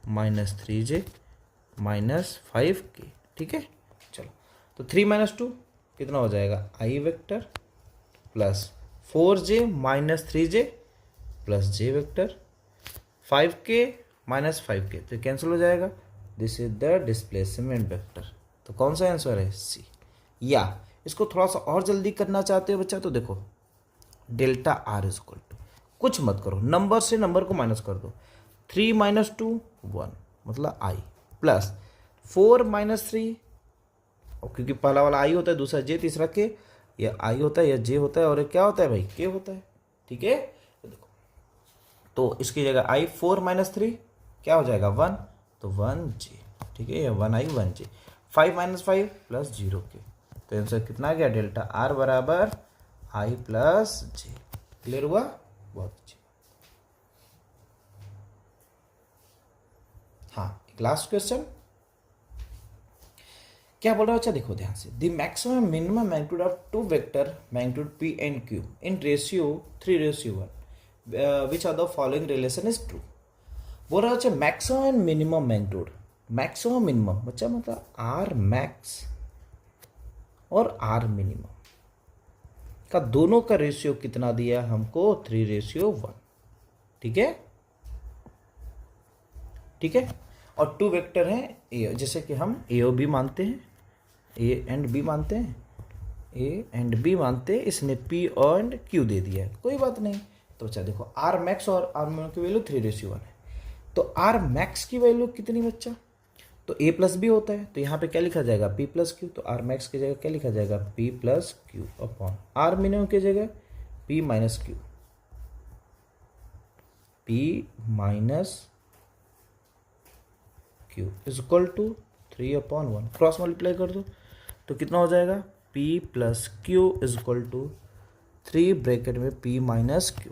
S1: minus 3j minus 5k, ठीक है। चलो तो 3 माइनस 2 कितना हो जाएगा i vector plus 4j minus 3j plus j vector, 5k minus 5k तो कैंसिल हो जाएगा, this is the displacement vector. तो कौन सा आंसर है सी। या इसको थोड़ा सा और जल्दी करना चाहते हो बच्चा, तो देखो delta r is equal to, कुछ मत करो, नंबर से नंबर को माइनस कर दो, 3 माइनस 2 1 मतलब i प्लस 4 माइनस 3, और क्योंकि पहला वाला i होता है, दूसरा j, तीसरा k, यह i होता है, यह j होता है, और ये क्या होता है भाई k होता है, ठीक है। तो इसकी जगह i 4 माइनस 3 क्या हो जाएगा 1, तो 1j, ठीक है, 1i 1j, 5 minus 5 plus 0k, तो आंसर कितना आ गया डेल्टा आर बराबर i प्लस j। क्लियर हुआ, बहुत अच्छी। हाँ एक लास्ट क्वेश्चन, क्या बोल रहा है बच्चा, देखो ध्यान से, the maximum minimum magnitude of two vector magnitude p and q in ratio 3:1 which of the following relation is true। बोल रहा है maximum and minimum magnitude, maximum minimum बच्चा मतलब आर मैक्स और आर मिनिमम का दोनों का रेशियो कितना दिया हमको 3:1, ठीक है, ठीक है। और टू वेक्टर हैं ए, जैसे कि हम ए और बी मानते हैं, ए एंड बी मानते हैं, ए एंड बी मानते हैं, इसने पी एंड क्यू दे दिया है, कोई बात नहीं। तो बच्चा देखो आर मैक्स और आर मिनिमम की वैल्यू 3:1 है, तो आर मैक्स की वैल्यू कितनी बच्चा, तो ए प्लस बी होता है, तो यहाँ पे क्या लिखा जाएगा पी प्लस क्यू, तो आर मैक्स की जगह क्या लिखा जाएगा p plus q upon r minimum की जगह p minus q, p minus q is equal to 3/1, cross multiply कर दो तो कितना हो जाएगा p plus q is equal to 3 bracket में p माइनस क्यू,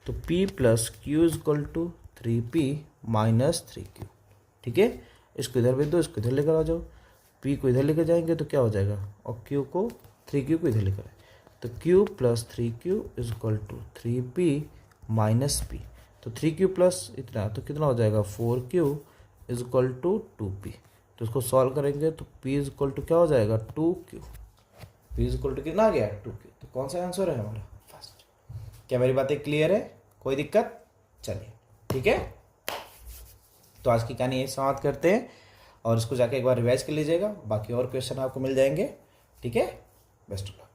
S1: तो p plus q is equal to 3p minus 3q, ठीक है। इसको इधर भेज दो, इसको इधर लेकर आ जाओ, p को इधर लेकर जाएंगे तो क्या हो जाएगा, और q को 3q को इधर लेकर आए, तो q plus 3q is equal to 3p minus p, तो 3q प्लस इतना तो कितना हो जाएगा 4q is equal to 2p, तो इसको सॉल्व करेंगे तो p इज इक्वल टू क्या हो जाएगा 2q, p is equal to कितना आ गया 2q, तो कौन सा आंसर है हमारा फर्स्ट। क्या मेरी बातें क्लियर है, कोई दिक्कत, चलिए ठीक है। तो आज की कहानी ये समाप्त करते हैं और इसको जाके एक बार रिवाइज कर लीजिएगा, बाकी और क्वेश्चन आपको मिल जाएंगे, ठीक है। Best of luck.